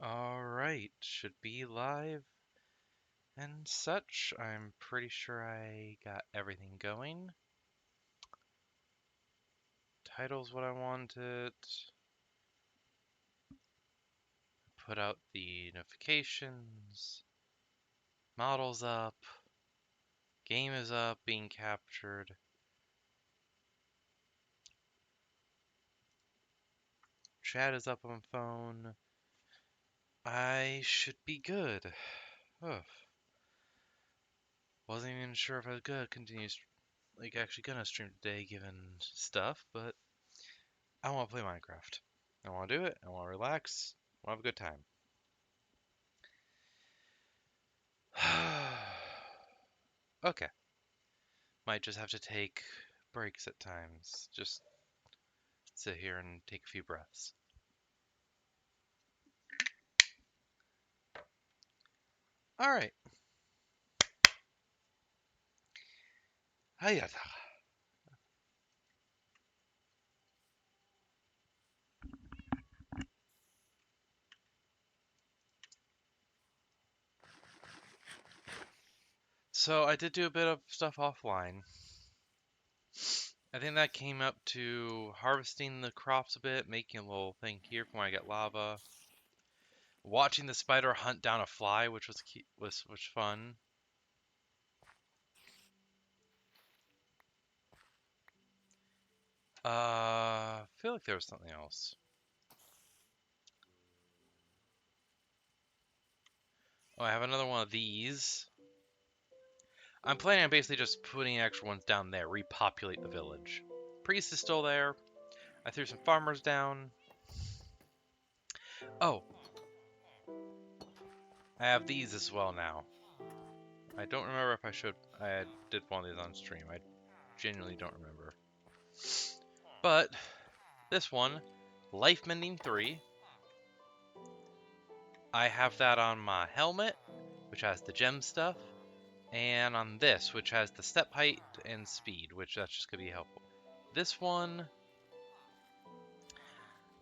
Alright, should be live and such. I'm pretty sure I got everything going. Title's what I wanted. Put out the notifications. Models up. Game is up, being captured. Chat is up on phone. I should be good. Ugh. Wasn't even sure if I was gonna continue, actually gonna stream today given stuff, but I want to play Minecraft. I want to do it. I want to relax. I want to have a good time. Okay. Might just have to take breaks at times. Just sit here and take a few breaths. Alright. Hiya. So I did do a bit of stuff offline. I think that came up to harvesting the crops a bit, making a little thing here for when I get lava. Watching the spider hunt down a fly, which was fun. I feel like there was something else. Oh, I have another one of these. I'm planning on basically just putting extra ones down there, repopulate the village. Priest is still there. I threw some farmers down. Oh, I have these as well now. I don't remember if I did one of these on stream. I genuinely don't remember. But this one, Life Mending 3. I have that on my helmet, which has the gem stuff, and on this, which has the step height and speed, which that's just gonna be helpful. This one,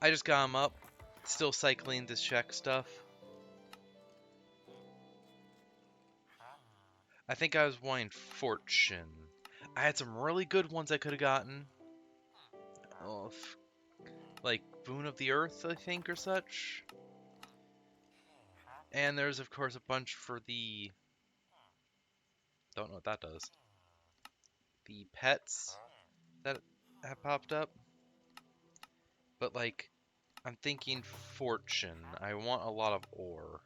I just got them up, still cycling to check stuff. I think I was wanting Fortune. I had some really good ones I could have gotten. Oh, like Boon of the Earth, I think, or such. And there's, of course, a bunch for the... Don't know what that does. The pets that have popped up. But, like, I'm thinking Fortune. I want a lot of ore.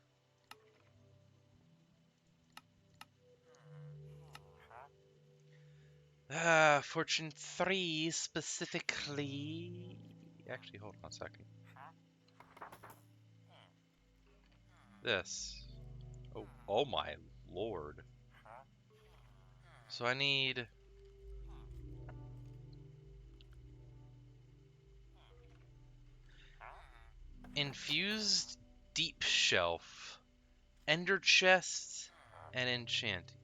Fortune 3 specifically. Actually, hold on a second. This. Oh my lord. So I need... Infused Deep Shelf, Ender Chests, and Enchanting.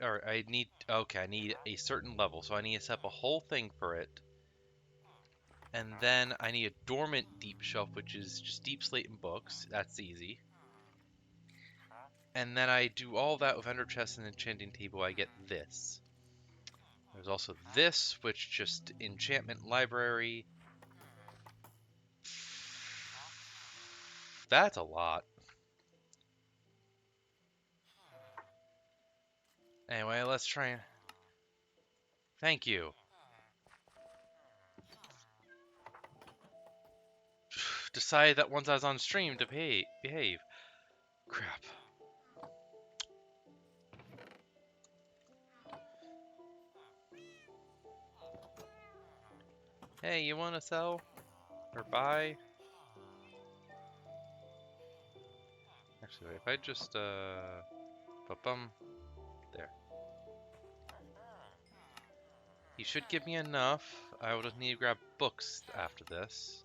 I need, okay, I need a certain level, so I need to set up a whole thing for it. And then I need a dormant deep shelf, which is just deep slate and books. That's easy. And then I do all that with ender chest and enchanting table. I get this. There's also this, which just enchantment library. That's a lot. Anyway, let's try and... Thank you. Decided that once I was on stream to behave. Crap. Hey, you want to sell? Or buy? Actually, wait, if I just, ba-bum. There. He should give me enough. I will just need to grab books after this.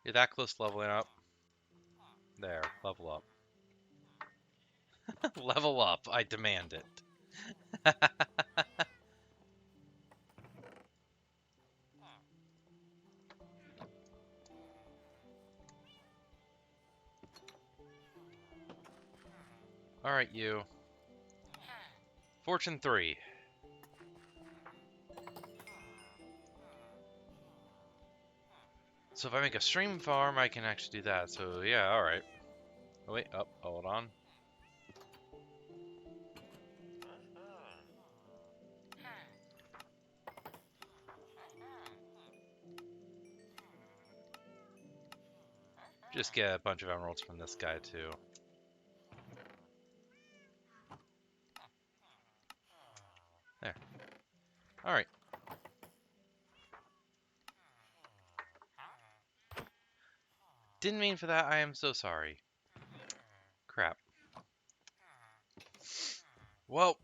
You're that close to leveling up. There, level up. Level up, I demand it. Alright, you. Fortune 3. So if I make a stream farm, I can actually do that. So yeah, alright. Oh wait, oh, hold on. Just get a bunch of emeralds from this guy too. There. Alright. Didn't mean for that, I am so sorry. Crap. Well,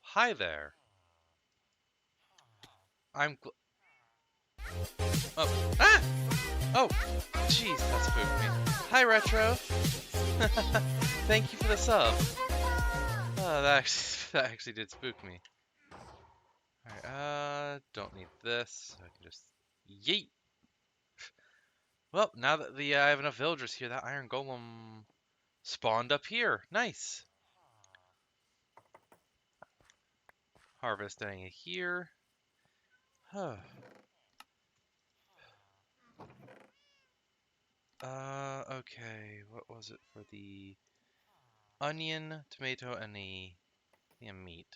hi there. I'm oh. Ah! Oh! Jeez, that spooked me. Hi, Retro! Thank you for the sub. Oh, that actually did spook me. Alright, don't need this. I can just yeet. Well, now that I have enough villagers here, that iron golem spawned up here. Nice. Harvest any here. Huh. Okay. What was it for the onion, tomato, and the meat?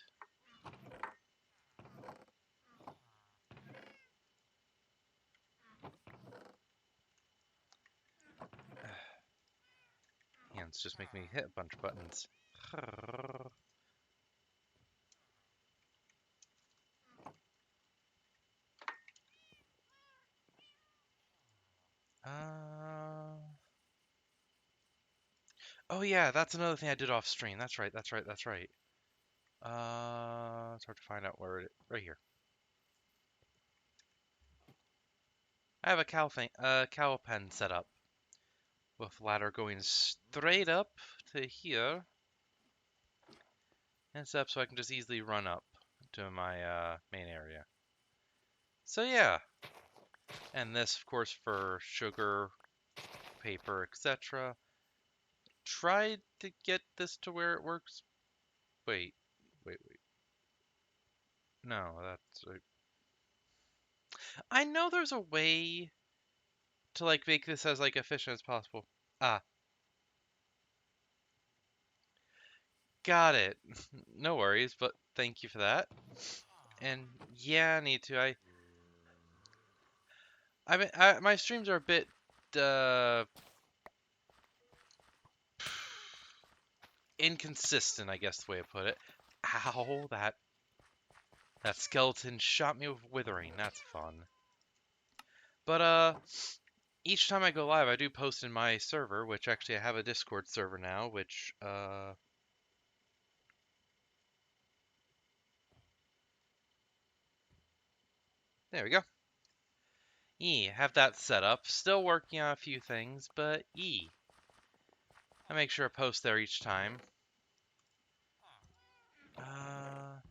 Hands just make me hit a bunch of buttons. Oh yeah, that's another thing I did off stream. That's right, that's right, that's right. It's hard to find out where right here. I have a cow pen set up with ladder going straight up to here, and set up so I can just easily run up to my main area. So yeah, and this of course for sugar, paper, etc. Tried to get this to where it works. Wait. No, that's. I know there's a way to like make this as like efficient as possible. Ah, got it. No worries, but thank you for that. And yeah, I need to. My streams are a bit uh inconsistent, I guess the way I put it. Ow, that skeleton shot me with withering. That's fun. But each time I go live, I do post in my server, which actually I have a Discord server now, which there we go. Have that set up. Still working on a few things, but I make sure I post there each time.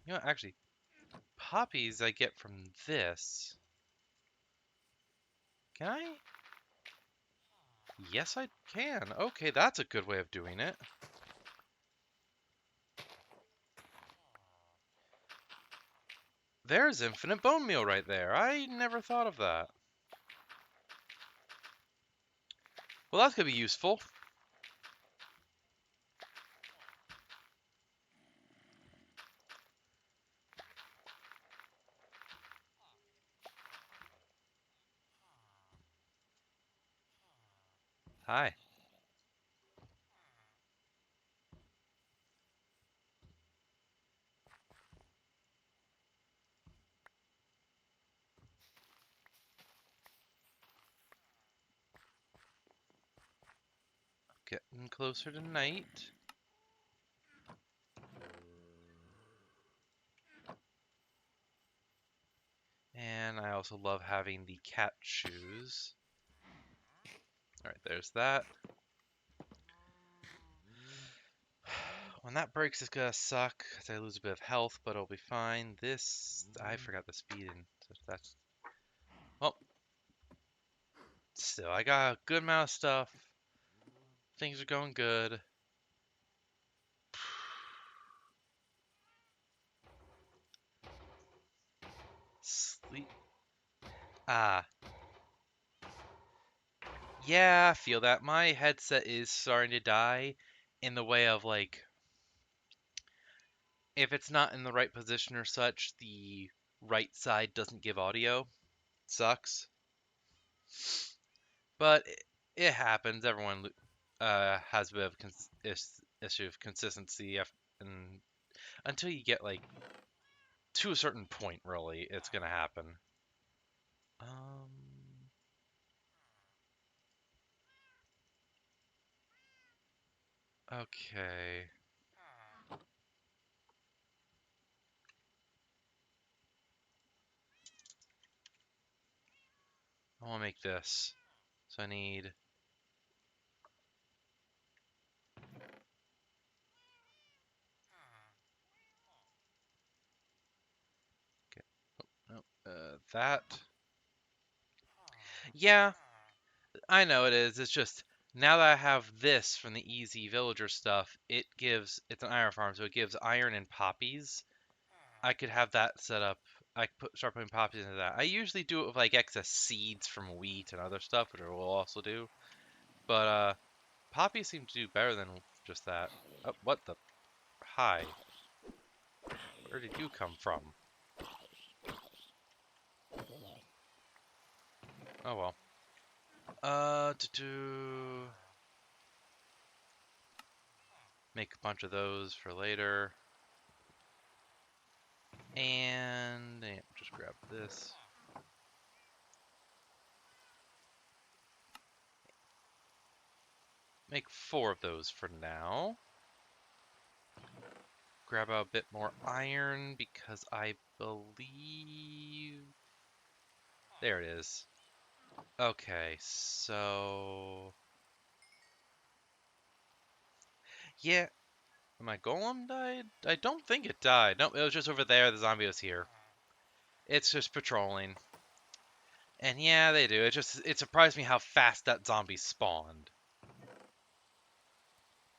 You know, actually, poppies I get from this. Can I? Yes, I can. Okay, that's a good way of doing it. There's infinite bone meal right there. I never thought of that. Well, that's gonna be useful. Hi. Getting closer to night. And I also love having the cat shoes. Alright, there's that. When that breaks, it's gonna suck, because I lose a bit of health, but it'll be fine. This, I forgot the speed, and so that's... Well, Still, I got a good amount of stuff. Things are going good. Sleep. Ah, yeah, I feel that. My headset is starting to die in the way of like, if it's not in the right position or such, the right side doesn't give audio. Sucks. But it happens. Everyone has a bit of issue of consistency, and until you get like to a certain point, really, it's gonna happen. Um, okay. I want to make this. So I need. Okay. Oh, that. Yeah, I know it is. It's just now that I have this from the easy villager stuff, it's an iron farm, so it gives iron and poppies. I could have that set up. I could start putting poppies into that. I usually do it with like excess seeds from wheat and other stuff, which I will also do. But poppies seem to do better than just that. Oh, what the? Hi. Where did you come from? Oh well. To do. Make a bunch of those for later. And yeah, just grab this. Make 4 of those for now. Grab a bit more iron because I believe... There it is. Okay, so... Yeah, my golem died? I don't think it died. Nope, it was just over there. The zombie was here. It's just patrolling. And yeah, they do. It surprised me how fast that zombie spawned.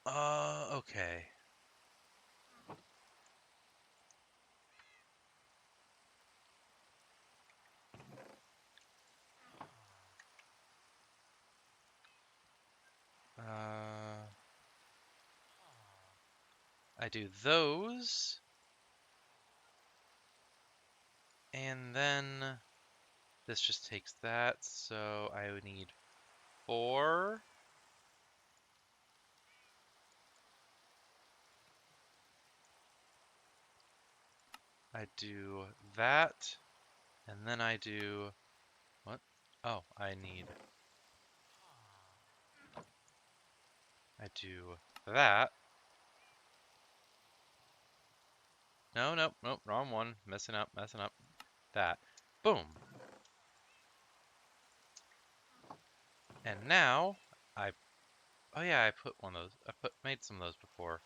Okay. I do those. And then this just takes that, so I would need 4. I do that, and then I do... What? Oh, I do that. No, nope, nope, wrong one. Messing up, messing up. That. Boom. And now, I... Oh yeah, I put one of those. Made some of those before.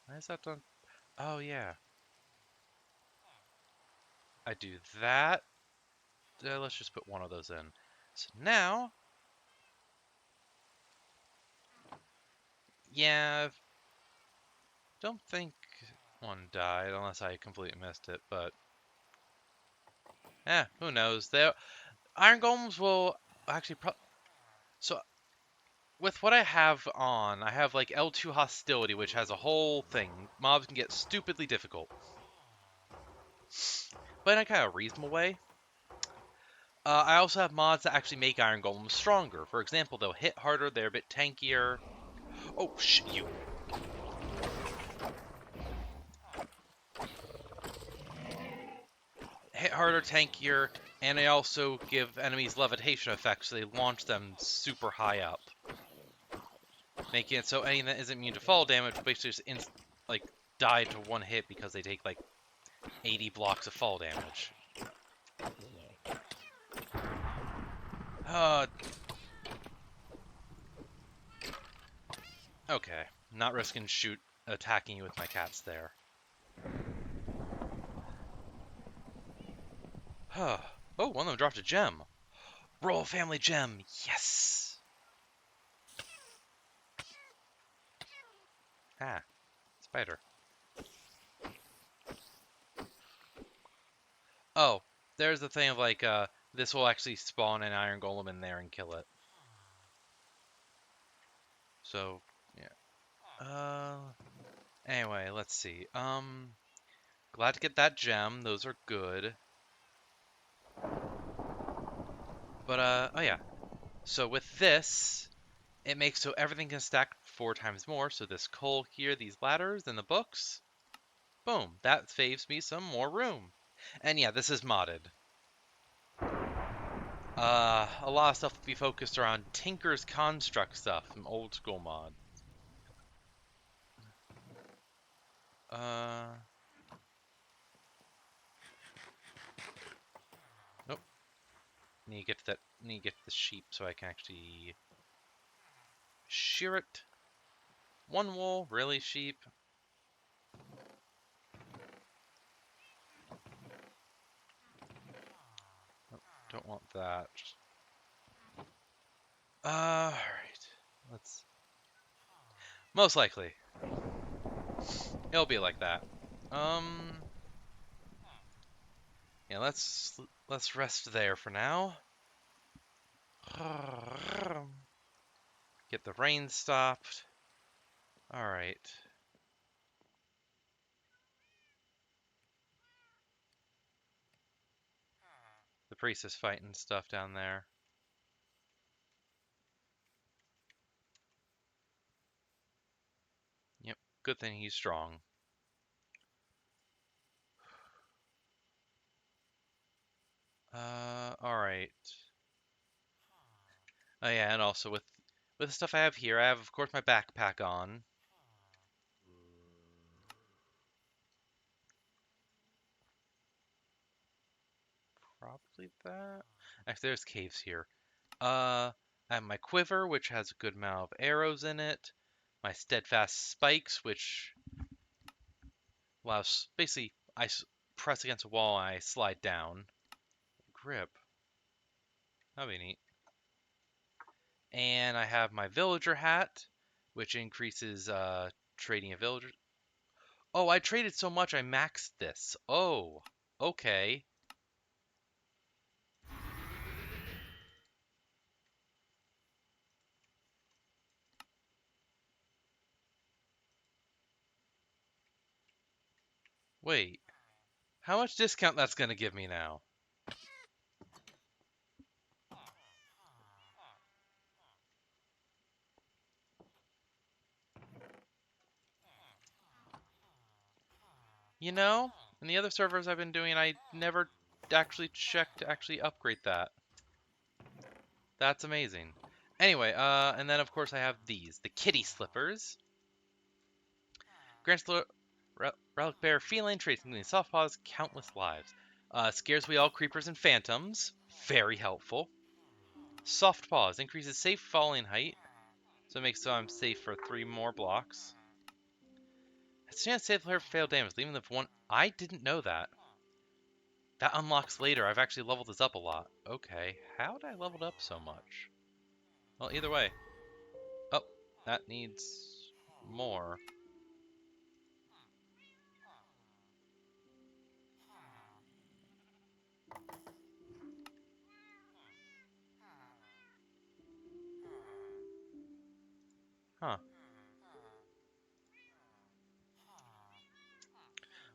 Why is that done? Oh yeah. I do that. Let's just put one of those in. So now... Yeah, don't think one died unless I completely missed it, but... Who knows? Iron Golems will actually so with what I have on, I have like L2 hostility, which has a whole thing. Mobs can get stupidly difficult, but in a kind of reasonable way. I also have mods that actually make Iron Golems stronger. For example, they'll hit harder, they're a bit tankier. Oh, you. Hit harder, tankier, and they also give enemies levitation effects, so they launch them super high up. Making it so anything that isn't immune to fall damage basically just like die to one hit because they take like 80 blocks of fall damage. Uh, okay. Not risking attacking you with my cats there. Oh, one of them dropped a gem. Royal Family Gem. Yes. Ah, spider. Oh, there's the thing of like, this will actually spawn an iron golem in there and kill it. So, yeah. Anyway, let's see. Glad to get that gem. Those are good. But, oh yeah. So with this, it makes so everything can stack 4 times more. So this coal here, these ladders, and the books, boom, that saves me some more room. And yeah, this is modded. A lot of stuff will be focused around Tinker's Construct stuff from old school mod. Uh, nope. Need to get to that. Need to get to the sheep so I can actually shear it. One wool, really, sheep? Nope, don't want that. Alright. Let's. Most likely. It'll be like that. Yeah, let's rest there for now. Get the rain stopped. Alright. The priest is fighting stuff down there. Yep, good thing he's strong. Alright. Oh yeah, and also with the stuff I have here, I have of course my backpack on. Probably that. Actually, there's caves here. I have my quiver, which has a good amount of arrows in it. My steadfast spikes, which allows basically press against a wall and I slide down. Grip. That'd be neat. And I have my villager hat, which increases trading a villager. Oh, I traded so much I maxed this. Oh, okay. Wait, how much discount that's gonna give me now? You know, in the other servers I've been doing, I never actually checked to actually upgrade that. That's amazing. Anyway, and then of course I have these, the kitty slippers. Grants the relic bearer feline traits, including soft paws, countless lives. Scares away all creepers and phantoms. Very helpful. Soft paws increases safe falling height, so it makes so I'm safe for 3 more blocks. Has chance to save player fail damage, leaving the one. I didn't know that. That unlocks later. I've actually leveled this up a lot. Okay, how did I level it up so much? Well, either way. Oh, that needs more. Huh.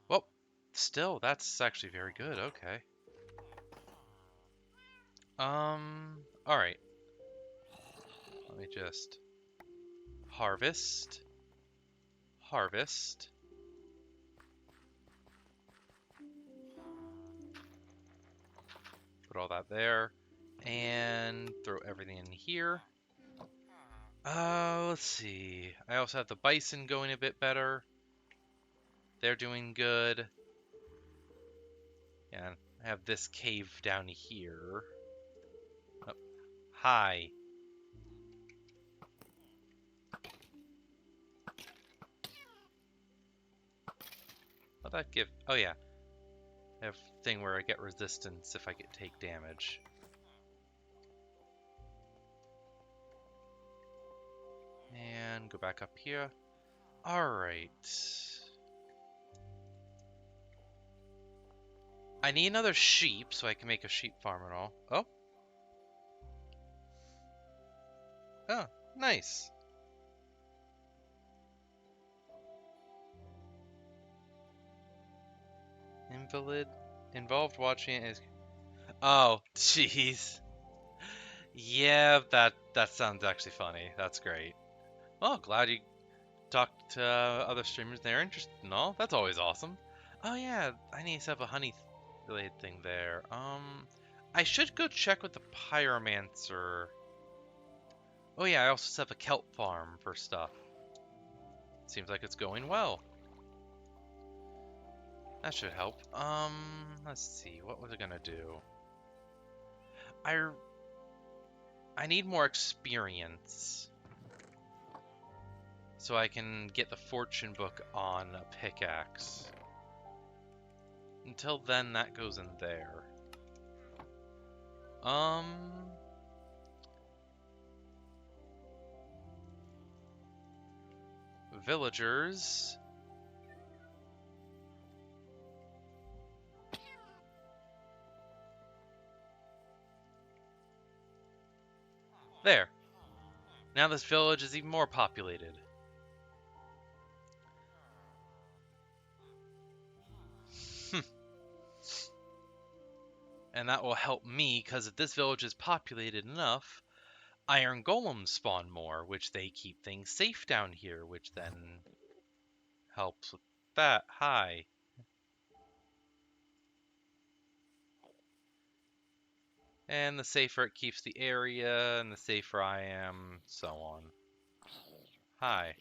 Well, still, that's actually very good. Okay. Alright. Let me just harvest. Harvest. Put all that there. And throw everything in here. Let's see. I also have the bison going a bit better. They're doing good. And I have this cave down here. Oh, hi. What'd that give? Oh yeah. I have a thing where I get resistance if I take damage. And go back up here. Alright. I need another sheep so I can make a sheep farm and all. Oh. Oh, nice. Invalid. Involved watching is. Oh, jeez. Yeah, that sounds actually funny. That's great. Oh, glad you talked to other streamers. They're interested and all. That's always awesome. Oh yeah, I need to have a honey related thing there. I should go check with the pyromancer. Oh yeah, I also set up a kelp farm for stuff. Seems like it's going well. That should help. Let's see. What was I gonna do? I I need more experience so I can get the fortune book on a pickaxe. Until then, that goes in there. Villagers. There. Now this village is even more populated. And that will help me, because if this village is populated enough, iron golems spawn more, which they keep things safe down here, which then helps with that. Hi. And the safer it keeps the area, and the safer I am, so on. Hi.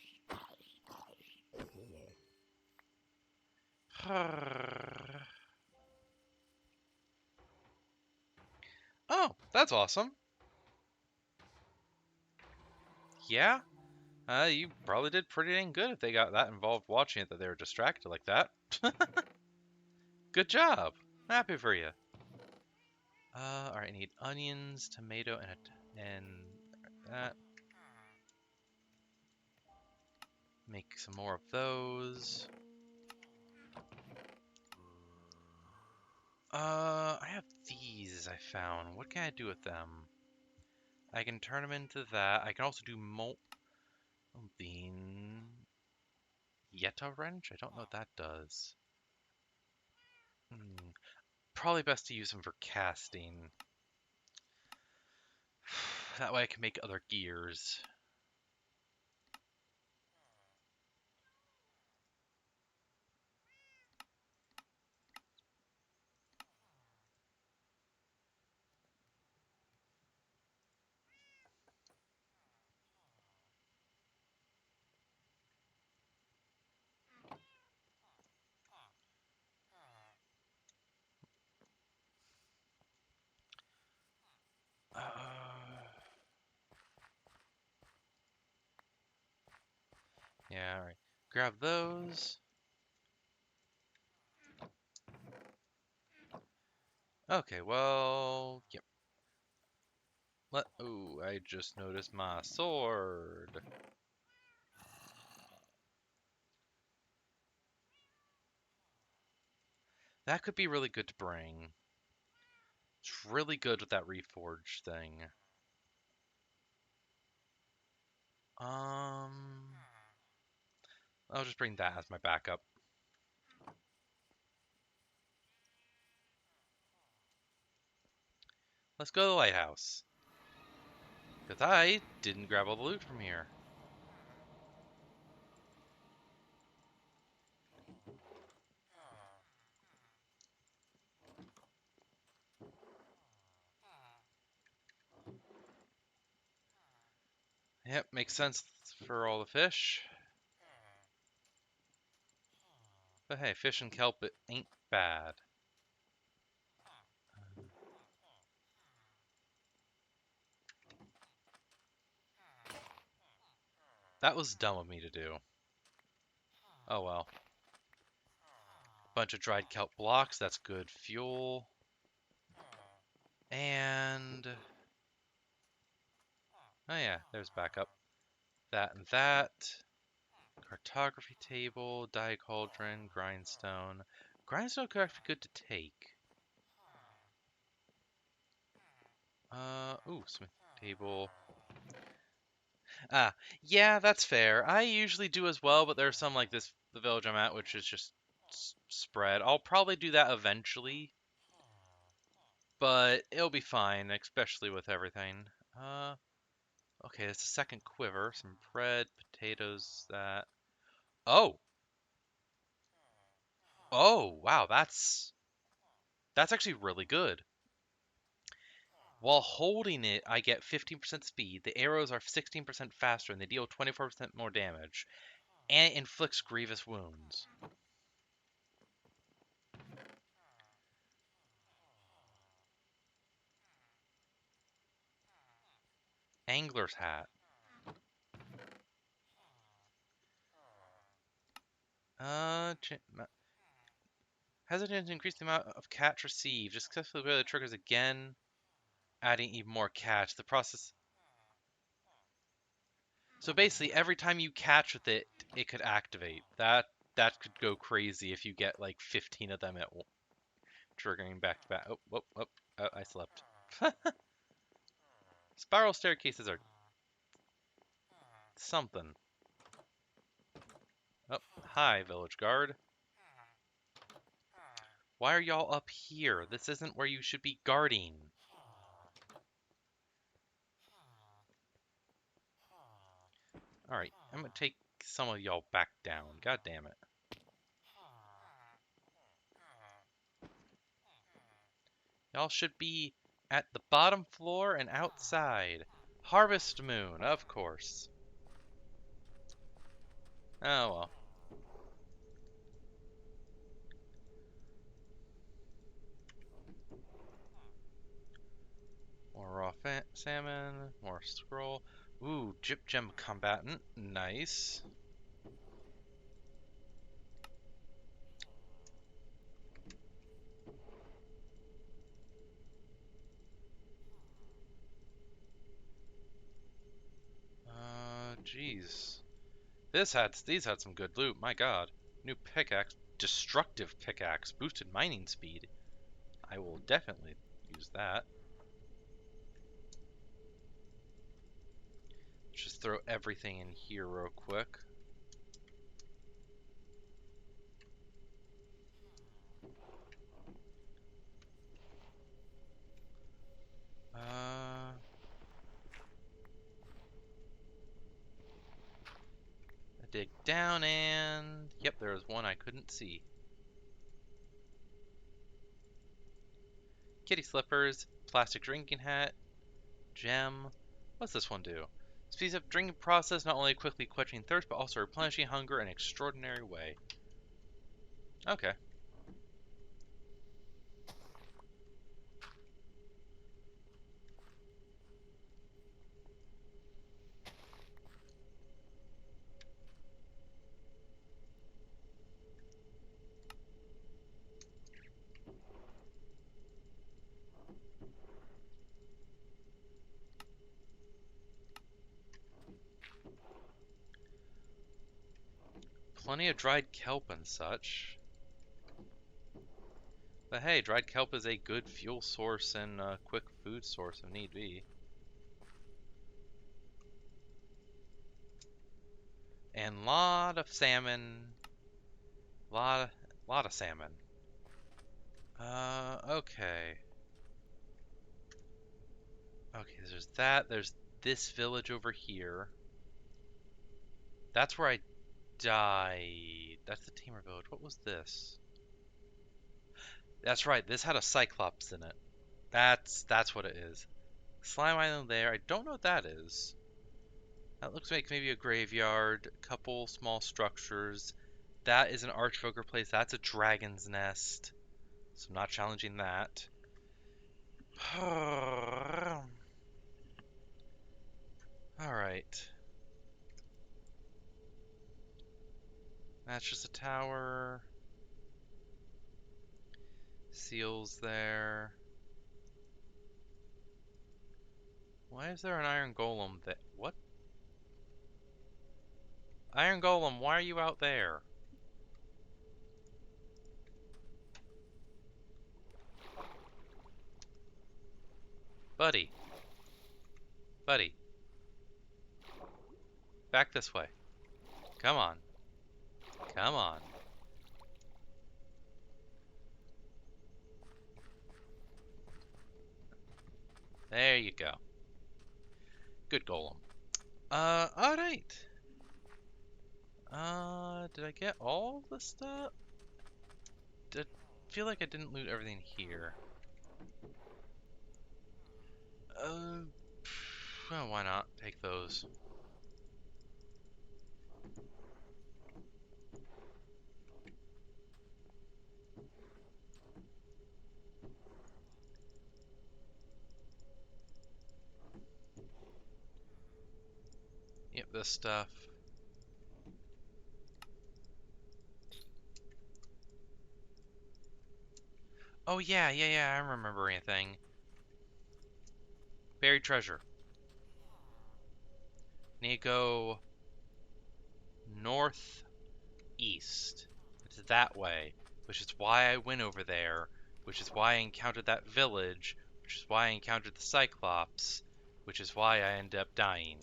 Oh, that's awesome. Yeah? You probably did pretty dang good if they got that involved watching it that they were distracted like that. Good job. Happy for you. Alright, I need onions, tomato, and that. Make some more of those. I have these I found. What can I do with them? I can turn them into that. I can also do bean Yeta wrench? I don't know what that does. Probably best to use them for casting. That way I can make other gears. Uh, yeah, alright. Grab those. Okay, well, yep. Oh, I just noticed my sword. That could be really good to bring. It's really good with that reforged thing. I'll just bring that as my backup. Let's go to the lighthouse. Because I didn't grab all the loot from here. Yep, makes sense for all the fish. But hey, fish and kelp, it ain't bad. That was dumb of me to do. Oh well. Bunch of dried kelp blocks, that's good fuel. And... oh yeah, there's backup. That and that. Cartography table, dye cauldron, grindstone. Grindstone could actually be good to take. Ooh, smith table. Ah, yeah, that's fair. I usually do as well, but there's some like this, the village I'm at, which is just spread. I'll probably do that eventually, but it'll be fine, especially with everything. Uh, okay, it's a second quiver, some bread, potatoes, that. Oh, oh, wow, that's actually really good. While holding it, I get 15% speed. The arrows are 16% faster, and they deal 24% more damage, and it inflicts grievous wounds. Angler's hat. Hesitant to increase the amount of catch received. Just successfully ability triggers again, adding even more catch. The process. So basically, every time you catch with it, it could activate. That could go crazy if you get like 15 of them at triggering back to back. Oh, I slept. Spiral staircases are something. Oh, hi, village guard. Why are y'all up here? This isn't where you should be guarding. Alright, I'm gonna take some of y'all back down. God damn it. Y'all should be at the bottom floor and outside. Harvest Moon, of course. Oh well. More raw salmon, more scroll. Ooh, Gyp Gem combatant. Nice. Jeez. These had some good loot, my god. New pickaxe, destructive pickaxe, boosted mining speed. I will definitely use that. Just throw everything in here real quick. Uh, I dig down and... Yep, there was one I couldn't see. Kitty slippers, plastic drinking hat, gem. What's this one do? Speeds up drinking process, not only quickly quenching thirst, but also replenishing hunger in an extraordinary way. Okay. Plenty of dried kelp and such. But hey, dried kelp is a good fuel source and a quick food source if need be. And lot of salmon. Lot of salmon. Okay. Okay, there's that. There's this village over here. That's where I died. That's the Tamer village. What was this? That's right. This had a Cyclops in it. That's what it is. Slime Island there. I don't know what that is. That looks like maybe a graveyard. A couple small structures. That is an Archvoker place. That's a dragon's nest. So I'm not challenging that. Alright. That's just a tower. Seals there. Why is there an iron golem that... What? Iron Golem, why are you out there? Buddy. Buddy. Back this way. Come on. Come on. There you go. Good Golem. Alright. Did I get all the stuff? Did feel like I didn't loot everything here. Well, why not? Take those. Yep, this stuff. Oh yeah, I remember anything. Buried treasure. Need to go northeast. It's that way, which is why I went over there, which is why I encountered that village, which is why I encountered the Cyclops, which is why I ended up dying.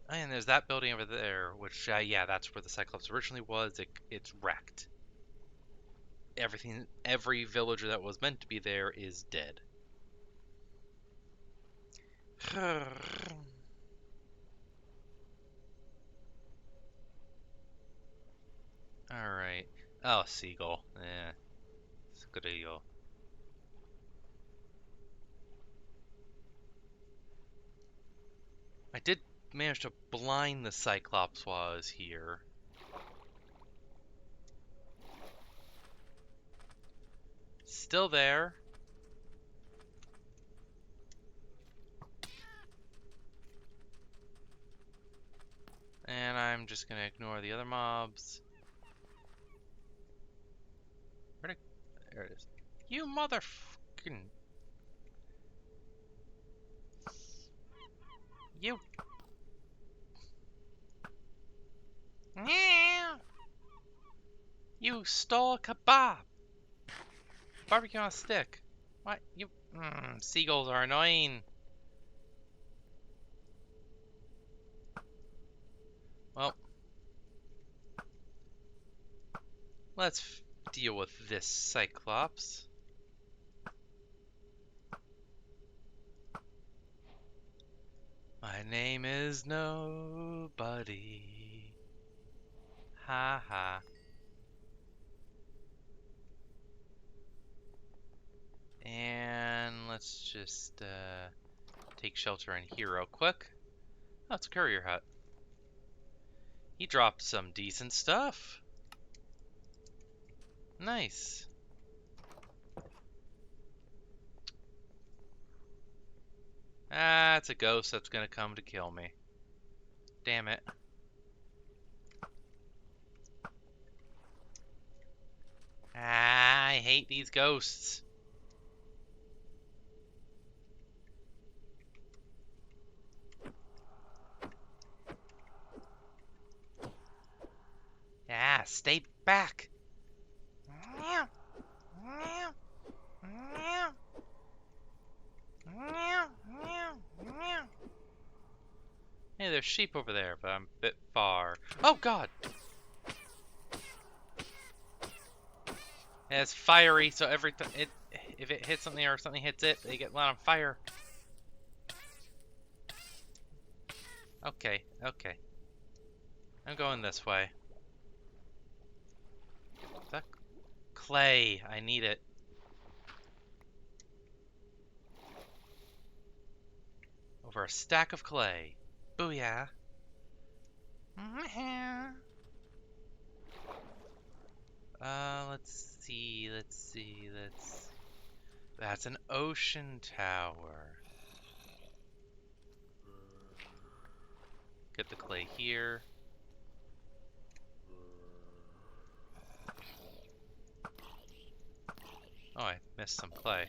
And there's that building over there, which, yeah, that's where the Cyclops originally was. It's wrecked. Every villager that was meant to be there is dead. Alright. Oh, seagull. Eh, it's a good eagle. I did manage to blind the Cyclops while I was here. Still there. And I'm just gonna ignore the other mobs. There it is. You motherfucking... You... You stole a kebab! Barbecue on a stick. What? You... seagulls are annoying. Well... Let's deal with this Cyclops. My name is Nobody. Ha ha. And let's just take shelter in here real quick. Oh, it's a courier hut. He dropped some decent stuff. Nice. Ah, it's a ghost that's gonna come to kill me. Damn it. Ah, I hate these ghosts. Ah, stay back. Hey, there's sheep over there, but I'm a bit far. Oh, God! And it's fiery, so every time if it hits something or something hits it, they get lit on fire. Okay, okay. I'm going this way. That clay, I need it. Over a stack of clay. Booyah. Let's see. That's an ocean tower. Get the clay here. Oh, I missed some clay.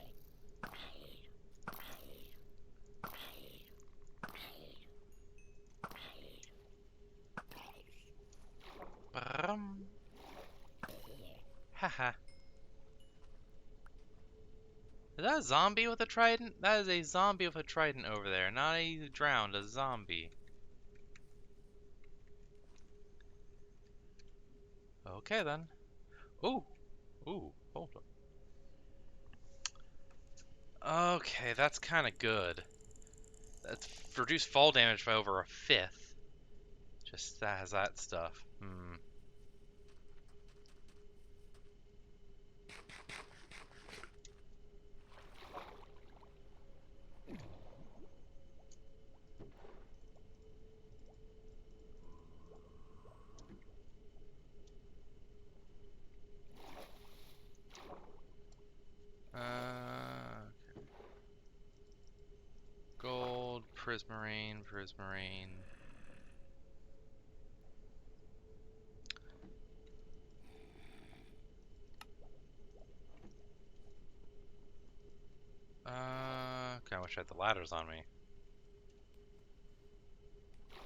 Is that a zombie with a trident? That is a zombie with a trident over there. Not a drowned, a zombie. Okay then. Ooh. Ooh. Hold on. Okay, that's kind of good. That's reduced fall damage by over a fifth. Just that has that stuff. Hmm. Gold, prismarine, prismarine. Okay, I wish I had the ladders on me.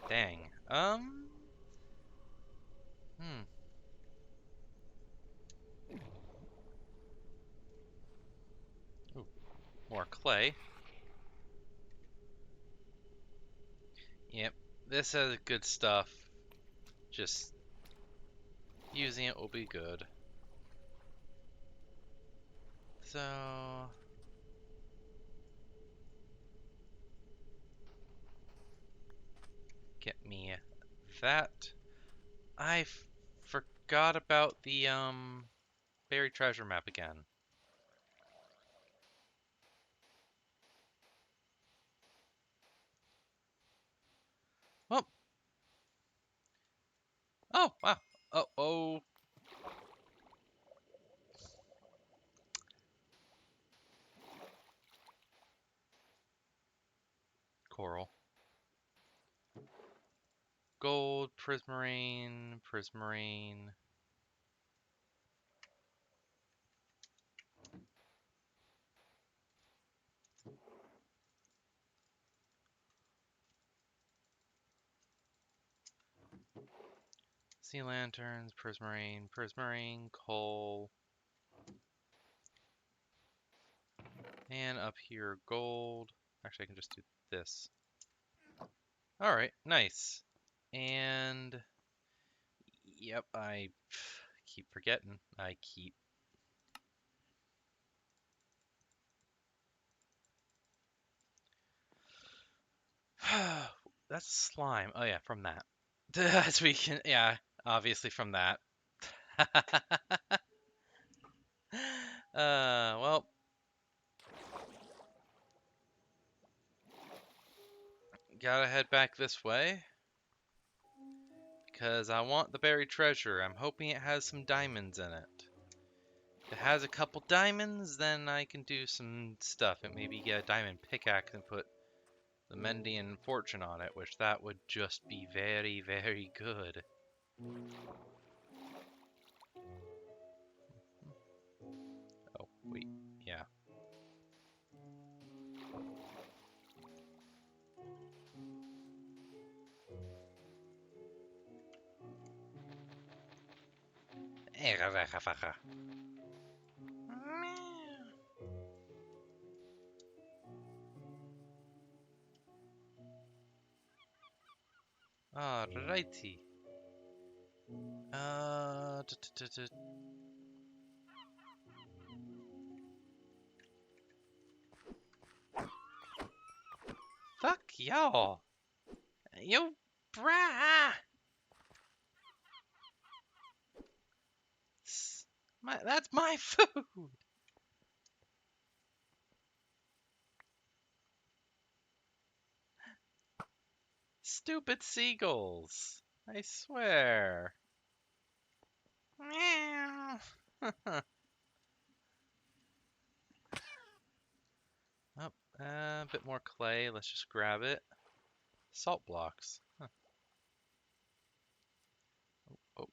Dang. Hmm. Ooh, more clay. Yep, this has good stuff. Just using it will be good. So, get me that. I forgot about the buried treasure map again. Oh, oh, wow. Oh. Coral. Gold, prismarine, prismarine. Sea lanterns, prismarine, prismarine, coal. And up here, gold. Actually, I can just do this. Alright, nice. And, yep, I keep forgetting. I keep... That's slime. Oh yeah, from that. As we can, yeah, obviously from that. Well, gotta head back this way. Because I want the buried treasure. I'm hoping it has some diamonds in it. If it has a couple diamonds, then I can do some stuff and maybe get a diamond pickaxe and put the Mendian fortune on it, which that would just be very, very good. Oh, wait, yeah. Alrighty. Uh, t -t -t -t Fuck y'all. You brah. That's my food. Stupid seagulls. I swear. Meow. Oh, a bit more clay. Let's just grab it. Salt blocks. Huh.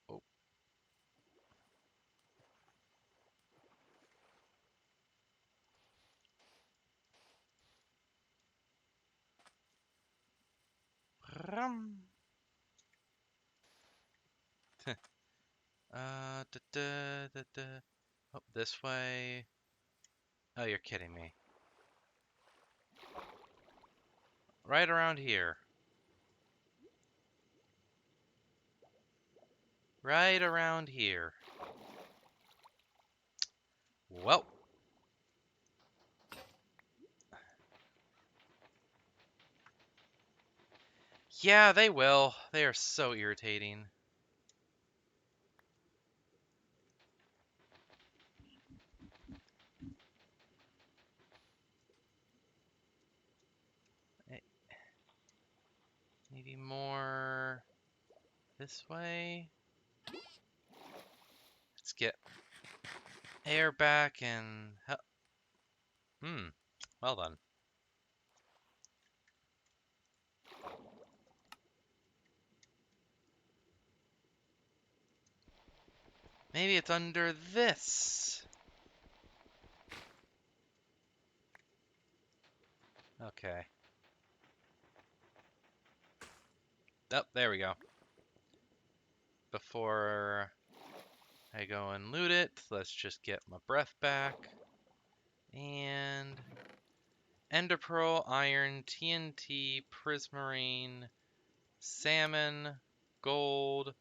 Oh. Rum. Da, da, da, da. Oh, this way. Oh, you're kidding me. Right around here. Right around here. Well. Yeah, they will. They are so irritating. Eh, maybe more this way. Let's get air back and... well done. Maybe it's under this. Okay. Oh, there we go. Before I go and loot it, let's just get my breath back. And Ender Pearl, Iron, TNT, Prismarine, Salmon, Gold,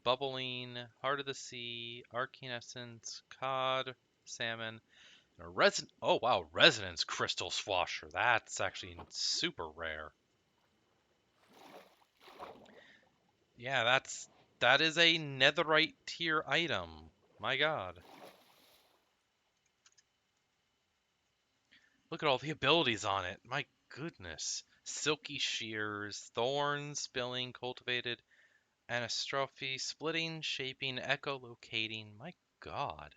Bubbling, Heart of the Sea, Arcane Essence, Cod, Salmon, and a oh wow, Resonance Crystal Swasher. That's actually super rare. Yeah, that is a netherite tier item. My god. Look at all the abilities on it. My goodness. Silky Shears, Thorns, Spilling, Cultivated, Anastrophe, Splitting, Shaping, Echolocating. My god.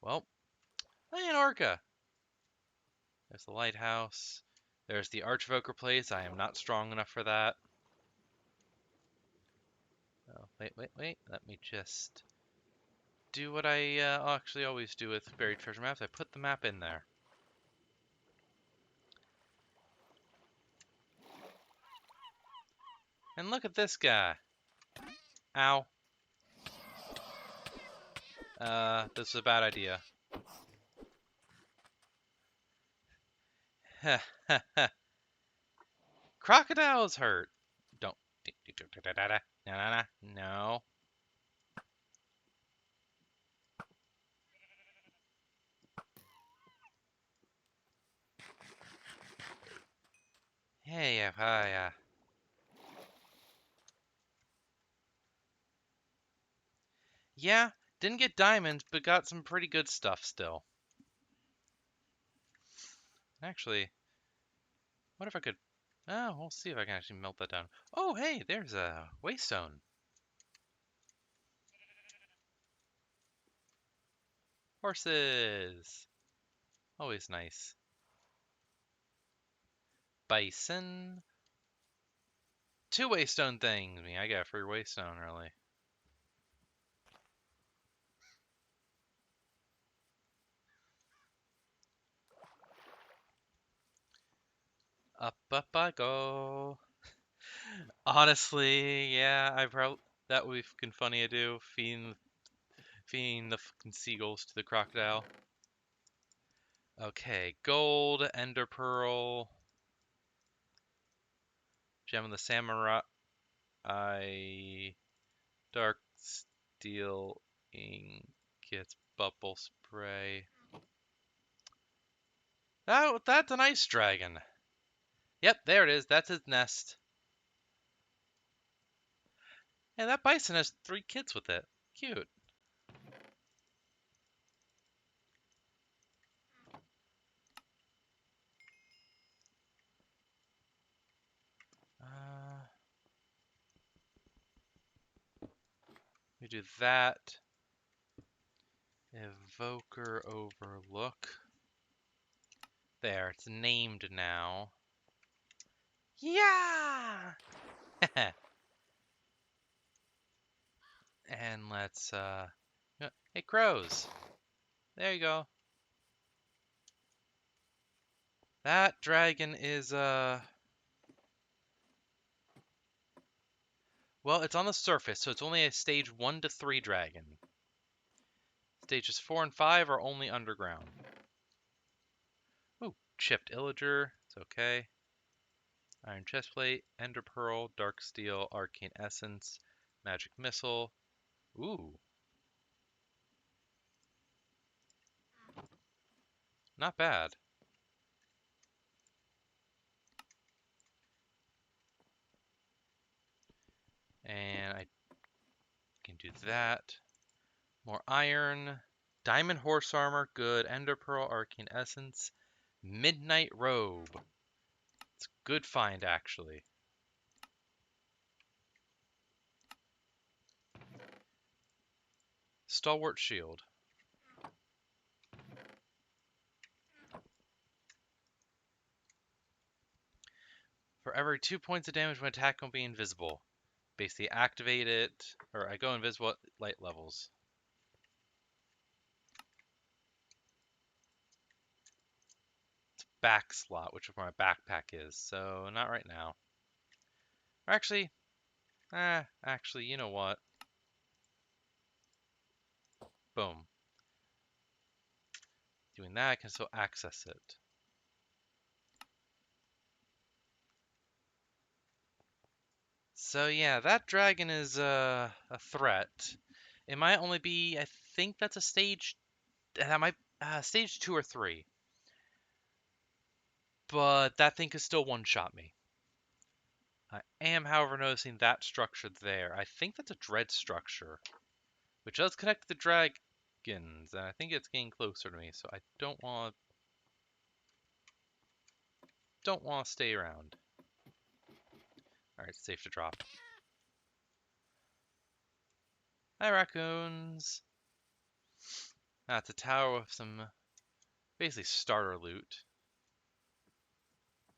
Well, Orca. There's the lighthouse. There's the Archvoker place. I am not strong enough for that. Oh, wait. Let me just do what I actually always do with buried treasure maps. I put the map in there. And look at this guy. Ow. This is a bad idea. Crocodiles hurt. Don't. No. Hey, hi. Yeah, didn't get diamonds, but got some pretty good stuff still. Actually, what if I could... Oh, we'll see if I can actually melt that down. Oh, hey, there's a waystone. Horses. Always nice. Bison. Two waystone things. I mean, I got a free waystone, really. Up I go. Honestly, yeah, that would be fucking funny to do. Feeding the fucking seagulls to the crocodile. Okay, gold, ender pearl, gem of the samurai, dark steel ingots, bubble spray. Oh, that's an ice dragon. Yep, there it is. That's his nest. And that bison has 3 kids with it. Cute. We do that. Evoker Overlook. There, it's named now. Yeah! And let's, hey, crows. There you go. That dragon is, Well, it's on the surface, so it's only a stage 1 to 3 dragon. Stages 4 and 5 are only underground. Ooh, chipped illager. It's okay. Iron chestplate, ender pearl, dark steel, arcane essence, magic missile. Ooh, not bad. And I can do that. More iron. Diamond horse armor, good. Ender pearl, arcane essence. Midnight robe. It's a good find, actually. Stalwart shield. For every 2 points of damage when attack will be invisible. Basically activate it, or I go invisible at light levels. It's back slot, which is where my backpack is, so not right now. Or actually, you know what? Boom. Doing that, I can still access it. So yeah, that dragon is a threat. It might only be, I think that's a stage, that might, stage 2 or 3. But that thing could still one-shot me. I am, however, noticing that structure there. I think that's a dread structure, which does connect to the dragons, and I think it's getting closer to me, so I don't want to stay around. All right, safe to drop. Hi, raccoons. It's a tower with some basically starter loot.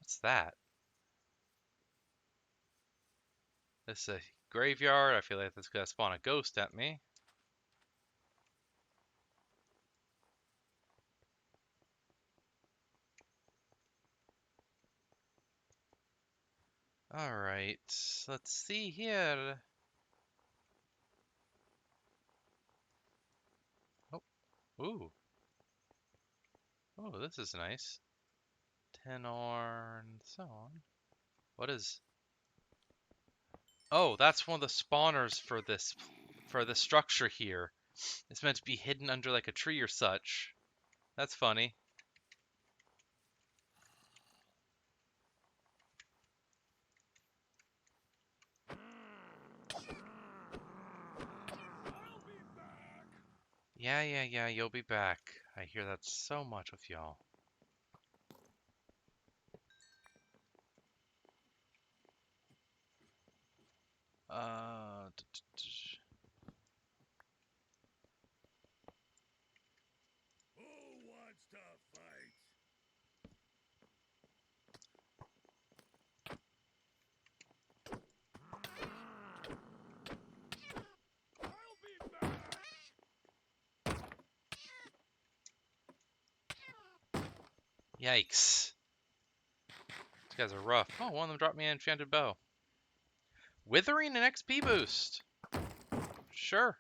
What's that? This is a graveyard. I feel like that's gonna spawn a ghost at me. All right, let's see here. Oh, ooh. Oh, this is nice. Tenor and so on. What is... Oh, that's one of the spawners for this structure here. It's meant to be hidden under like a tree or such. That's funny. Yeah, you'll be back. I hear that so much with y'all. Uh, Who wants to fight? I'll be back. Yikes. These guys are rough. Oh, one of them dropped me an enchanted bow. Withering and XP boost. Sure.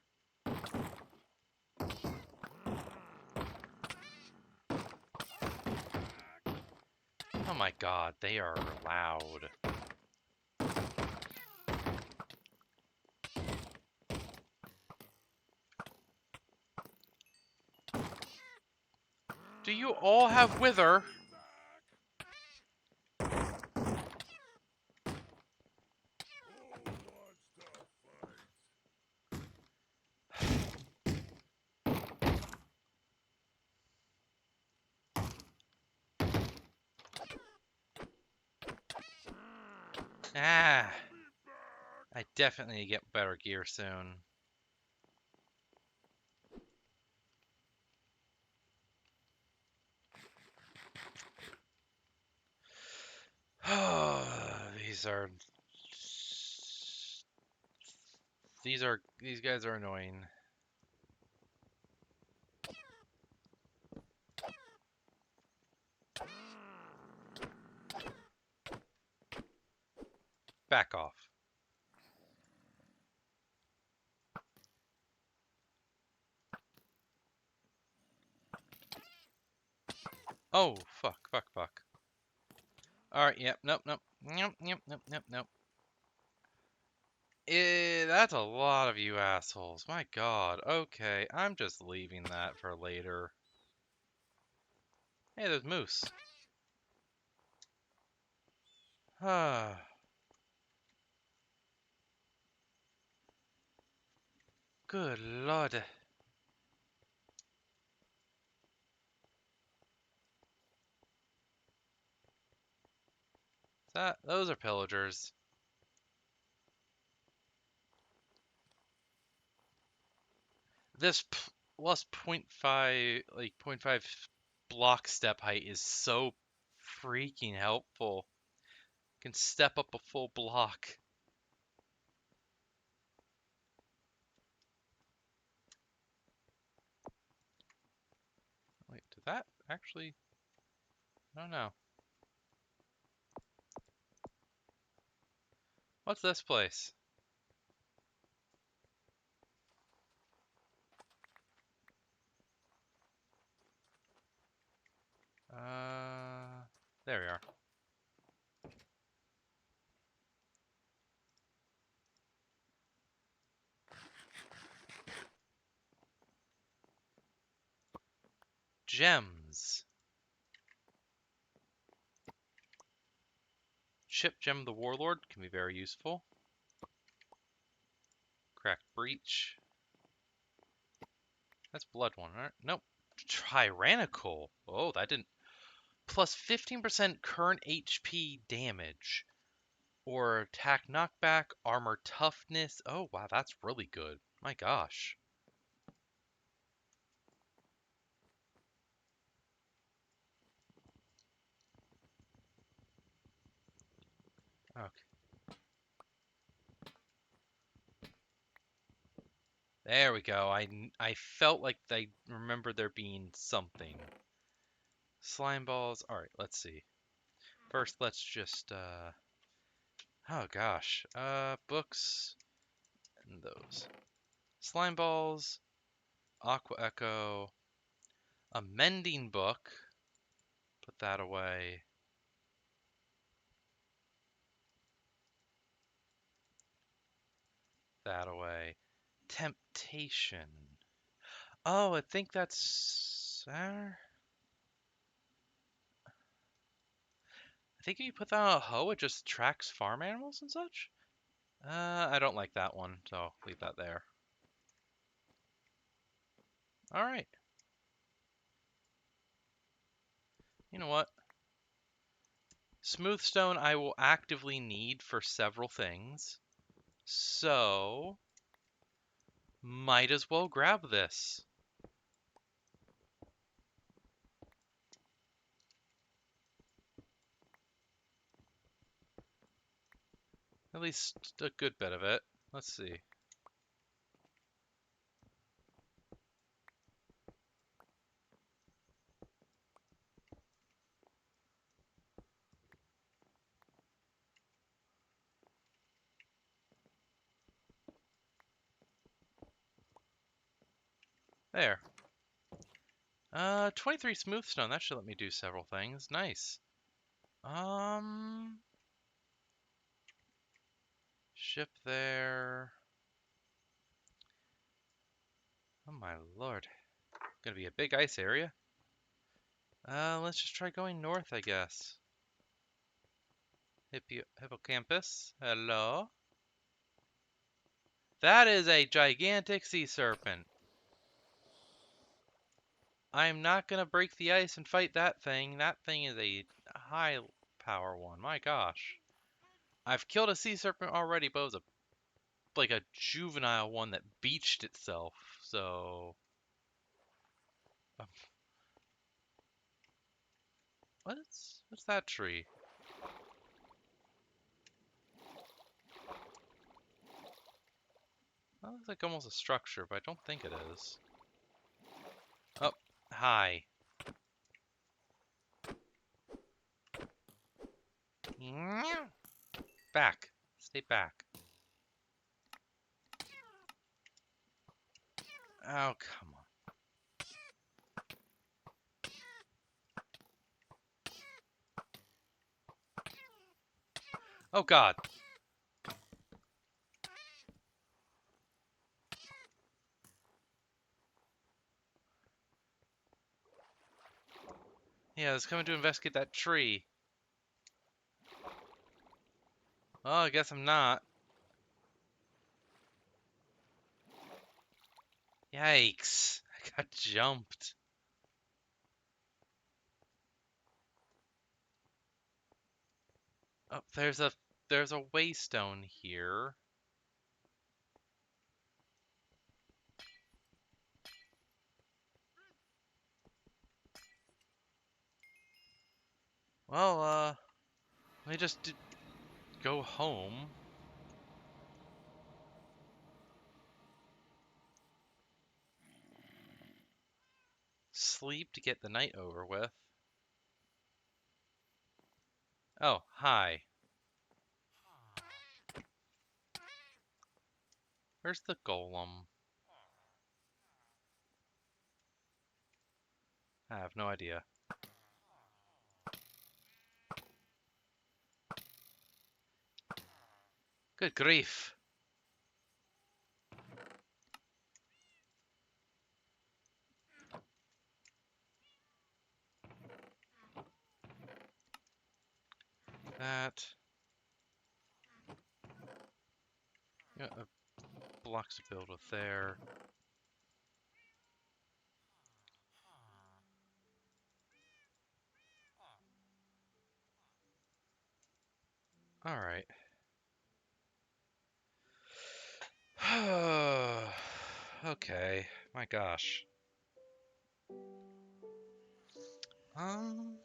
Oh my god, they are loud. Do you all have wither? Ah, I definitely need to get better gear soon. These guys are annoying. Back off. Oh, fuck, fuck, fuck. Alright, yep, nope, nope. Nope, nope, nope, nope, nope. That's a lot of you assholes. My god. Okay, I'm just leaving that for later. Hey, there's Moose. Ah. Good lord. Those are pillagers. This plus point 0.5, like 0.5 block step height is so freaking helpful. Can step up a full block. Wait, did that actually? I don't know. What's this place? There we are. Gems. Chip Gem of the Warlord can be very useful. Cracked Breach. That's Blood one, right? Nope. Tyrannical. Oh, that didn't. Plus 15% current HP damage. Or attack knockback, armor toughness. Oh, wow, that's really good. My gosh. Okay. There we go. I felt like I remember there being something. Slime balls. All right, let's see. First, let's just oh gosh. Books and those. Slime balls, Aqua Echo, a mending book. Put that away. That away. Temptation. Oh, I think that's I think if you put that on a hoe, it just tracks farm animals and such. I don't like that one, so leave that there. All right. You know what? Smoothstone I will actively need for several things. So, might as well grab this. At least a good bit of it. Let's see. There. 23 smoothstone. That should let me do several things. Nice. Um, ship there. Oh my lord. Gonna be a big ice area. Let's just try going north, I guess. Hippocampus. Hello. That is a gigantic sea serpent. I'm not gonna break the ice and fight that thing. That thing is a high power one. My gosh. I've killed a sea serpent already, but it was like a juvenile one that beached itself. So, um, what's that tree? That looks like almost a structure, but I don't think it is. Oh, hi. Back. Stay back. Oh, come on. Oh god. Yeah, it's coming to investigate that tree. Oh, I guess I'm not. Yikes. I got jumped. Oh, there's a waystone here. Well, let me just go home. Sleep to get the night over with. Oh, hi. Where's the golem? I have no idea. Good grief. That. Yeah, blocks to build with there. Alright. Okay. My gosh. Um,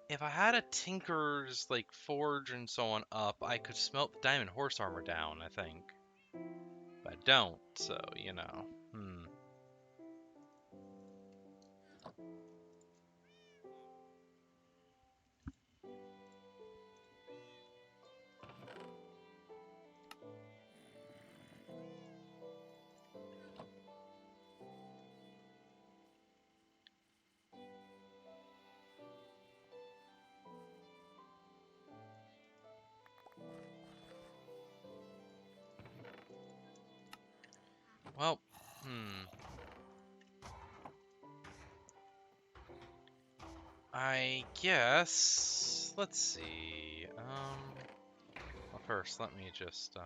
if I had a tinker's like forge and so on up, I could smelt the diamond horse armor down, I think. But I don't, so you know. Well, I guess. Let's see. Well, first, let me just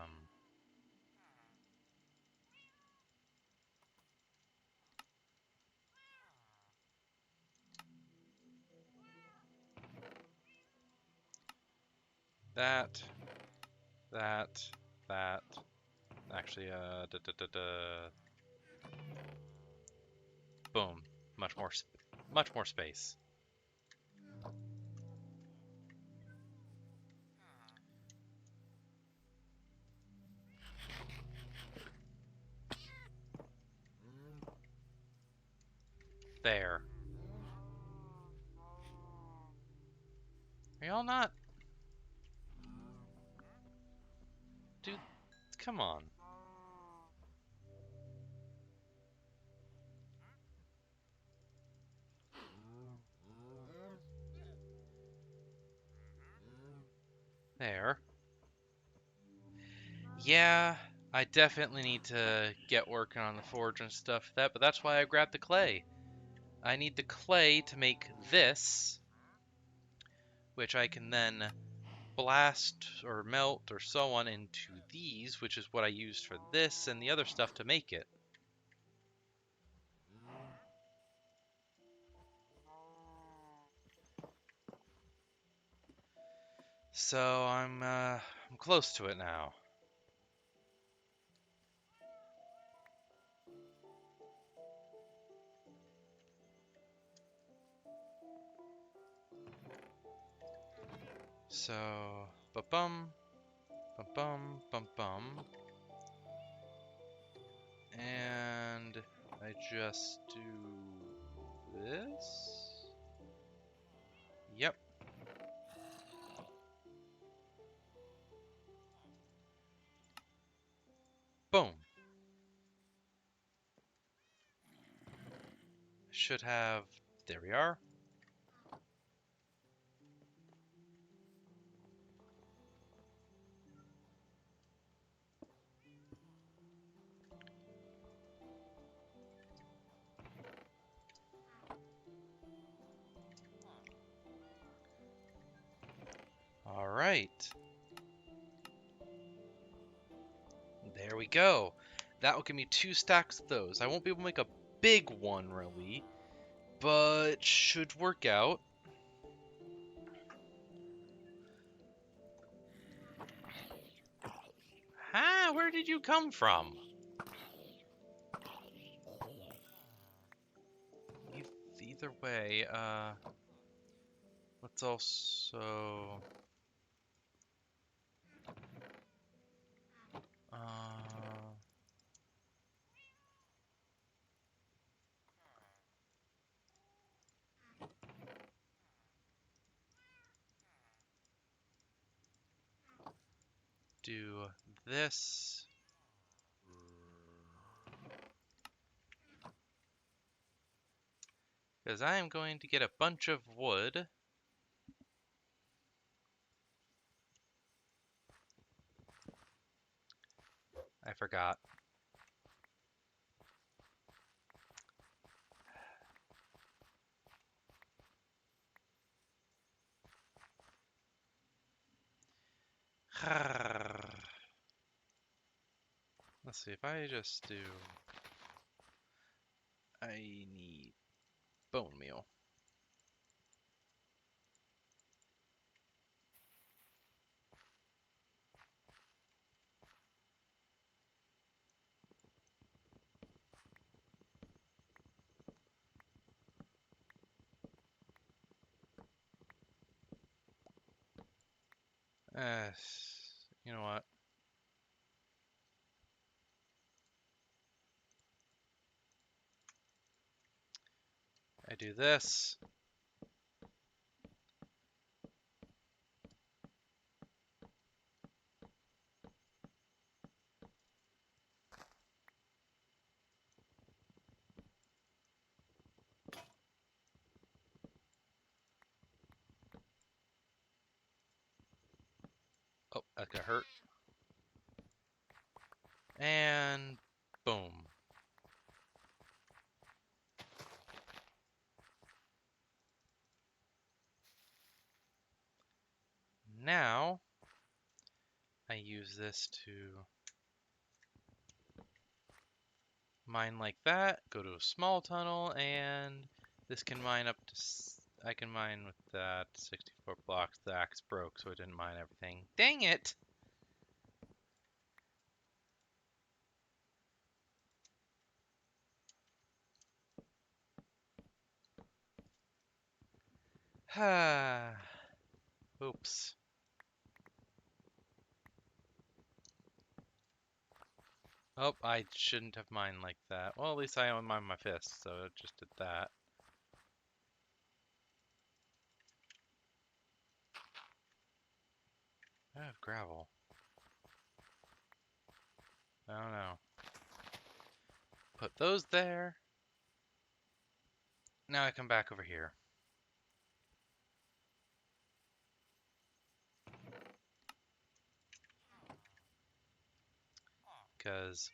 that, that, that. Actually, boom. Much more space. There. Are y'all not? Dude, come on. There. Yeah, I definitely need to get working on the forge and stuff that, but that's why I grabbed the clay. I need the clay to make this, which I can then blast or melt or so on into these, which is what I used for this and the other stuff to make it. So I'm close to it now. So ba-bum, ba-bum, bum-bum. And I just do this. Yep. Boom. Should have. There we are. right. There we go. That will give me 2 stacks of those. I won't be able to make a big one, really, but should work out. Ah, where did you come from? Either way, let's also... do this. Because I am going to get a bunch of wood. I forgot. Let's see, if I just do... I need bone meal. Uh, you know what? I do this. Oh, that got hurt. And boom. Now, I use this to mine like that, go to a small tunnel, and this can mine up to... I can mine with that 64 blocks. The axe broke, so it didn't mine everything. Dang it! Oops. Oh, I shouldn't have mined like that. Well, at least I own mine my fist, so it just did that. I have gravel. I don't know. Put those there. Now I come back over here. Because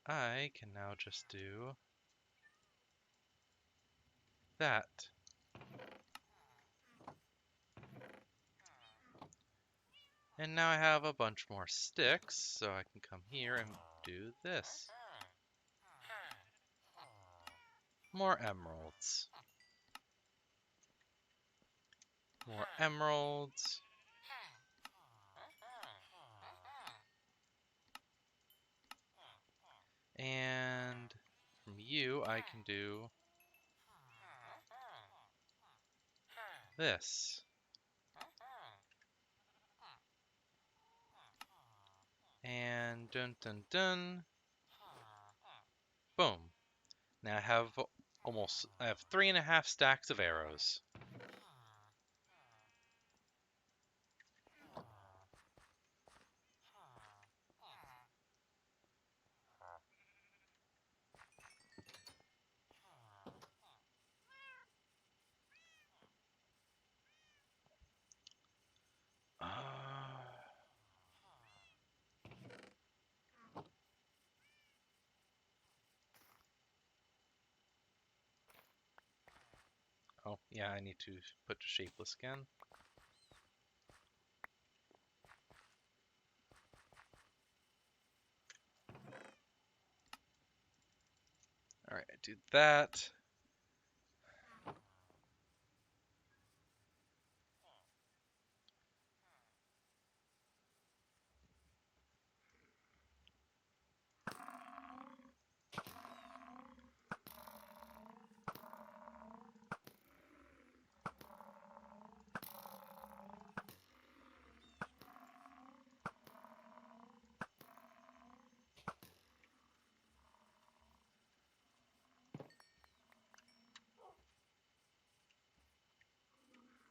I can now just do that. And now I have a bunch more sticks, so I can come here and do this. More emeralds. More emeralds. And from you, I can do this. And dun dun dun. Boom. Now I have 3.5 stacks of arrows. Uh, oh, yeah, I need to put to shapeless again. Alright, do that.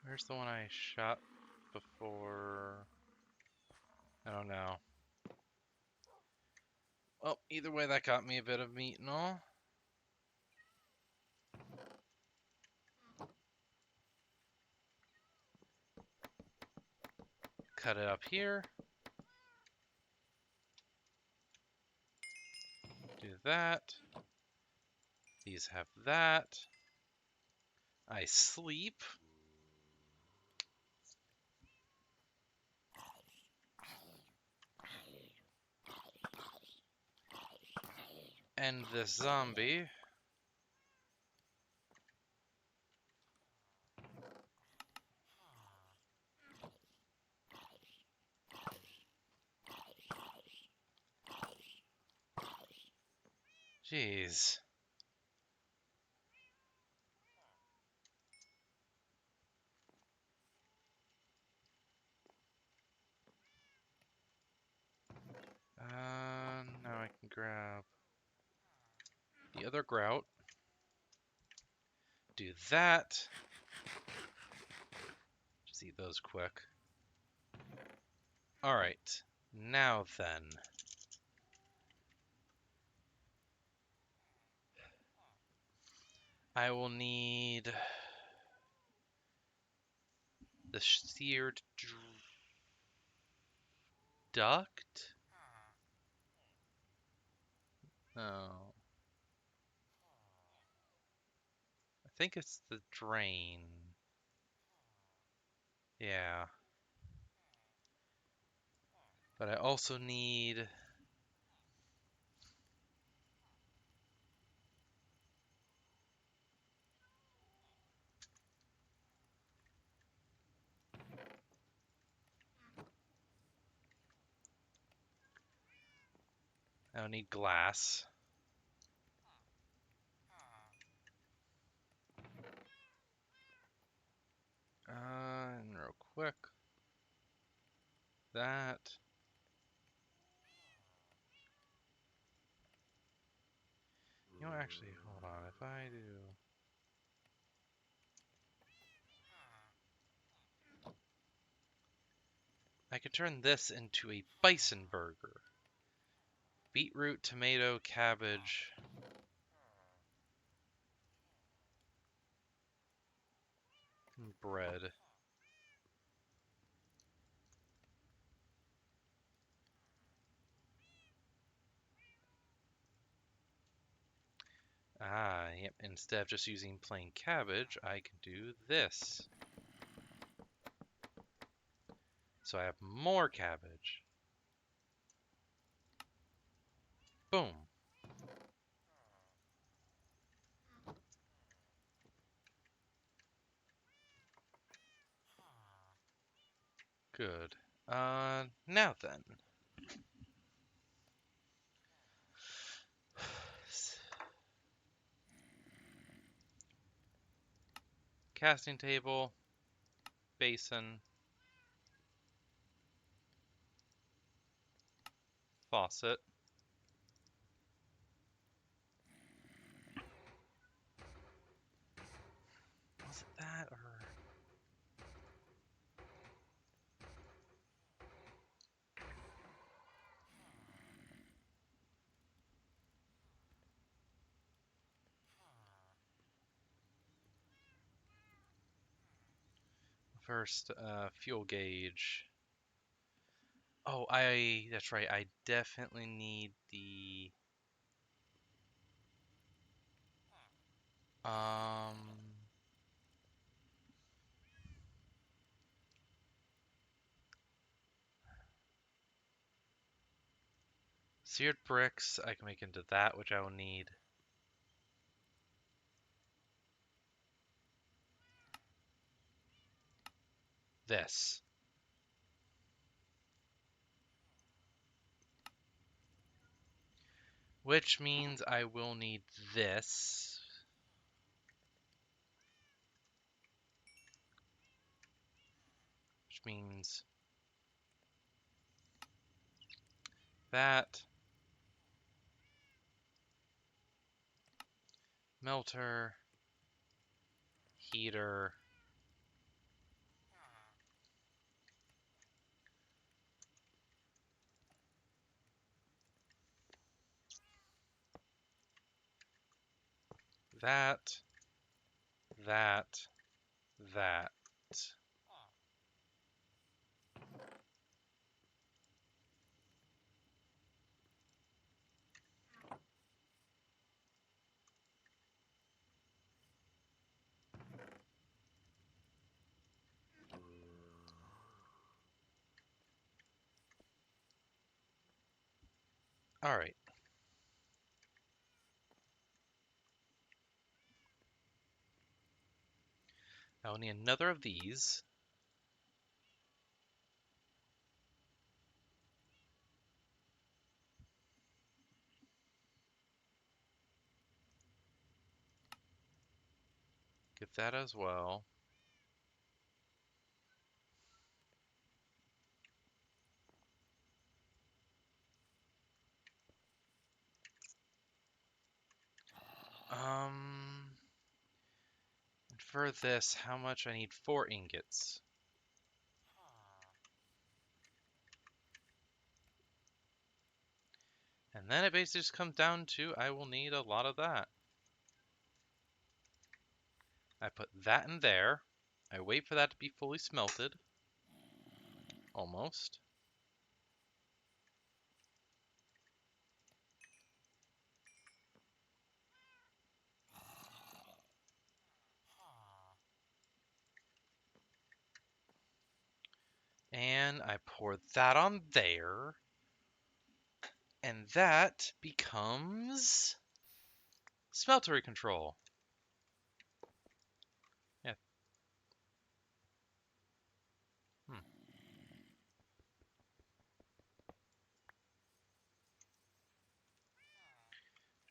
Where's the one I shot before? I don't know. Well, either way, that got me a bit of meat and all. Cut it up here. Do that. These have that. I sleep. End this zombie. Jeez. Now I can grab the other grout. Do that. Just eat those quick. Alright. Now then. I will need the seared duct? Oh. I think it's the drain. Yeah. But I also need... I'll need glass. And real quick. That. You know, actually, hold on. If I do... I could turn this into a bison burger. Beetroot, tomato, cabbage, and bread. Ah, yep. Instead of just using plain cabbage, I can do this. So I have more cabbage. Boom. Good. Now then. Casting table, basin, faucet. Was it that or... First, fuel gauge. Oh, that's right. I definitely need the, um, seared bricks. I can make into that, which I will need. this. Which means I will need this. Which means that. Melter. Heater. That. That. That. Alright. I'll need another of these. Get that as well. And for this, how much I need? 4 ingots. And then it basically just comes down to I will need a lot of that. I put that in there. I wait for that to be fully smelted. Almost. And I pour that on there. And that becomes smeltery control. Yeah. Hmm.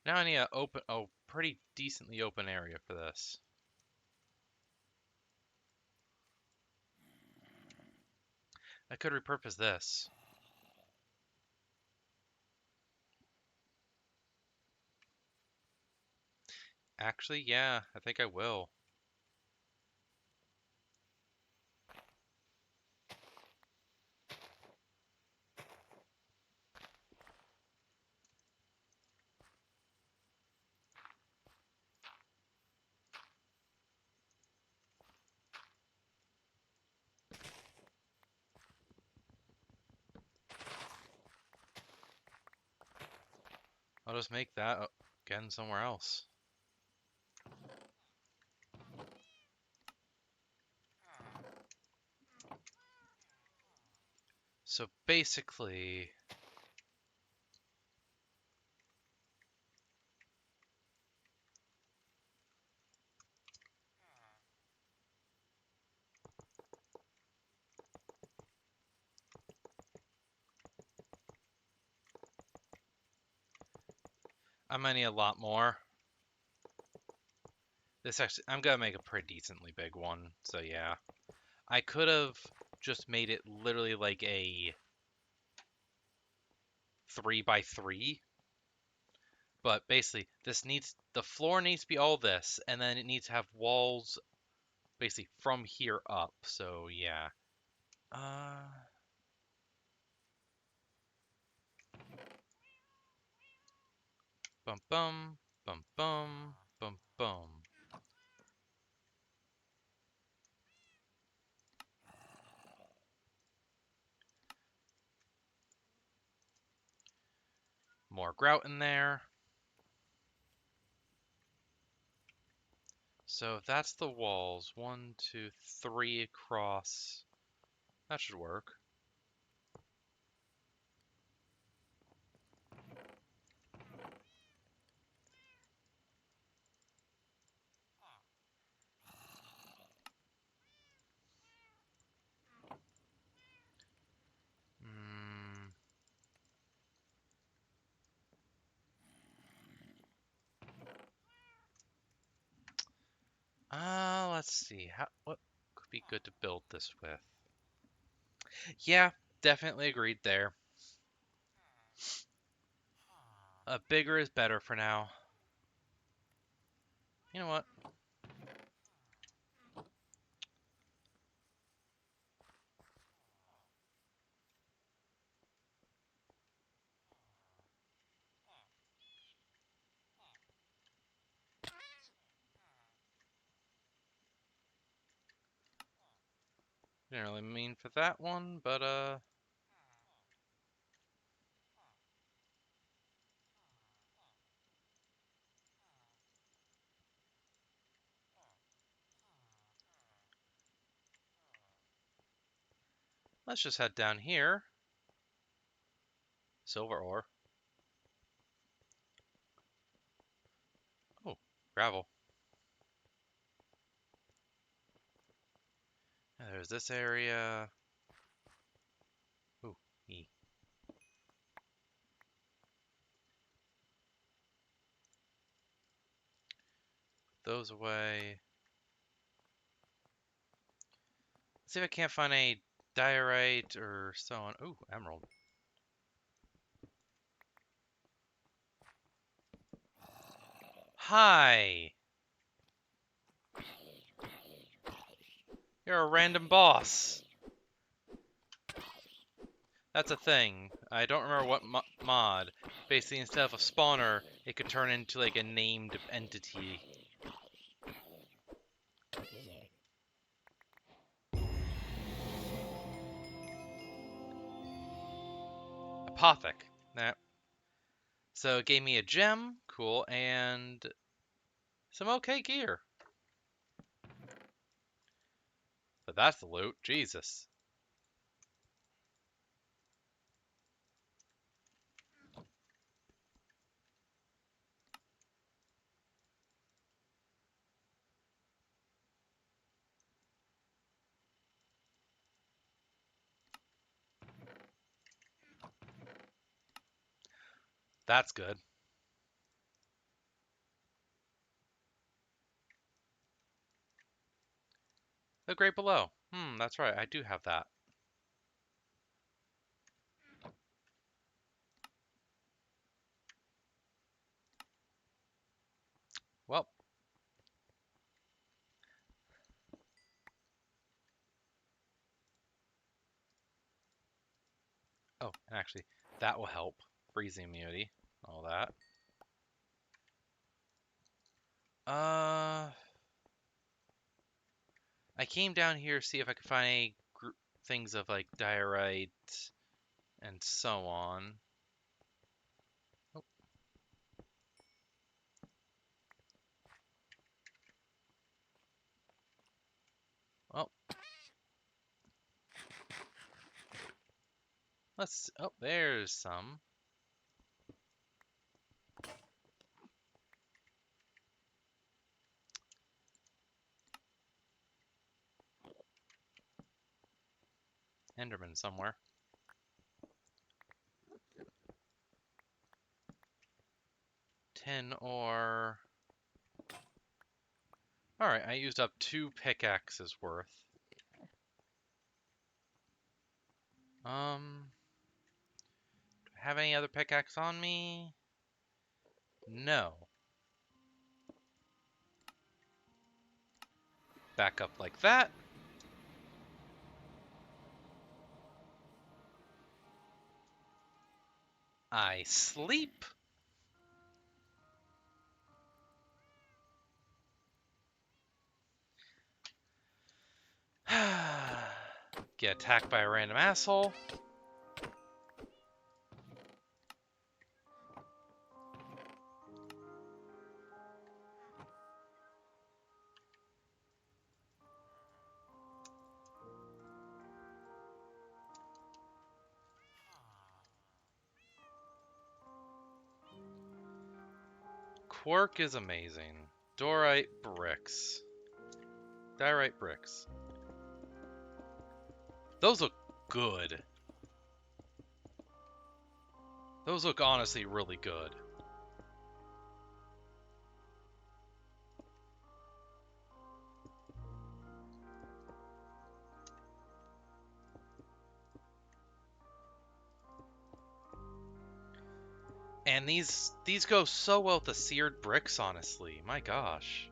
Now I need a pretty decently open area for this. I could repurpose this. Actually, yeah, I think I will. I'll just make that again somewhere else. So basically, I'm gonna need a lot more. This actually, I'm gonna make a pretty decently big one, so yeah. I could have just made it literally like a 3x3, but basically the floor needs to be all this, and then it needs to have walls basically from here up, so yeah. Bum bum, bum bum, bum bum. More grout in there. So that's the walls. 1, 2, 3 across. That should work. Let's see. What could be good to build this with? Yeah, definitely agreed there. Bigger is better for now. You know what? Didn't really mean for that one, but let's just head down here. Silver ore. Oh, gravel. And there's this area. Ooh, E. Those away. See if I can't find a diorite or so on. Ooh, emerald. Hi! You're a random boss. That's a thing. I don't remember what mod. Basically, instead of a spawner, it could turn into like a named entity. Apothic. Nah. So it gave me a gem, cool, and some okay gear. But that's the loot, Jesus. That's good. The Great Below. That's right, I do have that. Well. Oh, and actually, that will help. Freezing immunity. All that. I came down here to see if I could find any things of like diorite and so on. Oh, well, let's. Oh, there's some. Enderman somewhere. Tin ore. Alright, I used up 2 pickaxes worth. Do I have any other pickaxe on me? No. Back up like that. I sleep. Get attacked by a random asshole. Quark is amazing. Dorite bricks. Diorite bricks. Those look good. Those look honestly really good. And these go so well with the seared bricks, honestly. My gosh.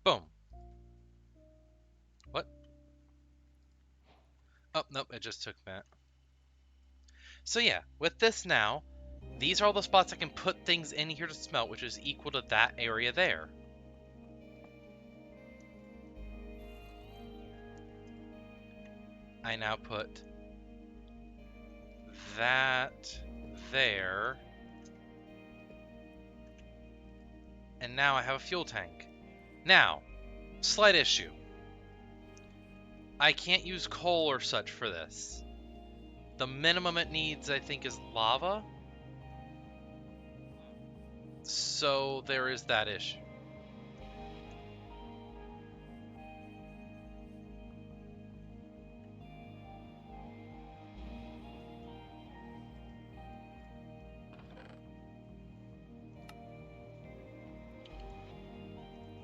Boom. What? Oh, nope, it just took that. So yeah, with this now, these are all the spots I can put things in here to smelt, which is equal to that area there. I now put that there. And now I have a fuel tank. Now, slight issue. I can't use coal or such for this. The minimum it needs, I think, is lava. So there is that issue.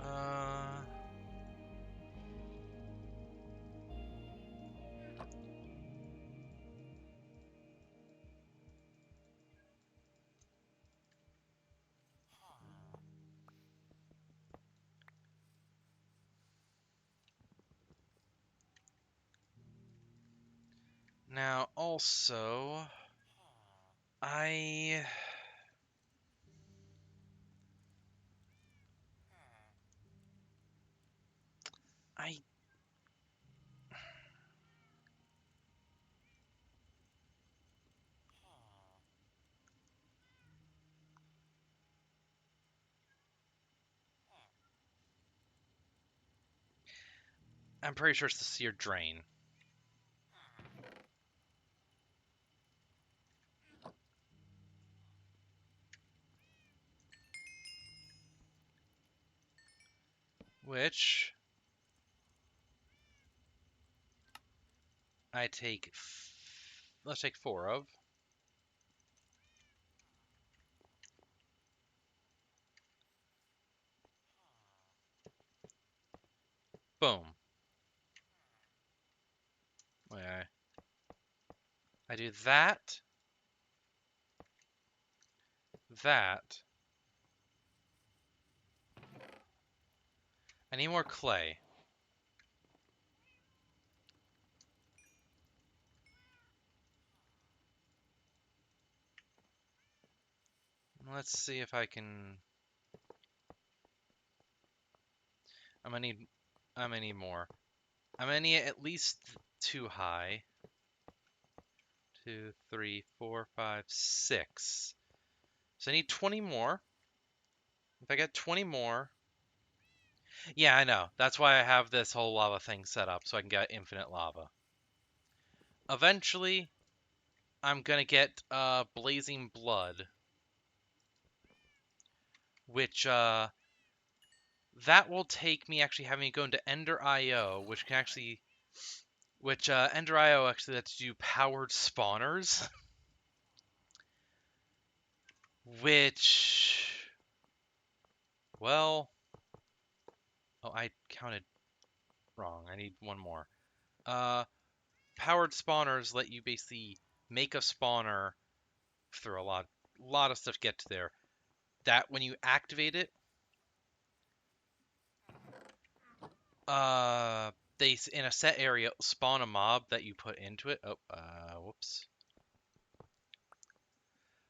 Uh, Now, also, I I I'm pretty sure it's the seared drain. Which I take let's take 4 of. Boom. Okay. I do that, that. I need more clay. Let's see if I can. I'm gonna need. I'm gonna need more. I'm gonna need at least 2 high. 2, 3, 4, 5, 6. So I need 20 more. If I get 20 more. Yeah, I know. That's why I have this whole lava thing set up, so I can get infinite lava. Eventually, I'm gonna get Blazing Blood. Which, that will take me actually having to go into Ender IO, which can actually. Which, Ender IO actually lets you do powered spawners. Which. Well. Oh, I counted wrong. I need one more. Uh, Powered spawners let you basically make a spawner through a lot of stuff to get to there. That when you activate it, they in a set area spawn a mob that you put into it. Oh, whoops.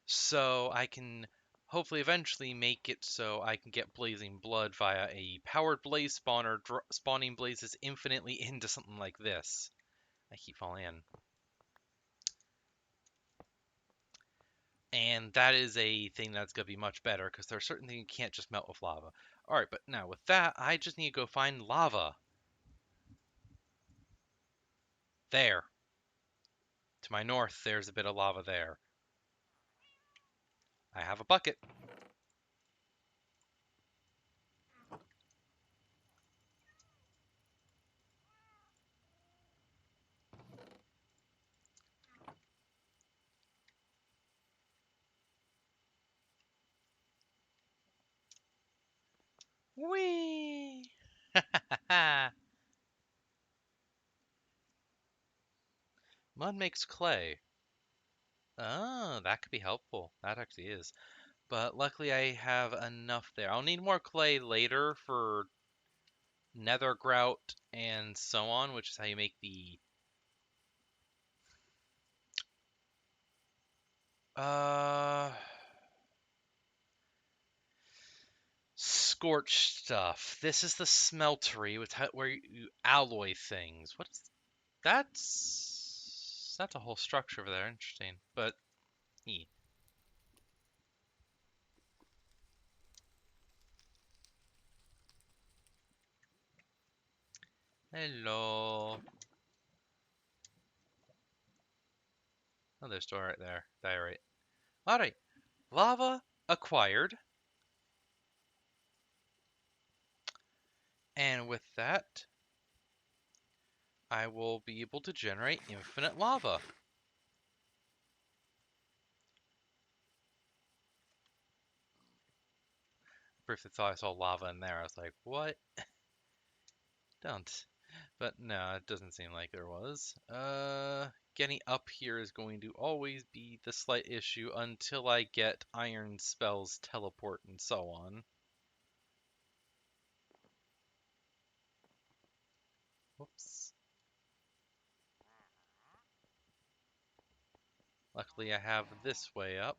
So I can hopefully eventually make it so I can get blazing blood via a powered blaze spawner, spawning blazes infinitely into something like this. I keep falling in. And that is a thing that's going to be much better because there are certain things you can't just melt with lava. Alright, but now with that, I just need to go find lava. There. To my north, there's a bit of lava there. I have a bucket. Whee! Mud makes clay. Oh, that could be helpful. That actually is. But luckily I have enough there. I'll need more clay later for nether grout and so on, which is how you make the uh scorched stuff. This is the smeltery with where you alloy things. What is that's a whole structure over there. Interesting, but eh. Hello. Oh, there's door right there. Diorite. All right, lava acquired, and with that, I will be able to generate infinite lava. Briefly thought I saw lava in there. I was like, what? Don't. But no, it doesn't seem like there was. Getting up here is going to always be the slight issue until I get iron spells, teleport, and so on. Whoops. Luckily, I have this way up.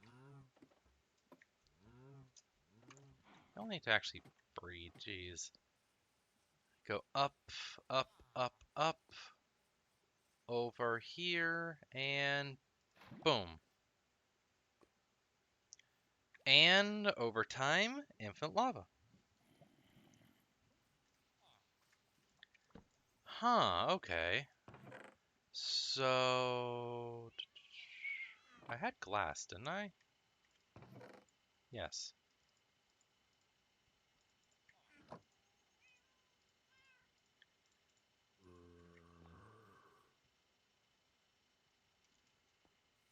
I don't need to actually breed, jeez. Go up, up, up, up, over here, and boom. And over time, infinite lava. Huh, okay. So... I had glass, didn't I? Yes.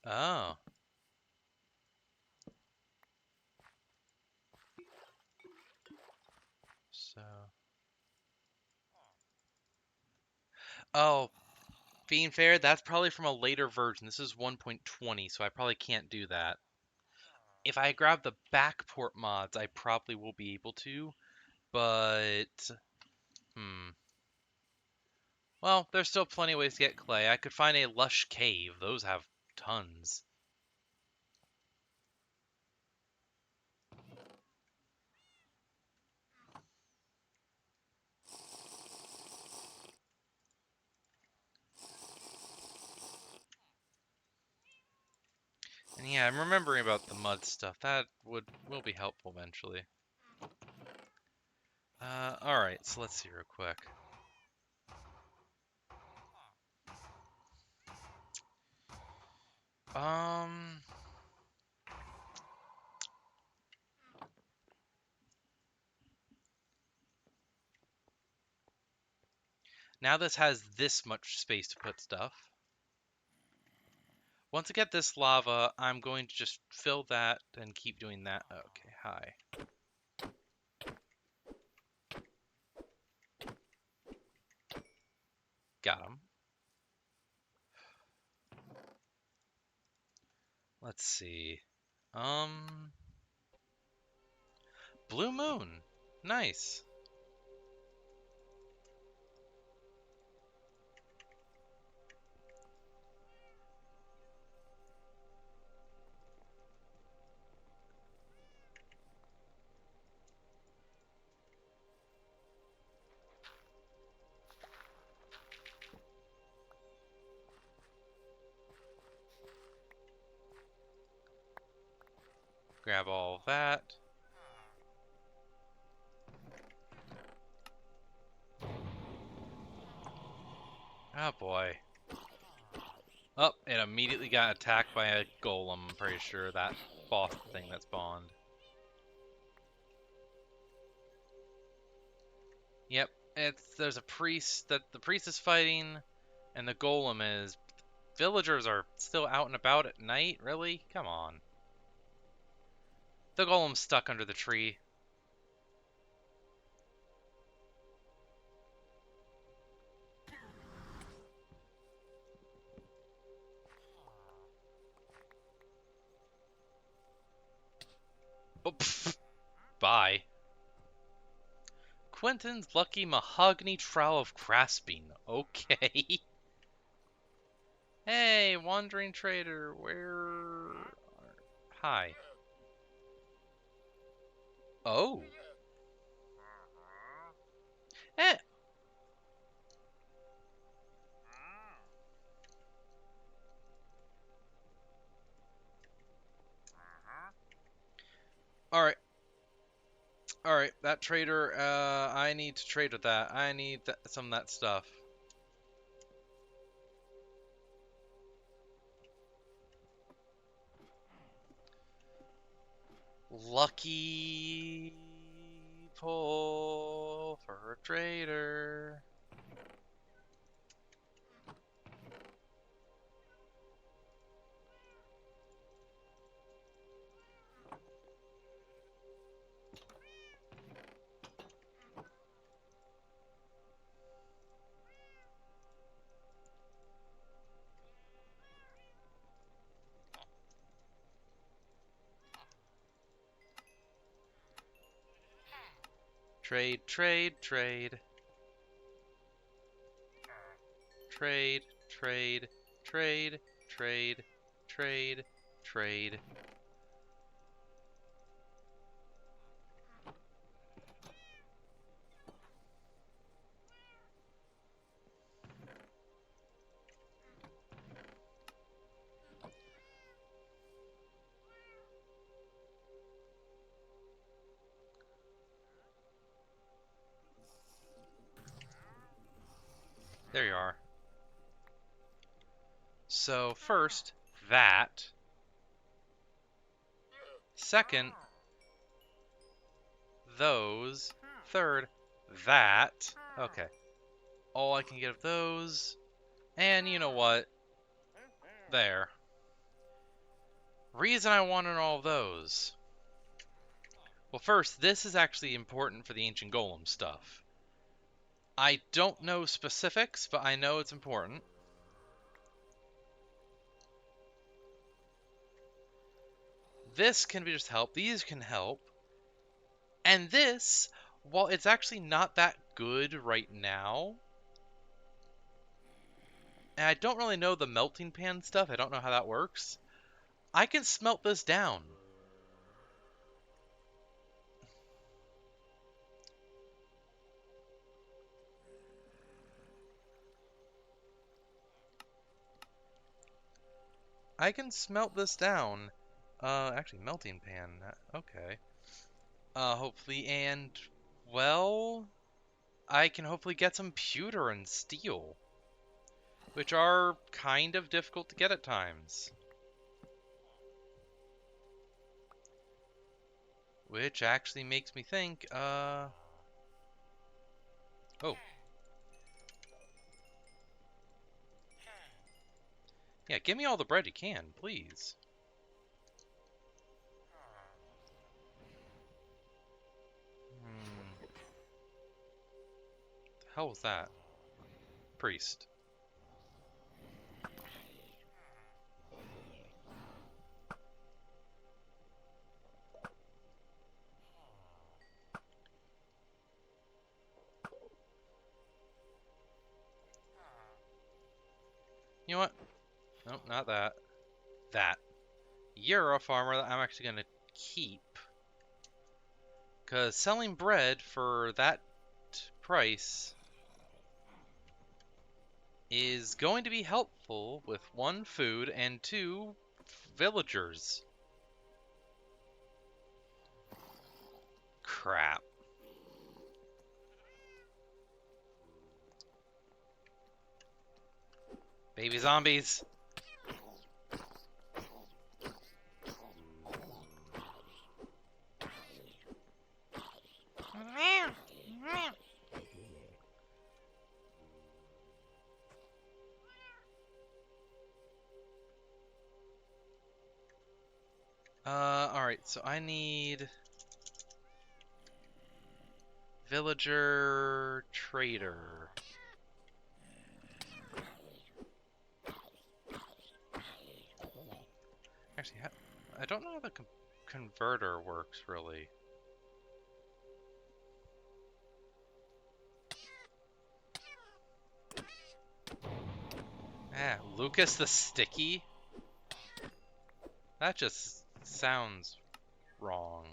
Oh. So... Oh, being fair, that's probably from a later version. This is 1.20, so I probably can't do that. If I grab the backport mods, I probably will be able to, but... Hmm. Well, there's still plenty of ways to get clay. I could find a lush cave. Those have tons. And yeah, I'm remembering about the mud stuff. That will be helpful eventually. Alright, so let's see real quick. Um... Now this has this much space to put stuff. Once I get this lava, I'm going to just fill that and keep doing that. Okay, hi. Got him. Let's see. Blue moon. Nice. Grab all of that. Oh boy. Oh, it immediately got attacked by a golem, I'm pretty sure, that boss thing that spawned. Yep, there's a priest that the priest is fighting, and the golem is. Villagers are still out and about at night, really? Come on. The golem's stuck under the tree. Oh, pfft, bye. Quentin's lucky mahogany trowel of grasping. Okay. Hey, wandering trader, where... Hi. Oh. Eh. Alright. Alright, that trader, I need to trade with that. I need some of that stuff. Lucky pull for a trader. Trade, trade, trade. Trade, trade, trade, trade, trade, trade. There you are. So first, that. Second, those. Third, that. Okay. All I can get of those. And you know what? There. Reason I wanted all those. Well, first, this is actually important for the Ancient Golem stuff. I don't know specifics, but I know it's important. This can be just help. These can help. And this, while it's actually not that good right now, and I don't really know the melting pan stuff, I don't know how that works, I can smelt this down. I can smelt this down. Actually, melting pan. Okay. Hopefully, and, well, I can hopefully get some pewter and steel, which are kind of difficult to get at times. Which actually makes me think, oh. Yeah, give me all the bread you can, please. Hmm. The hell was that? Priest. You know what? Nope, not that. That. You're a farmer that I'm actually going to keep. Because selling bread for that price is going to be helpful with one, food, and two, villagers. crap. Baby zombies. Alright, so I need villager trader. Actually, I don't know how the converter works really. Ah, Lucas the Sticky? That just sounds wrong.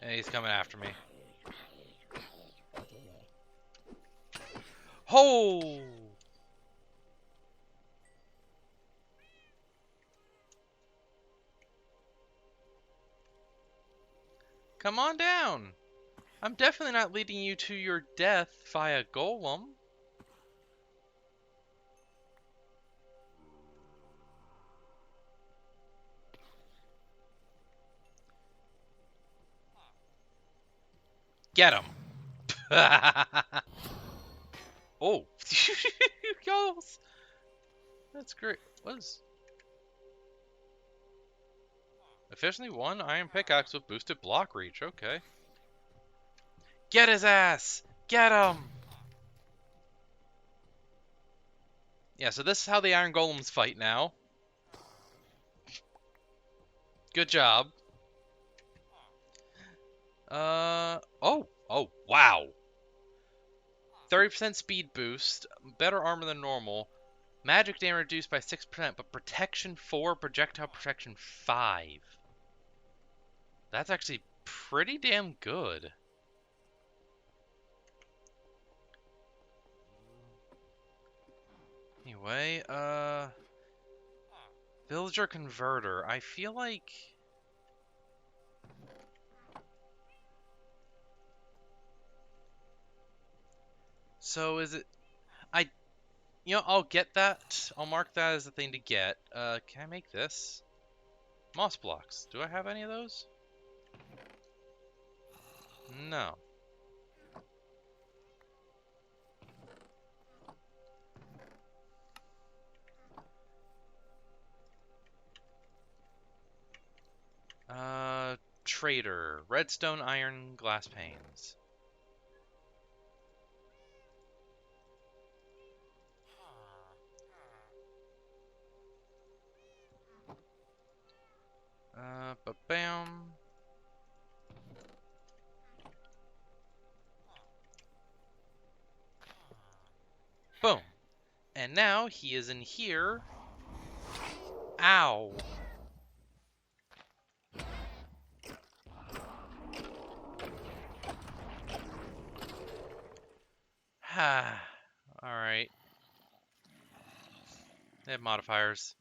And he's coming after me. Ho! Come on down! I'm definitely not leading you to your death via golem. Get him! Oh! Yos! That's great. What is... Efficiently one iron pickaxe with boosted block reach. Okay. Get his ass! Get him! Yeah, so this is how the iron golems fight now. Good job. Oh, wow. 30% speed boost, better armor than normal, magic damage reduced by 6%, but protection 4, projectile protection 5. That's actually pretty damn good. Anyway, villager converter. I feel like... So is it... I'll get that. I'll mark that as a thing to get. Can I make this? Moss blocks. Do I have any of those? No. Trader. Redstone, iron, glass panes. Ba-bam. Boom. And now he is in here. Ow. Ha. Alright. They have modifiers.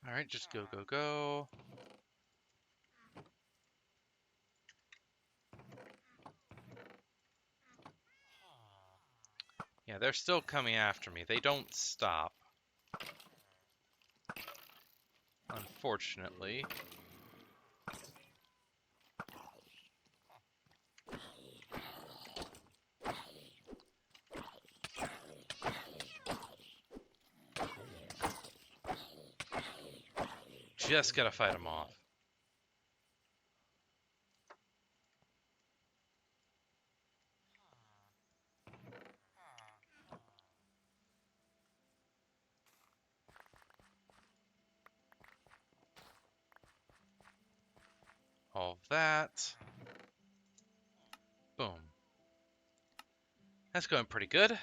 Alright, just go, go, go. Yeah, they're still coming after me. They don't stop. Unfortunately. just gotta fight them off. All that. Boom. That's going pretty good.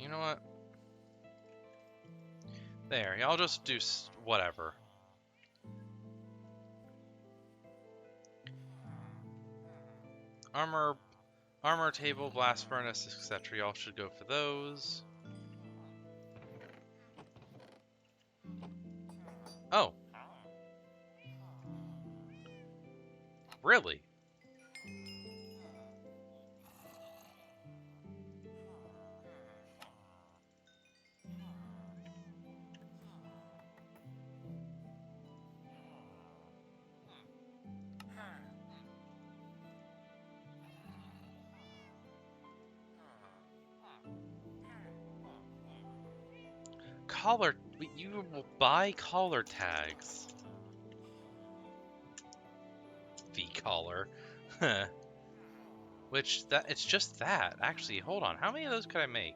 You know what? There, y'all just do whatever. Armor table, blast furnace, etc. Y'all should go for those. Oh. Really? Collar... You will buy collar tags. V-collar. Which, it's just that. Actually, hold on. How many of those could I make?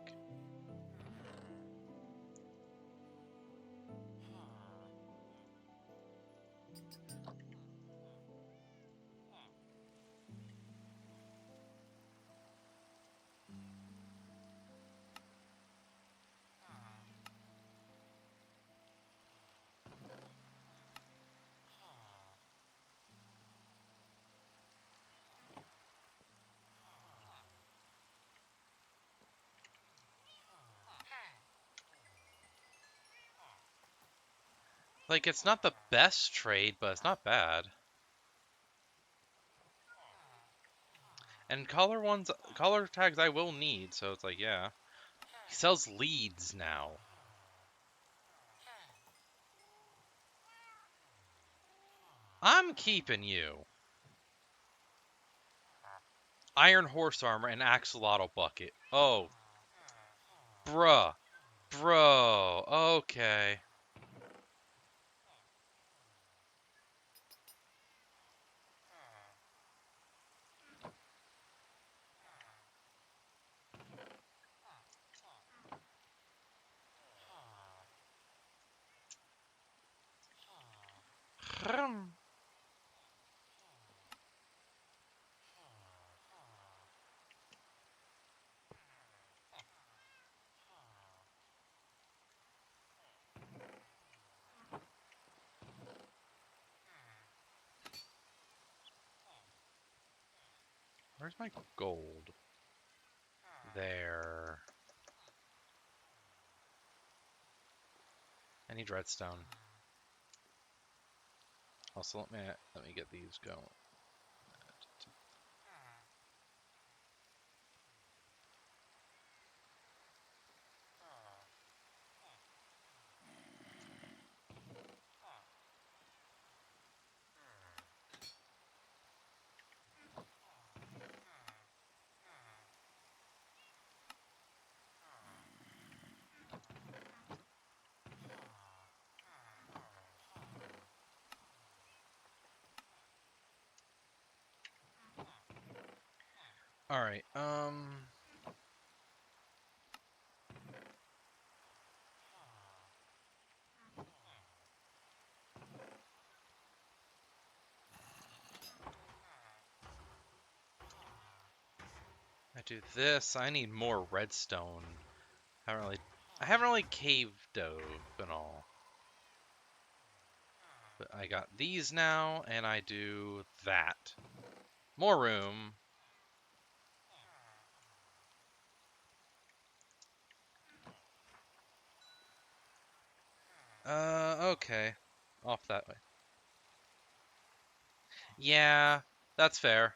Like, it's not the best trade, but it's not bad. And collar tags I will need, so it's like, yeah. He sells leads now. I'm keeping you. Iron horse armor and axolotl bucket. Oh. Bruh. Bro. Okay. Where's my gold? There. I need redstone. Also, let me get these going. All right. I do this. I need more redstone. I haven't really cave dove and all. But I got these now, and I do that. More room. Okay. Off that way. Yeah, that's fair.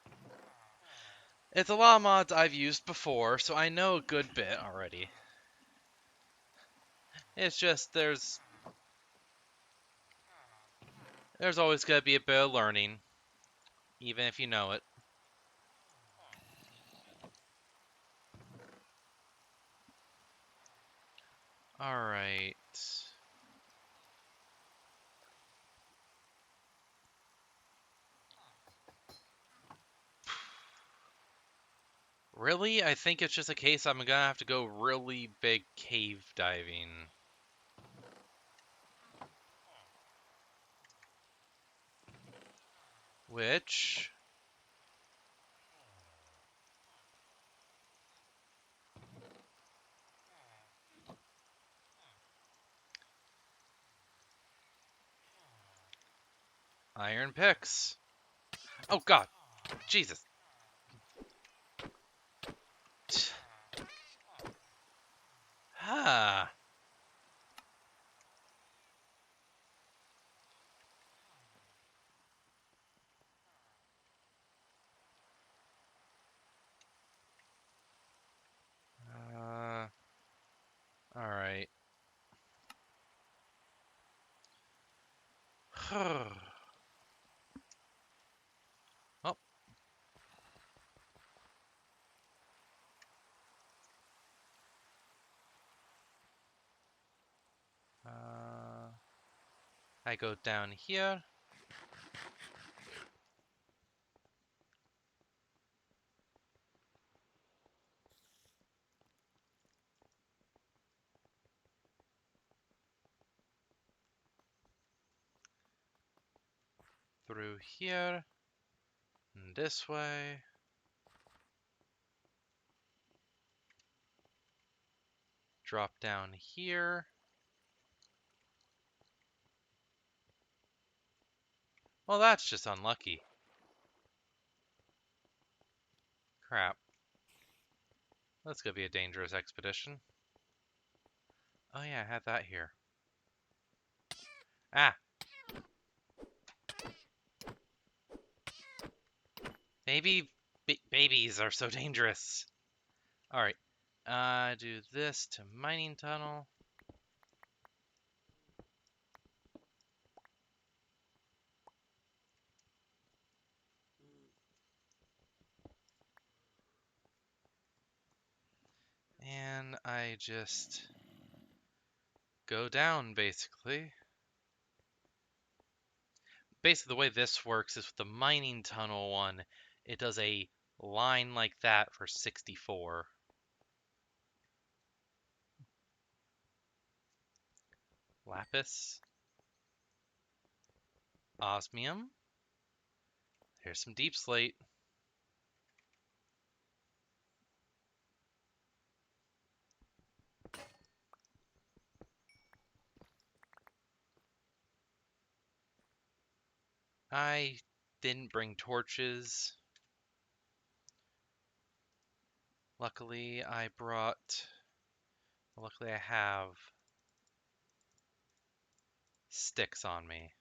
It's a lot of mods I've used before, so I know a good bit already. It's just there's always gonna be a bit of learning, even if you know it. Alright. Really? I think it's just a case I'm gonna have to go really big cave diving. Which... Iron picks. Oh god. Jesus. Ah. Alright. Oh. I go down here. Through here. And this way. Drop down here. Well, that's just unlucky. Crap. That's gonna be a dangerous expedition. Oh yeah, I had that here. Ah! Babies are so dangerous. Alright. Do this to mining tunnel. And I just go down, basically. Basically, the way this works is with the mining tunnel one, it does a line like that for 64. Lapis. Osmium. Here's some deep slate. I didn't bring torches. Luckily, I have sticks on me.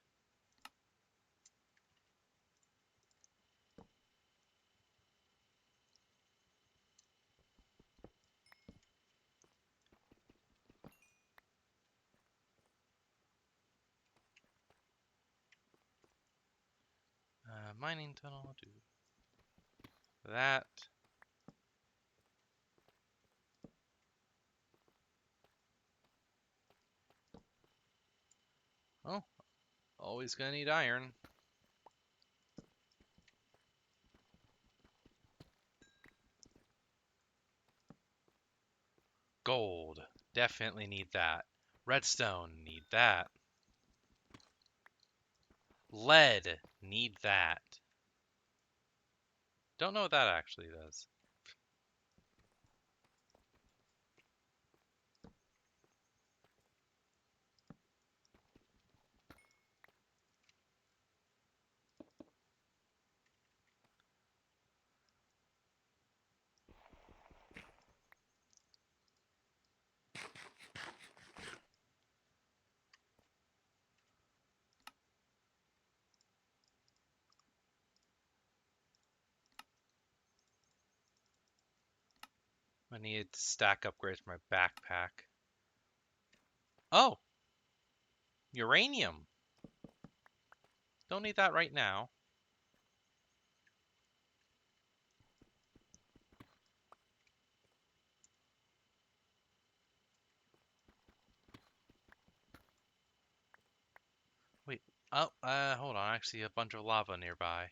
Mining tunnel, do that. Oh, always gonna need iron. Gold, definitely need that. Redstone, need that. Lead, need that. Don't know what that actually does. I need to stack upgrades for my backpack. Oh, uranium. Don't need that right now. Wait. Oh, hold on. Actually, a bunch of lava nearby.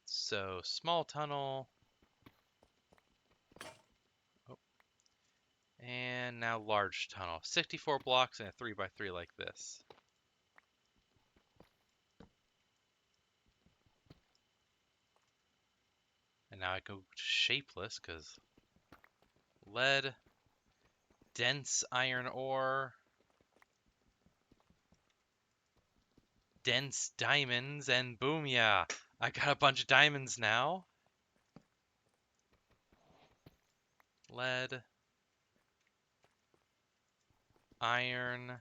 So, small tunnel. Oh, and now large tunnel. 64 blocks and a 3x3 like this. And now I go shapeless because lead, dense iron ore, dense diamonds, and boom, yeah. I got a bunch of diamonds now. Lead, iron.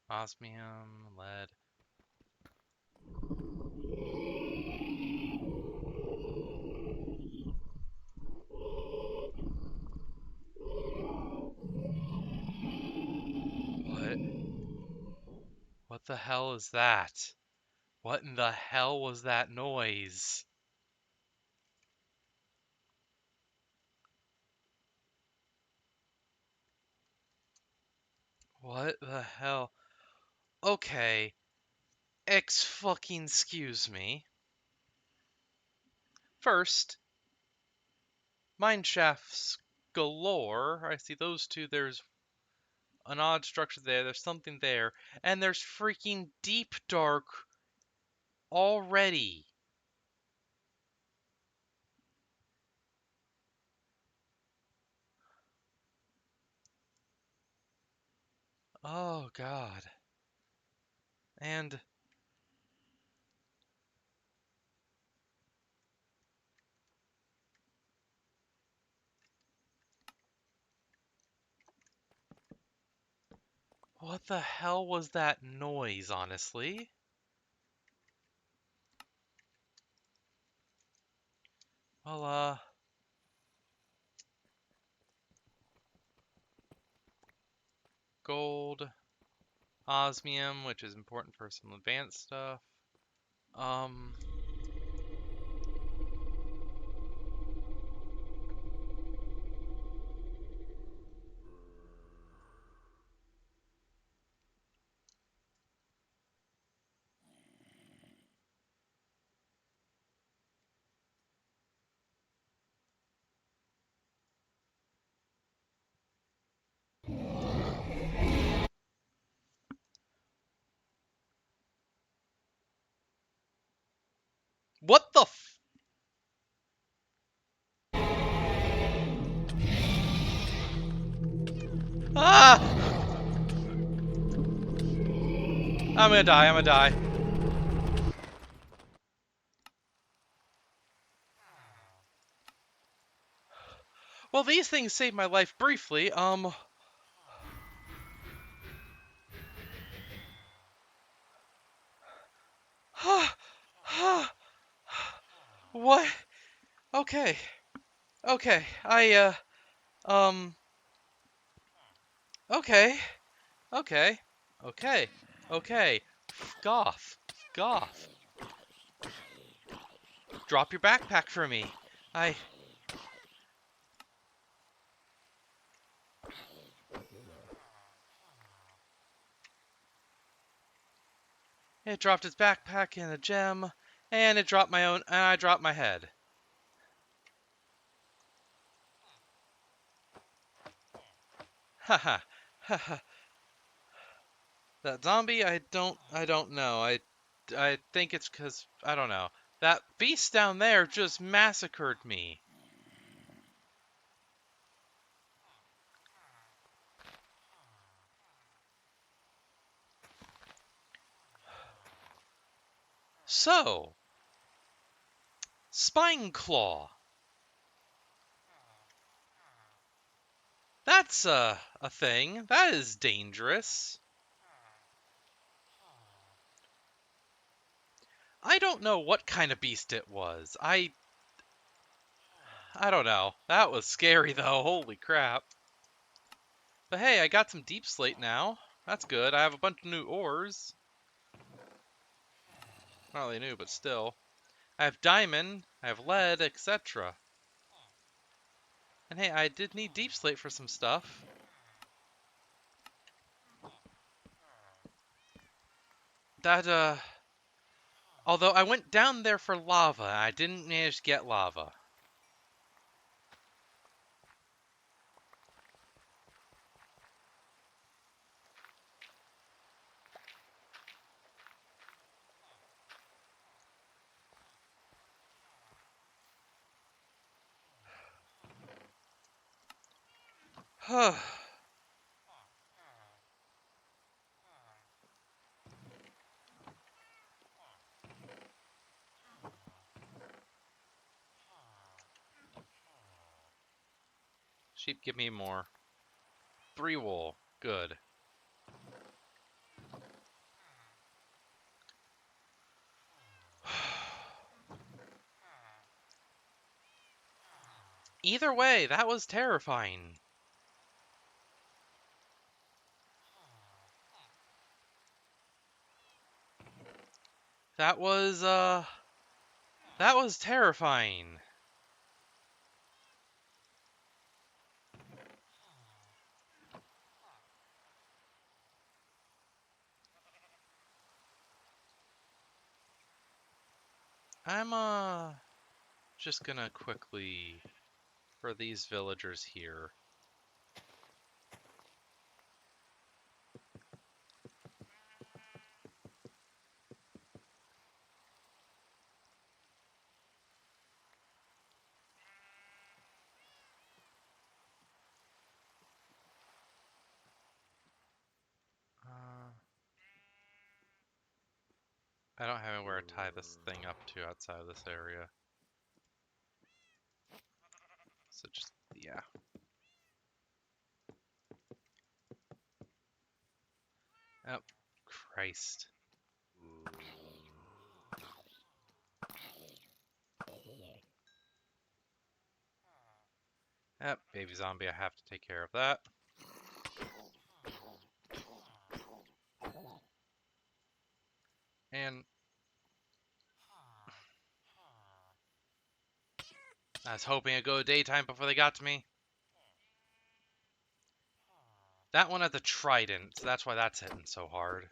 Osmium, lead. What? What the hell is that? What in the hell was that noise? What the hell? Okay, fucking excuse me. First, mine shafts galore. I see those two. There's an odd structure there. There's something there. And there's freaking deep dark already. Oh, God. And what the hell was that noise, honestly? Well, gold, osmium, which is important for some advanced stuff. Um, what the f- Ah! I'm gonna die, I'm gonna die. Well, these things saved my life briefly. What? Okay. Okay. Um, okay. Okay. Okay. Okay. Goth. Goth. Drop your backpack for me. I. It dropped its backpack in a gem, and it dropped my own, and I dropped my head. Haha. Haha. That zombie, I don't know. I think it's because, I don't know. That beast down there just massacred me. So, Spine Claw. that's a thing. That is dangerous. I don't know what kind of beast it was. I don't know. That was scary though. Holy crap. But hey, I got some deep slate now. That's good. I have a bunch of new ores. Not really new, but still. I have diamond, I have lead, etc. And hey, I did need deep slate for some stuff. That, although I went down there for lava, I didn't manage to get lava. Sheep, give me more. 3 wool. Good. Either way, that was terrifying. That was terrifying. I'm, just gonna quickly, for these villagers here. Uh, I don't have anywhere to tie this thing up to outside of this area. So just, yeah. Oh, Christ. Yep, baby zombie, I have to take care of that. And I was hoping it'd go daytime before they got to me. That one had the trident, so that's why that's hitting so hard.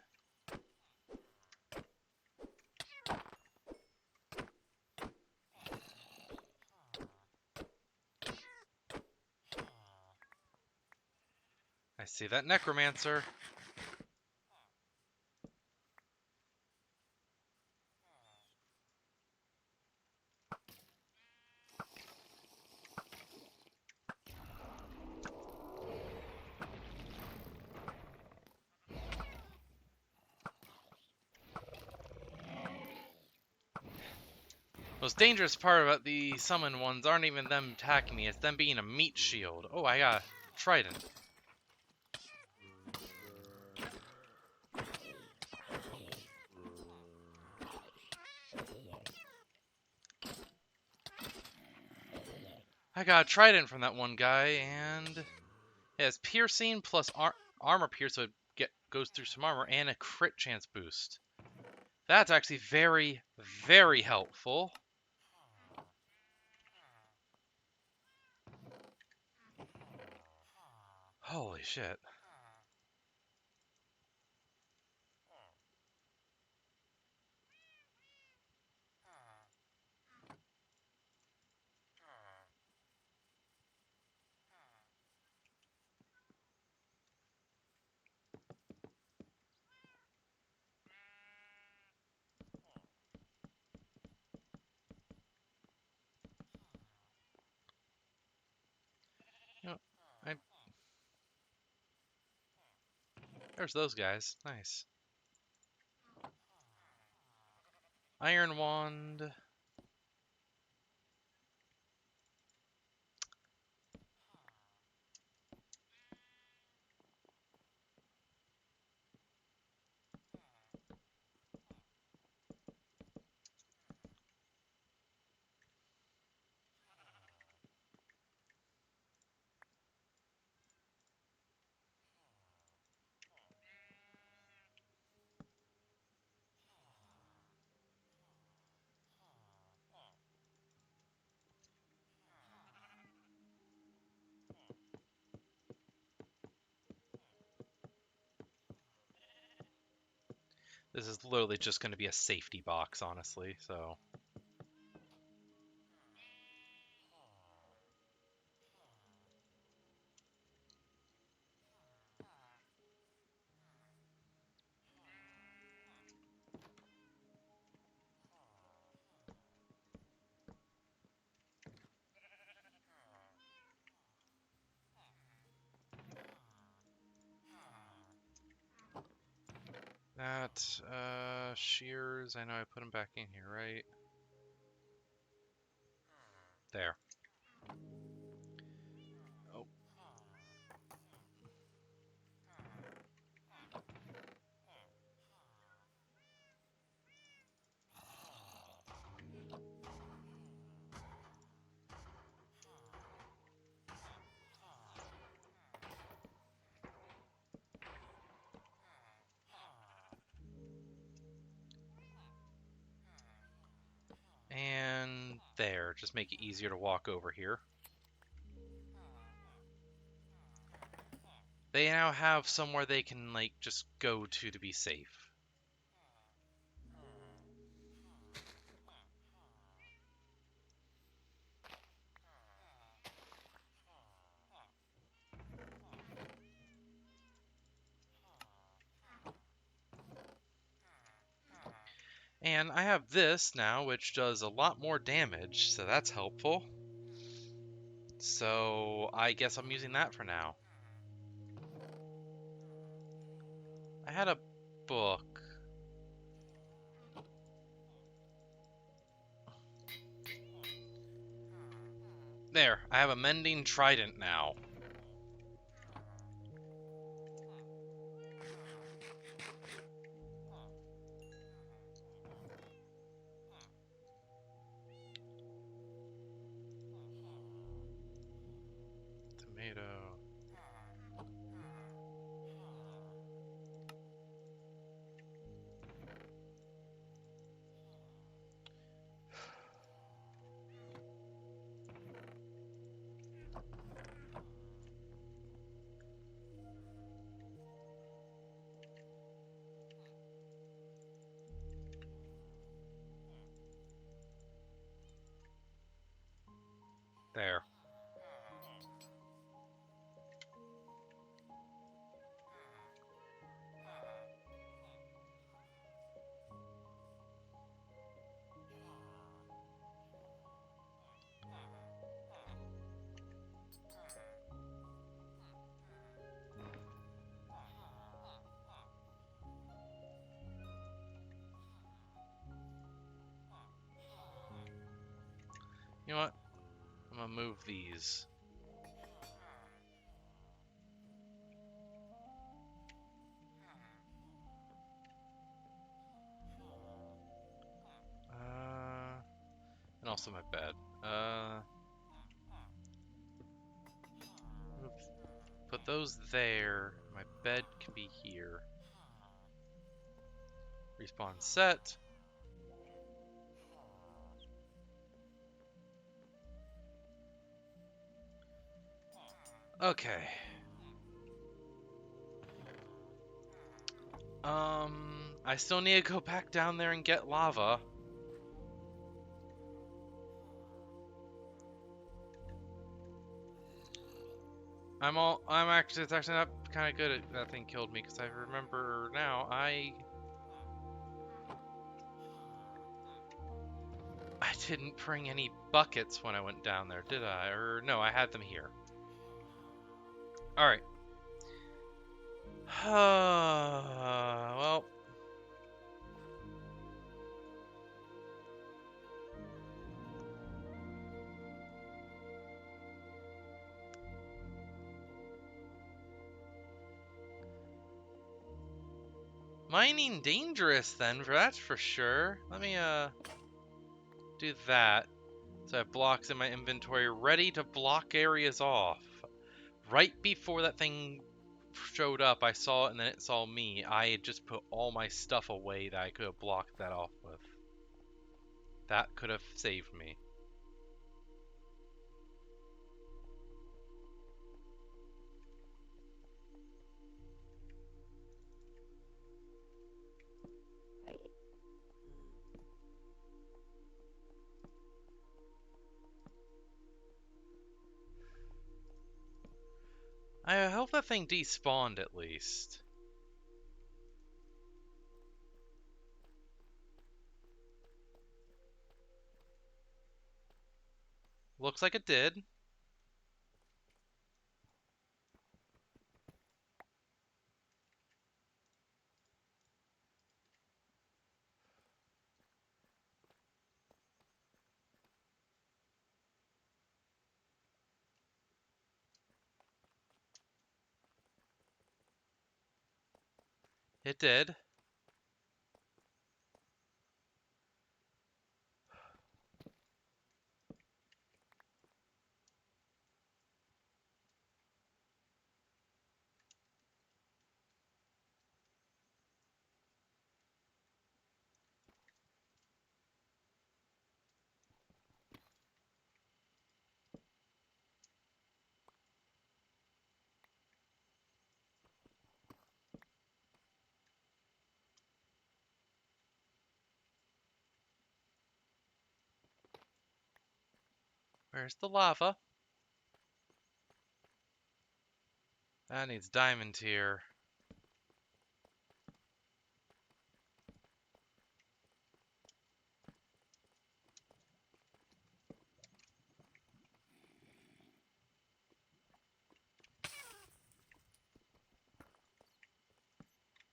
I see that necromancer. Most dangerous part about the summon ones aren't even them attacking me, it's them being a meat shield. Oh, I got a trident. I got a trident from that one guy, and it has piercing plus armor pierce, so it goes through some armor, and a crit chance boost. That's actually very, very helpful. Holy shit. You know, I, there's those guys. Nice. Iron wand. This is literally just going to be a safety box, honestly, so... That, shears, I know I put them back in here, right? There. Oh. And there, just make it easier to walk over here. They now have somewhere they can, like, just go to be safe. And I have this now, which does a lot more damage, so that's helpful. So I guess I'm using that for now. I had a book. There, I have a mending trident now. Tomato. There. You know what? I'm gonna move these. And also my bed. Move, put those there. My bed can be here. Respawn set. Okay. I still need to go back down there and get lava. It's actually not kind of good at that thing killed me, because I remember now, I didn't bring any buckets when I went down there, did I? Or, no, I had them here. Alright. Well. Mining dangerous then, that's for sure. Let me, do that. So I have blocks in my inventory ready to block areas off. Right before that thing showed up, I saw it and then it saw me. I had just put all my stuff away that I could have blocked that off with. That could have saved me. hope that thing despawned at least. Looks like it did. It did. Where's the lava? That needs diamond tier.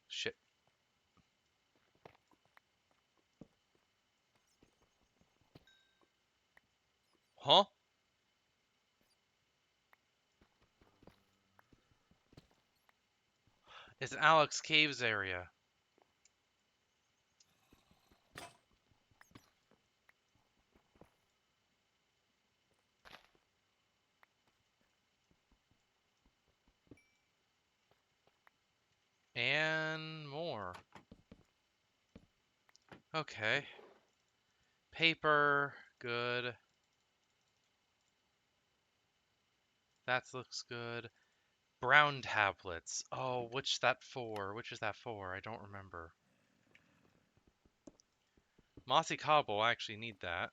Shit. Huh? It's Alex Caves area. And more. Okay. Paper. Good. That looks good. Brown tablets. Oh, which that for? Which is that for? I don't remember. Mossy cobble, I actually need that.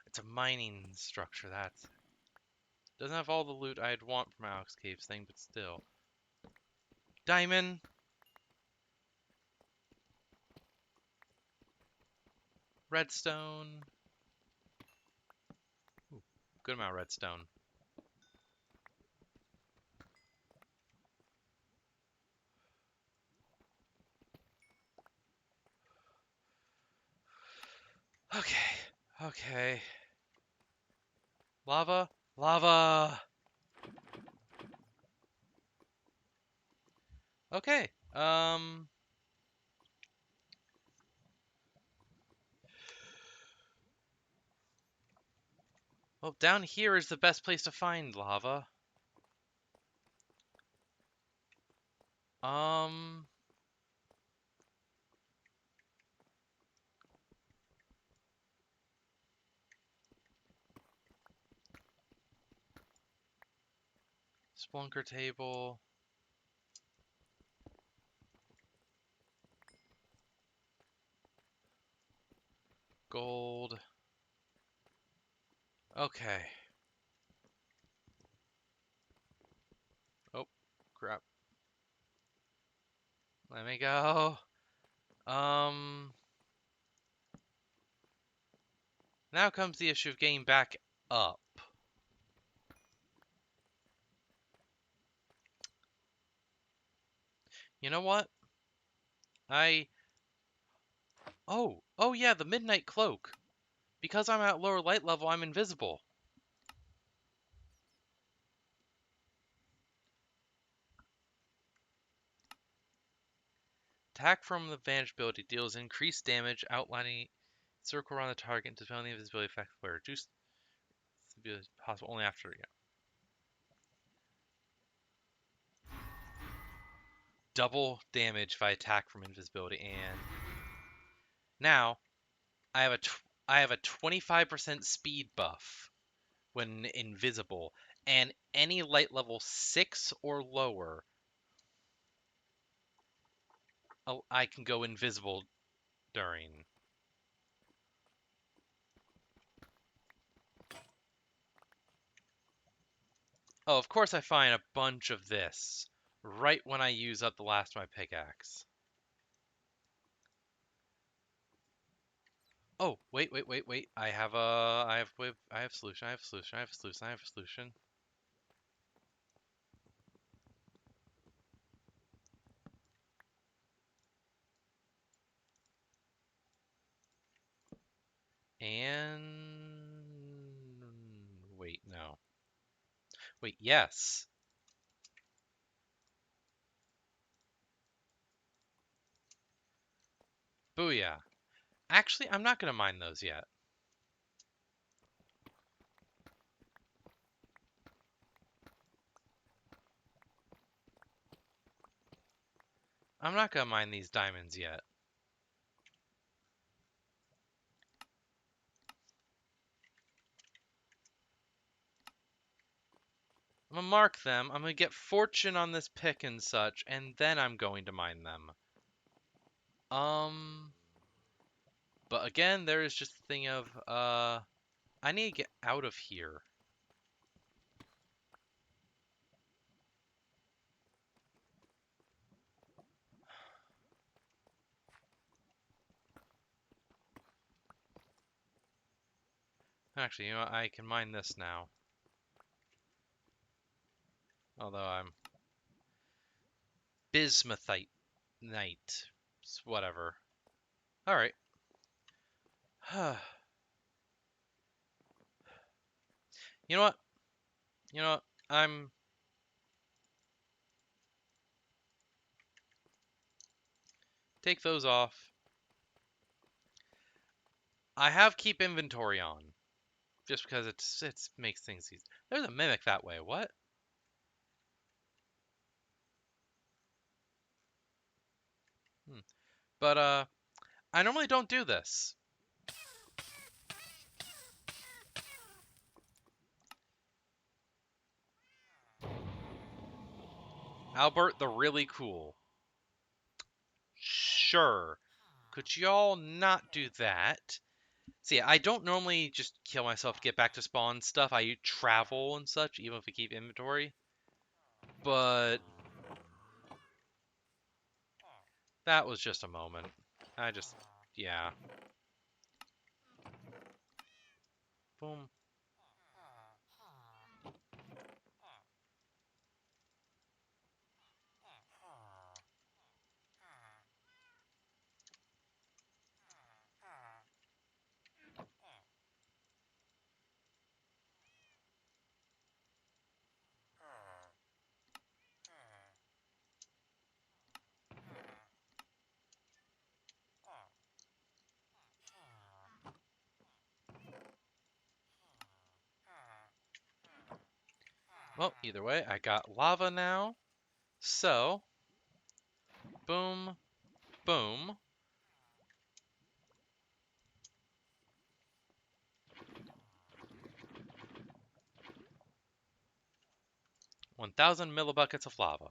It's a mining structure, that's... Doesn't have all the loot I'd want from Alex Caves thing, but still. Diamond! Redstone. Ooh, good amount of redstone. Okay, okay. Lava, lava! Okay, well, down here is the best place to find lava. Um, Splunker table. Gold. Okay. Oh, crap. Let me go. Um, now comes the issue of getting back up. You know what? I... Oh yeah, the Midnight Cloak. Because I'm at lower light level, I'm invisible. Attack from the vantage ability deals increased damage, outlining circle around the target, dispelling the invisibility effect where reduced is possible only after, yeah. Double damage if I attack from invisibility, and now I have a 25% speed buff when invisible, and any light level 6 or lower I can go invisible during. Oh, of course I find a bunch of this right when I use up the last of my pickaxe. Oh, wait. I have solution. I have solution. I have solution. I have solution. And wait, no. Wait, yes. Booyah. Actually, I'm not gonna mine those yet. I'm not gonna mine these diamonds yet. I'm gonna mark them. I'm gonna get fortune on this pick and such, and then I'm going to mine them. Um, but again, there is just the thing of, I need to get out of here. Actually, you know what? I can mine this now. Although I'm bismuthite night. It's whatever. Alright. You know what? You know what? I'm take those off. I have keep inventory on. Just because it's makes things easy. There's a mimic that way. What? Hmm. But I normally don't do this. Albert the really cool. Sure. Could y'all not do that? See, I don't normally just kill myself to get back to spawn stuff. I travel and such, even if we keep inventory. But that was just a moment. Yeah. Boom. Well, either way, I got lava now. So, boom, boom. 1,000 millibuckets of lava.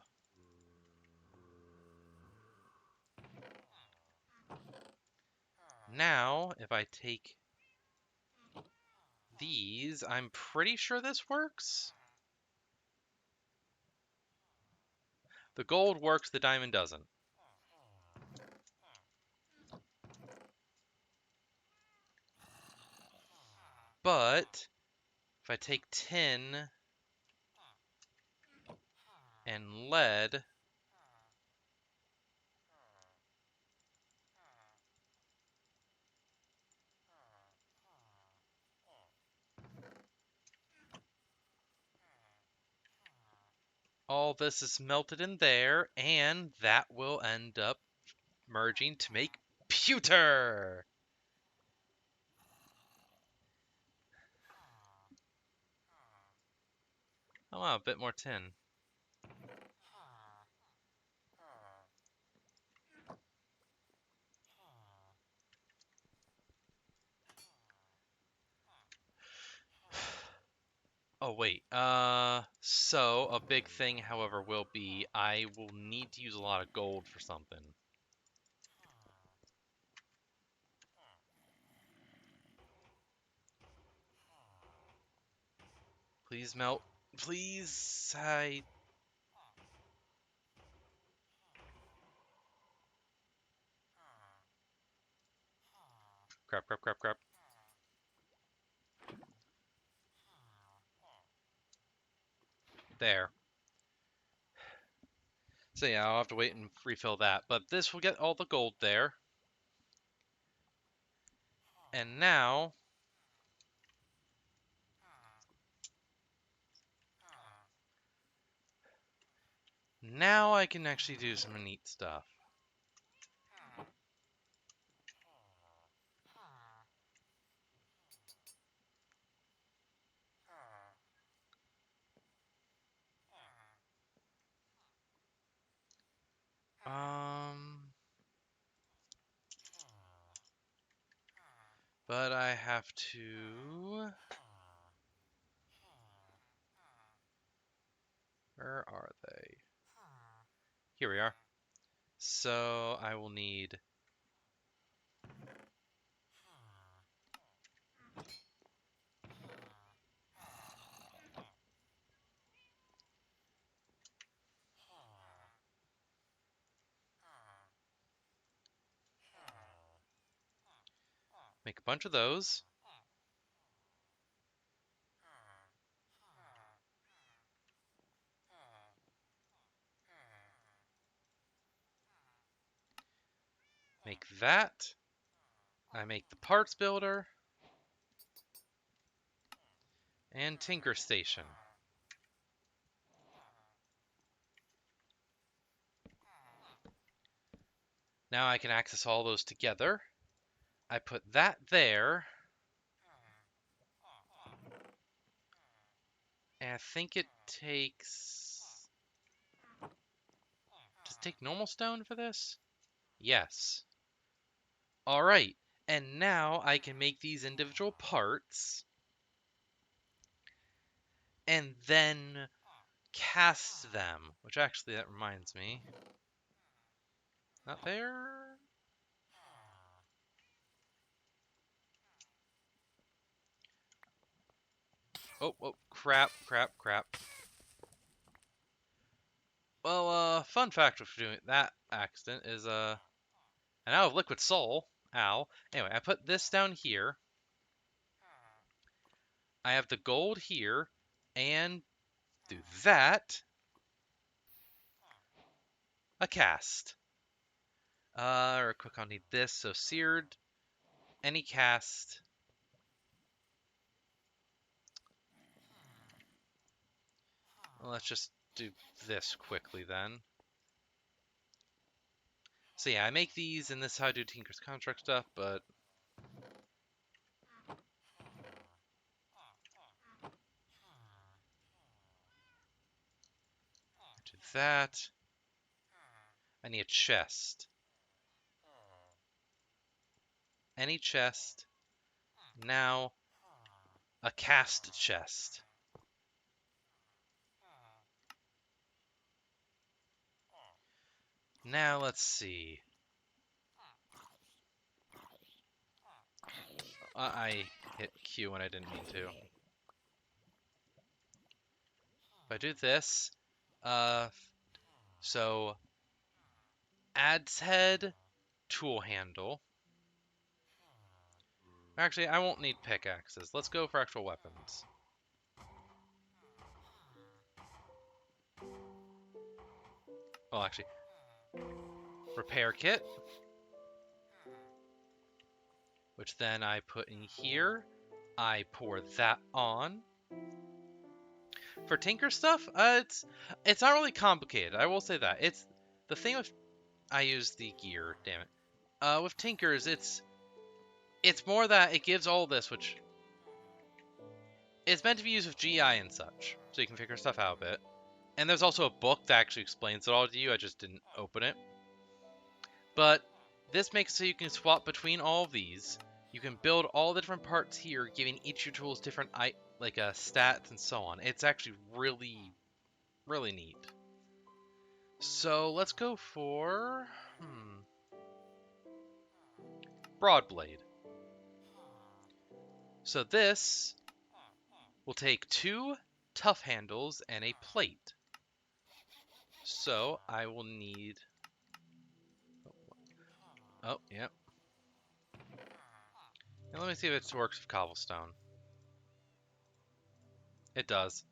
Now, if I take these, I'm pretty sure this works. The gold works, the diamond doesn't. But if I take tin and lead, all this is melted in there, and that will end up merging to make pewter. Oh wow, a bit more tin. Oh wait, so a big thing, however, will be I will need to use a lot of gold for something. Please melt. Please. Crap, crap, crap, crap. There. So yeah, I'll have to wait and refill that. But this will get all the gold there. And now... Now I can actually do some neat stuff. But I have to... Where are they? Here we are. So I will need... Make a bunch of those. Make that. I make the parts builder. And tinker station. Now I can access all those together. I put that there. And I think it takes... Does it take normal stone for this? Yes. Alright. And now I can make these individual parts. And then cast them. Which actually, that reminds me. Not there? Oh, oh, crap, crap, crap. Well, fun fact for doing that accident is, and now I have liquid soul. Ow. Anyway, I put this down here. I have the gold here, and do that. A cast. Real quick, I'll need this. So seared, any cast. Well, let's just do this quickly then. So yeah, I make these, and this is how I do Tinker's Construct stuff, but... Do that. I need a chest. Any chest. Now, a cast chest. Now, let's see. I hit Q when I didn't mean to. If I do this, so adds head, tool handle. Actually, I won't need pickaxes. Let's go for actual weapons. Well, actually, repair kit, which then I put in here. I pour that on. For Tinker stuff, it's not really complicated. I will say that. It's the thing with I use the gear. Damn it. With Tinkers, it's more that it gives all this, which it's meant to be used with GI and such, so you can figure stuff out a bit. And there's also a book that actually explains it all to you. I just didn't open it. But this makes it so you can swap between all of these. You can build all the different parts here, giving each of your tools different stats and so on. It's actually really, really neat. So let's go for Broadblade. So this will take 2 tough handles, and a plate. So I will need... Oh, yep. Now let me see if it works with cobblestone. It does.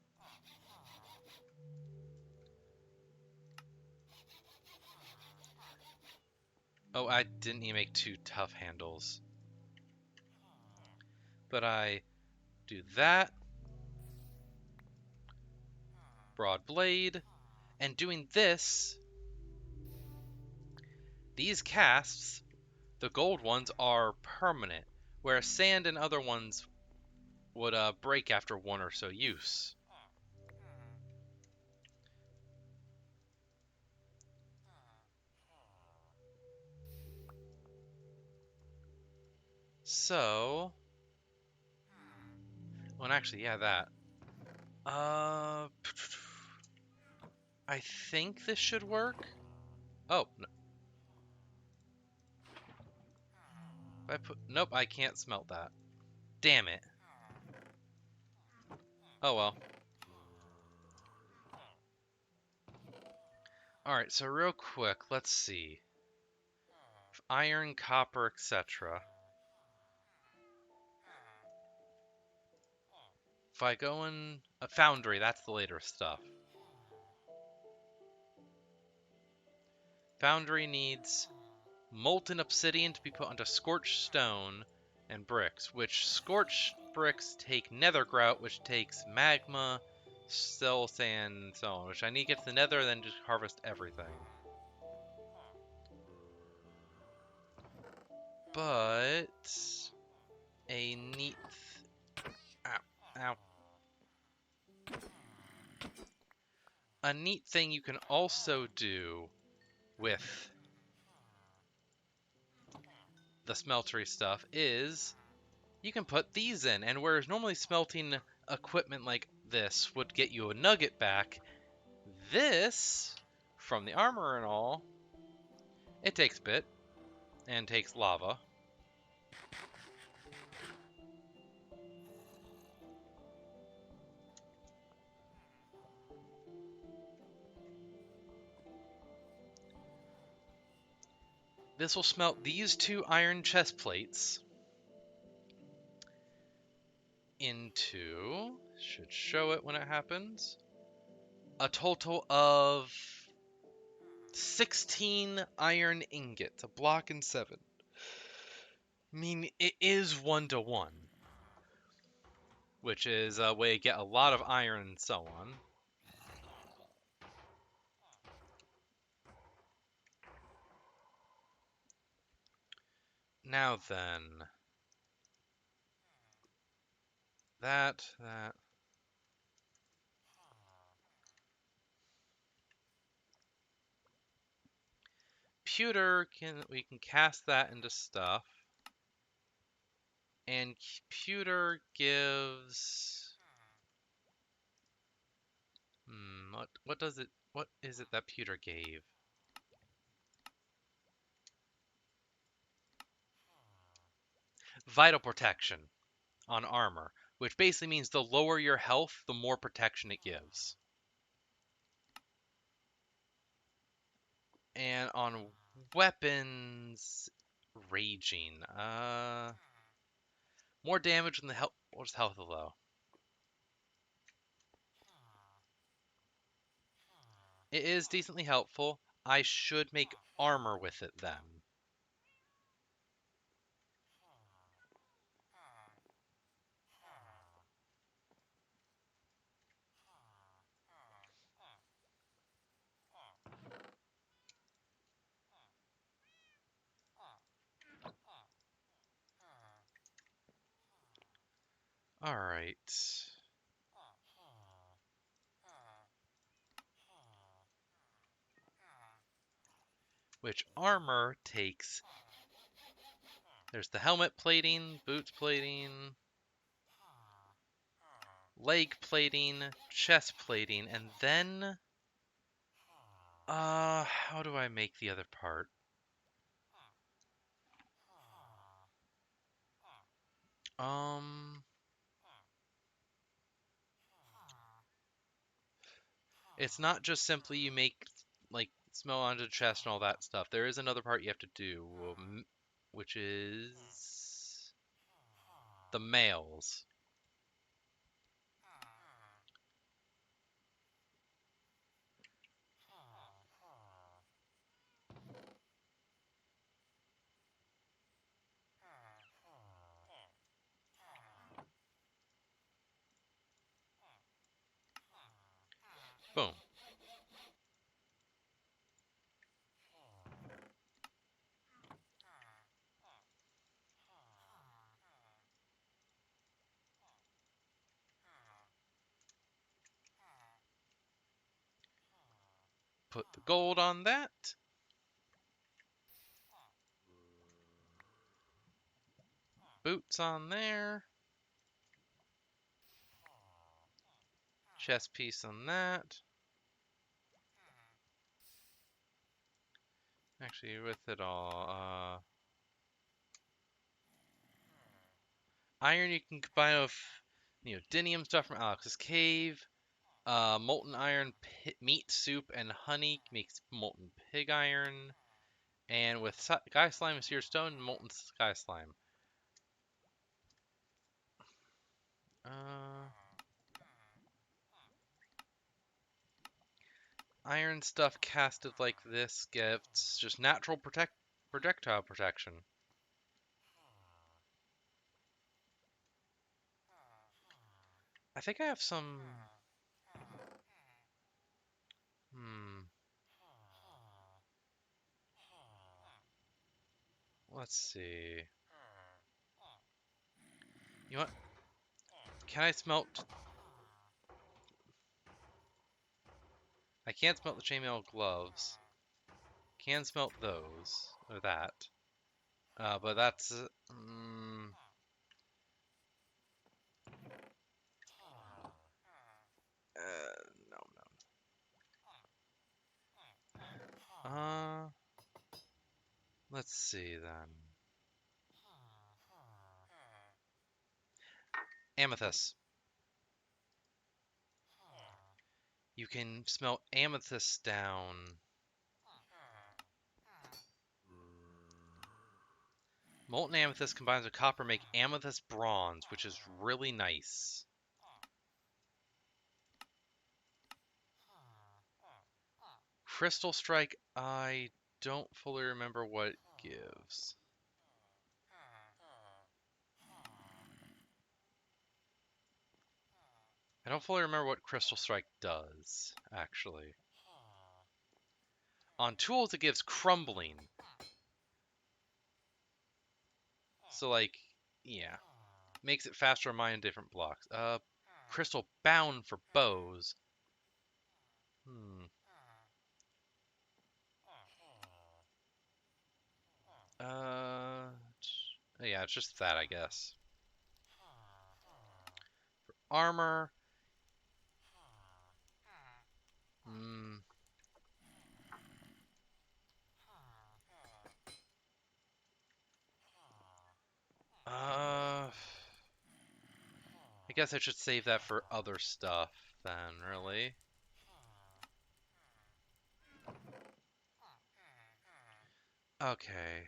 Oh, I didn't even make 2 tough handles. But I do that. Broad blade. And doing this, these casts, the gold ones, are permanent, whereas sand and other ones would break after 1 or so use. So, well, actually, yeah, that. I think this should work. Oh, no. If I put, nope, I can't smelt that. Damn it. Oh well. Alright, so real quick, let's see. Iron, copper, etc. If I go in a foundry, that's the later stuff. Foundry needs molten obsidian to be put onto scorched stone and bricks, which scorched bricks take nether grout, which takes magma, soul sand, and so on, which I need to get to the nether and then just harvest everything. But a neat ow, ow. A neat thing you can also do with the smeltery stuff is you can put these in, and whereas normally smelting equipment like this would get you a nugget back, this, from the armor and all, it takes bit and takes lava. This will smelt these 2 iron chest plates into, should show it when it happens, a total of 16 iron ingots, a block and 7. I mean, it is 1-to-1, which is a way to get a lot of iron and so on. Now then, that. We can cast that into stuff. And pewter gives... what is it that pewter gave? Vital protection on armor, which basically means the lower your health, the more protection it gives. And on weapons, raging. More damage than the health. What's health low? It is decently helpful. I should make armor with it then. Alright. Which armor takes... There's the helmet plating, boots plating, leg plating, chest plating, and then... how do I make the other part? Um... It's not just simply you make like smell onto the chest and all that stuff. There is another part you have to do, which is the males. Boom. Put the gold on that. Boots on there. Chest piece on that. Actually, with it all, iron you can combine with neodymium stuff from Alex's cave. Molten iron meat soup and honey makes molten pig iron. And with sky slime and seared stone, molten sky slime. Uh, iron stuff casted like this gets just natural projectile protection. I think I have some. Hmm. Let's see. You know what? Can I smelt? I can't smelt the chainmail gloves. Can smelt those or that. But that's. No, no. Let's see then. Amethyst. You can smelt amethyst down. Molten amethyst combines with copper make amethyst bronze, which is really nice. Crystal strike, I don't fully remember what it gives. I don't fully remember what crystal strike does, actually. On tools, it gives crumbling. So, like, yeah. Makes it faster to mine different blocks. Crystal bound for bows. Hmm. Uh, yeah, it's just that, I guess. Armor. Hmm. I guess I should save that for other stuff then, really. Okay.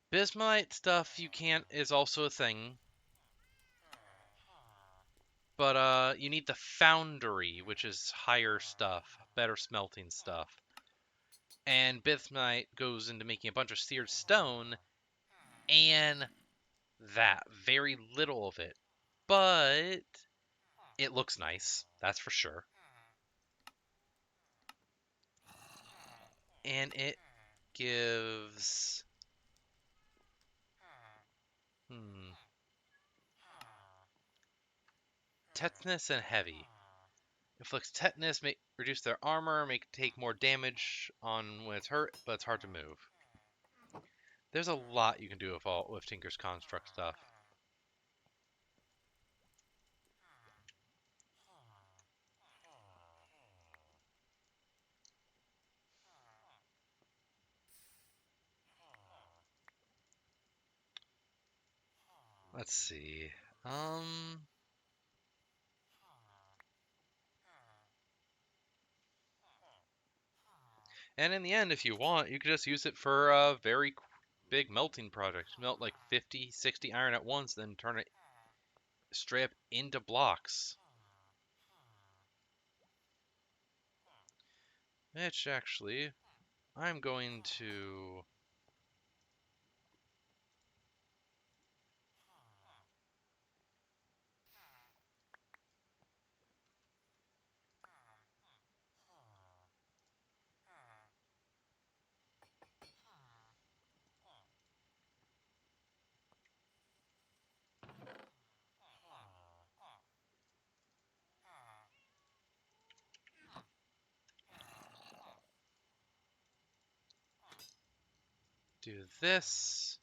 Bismite stuff you can't is also a thing. But you need the foundry, which is higher stuff, better smelting stuff. And bismite goes into making a bunch of seared stone, and that very little of it. But it looks nice, that's for sure. And it gives hmm, tetanus and heavy. Inflicts tetanus, make reduce their armor, make take more damage on when it's hurt, but it's hard to move. There's a lot you can do with Tinker's Construct stuff. Let's see. Um, And in the end, if you want, you could just use it for a very big melting project. Melt like 50, 60 iron at once, then turn it straight up into blocks. Which actually, I'm going to... do this.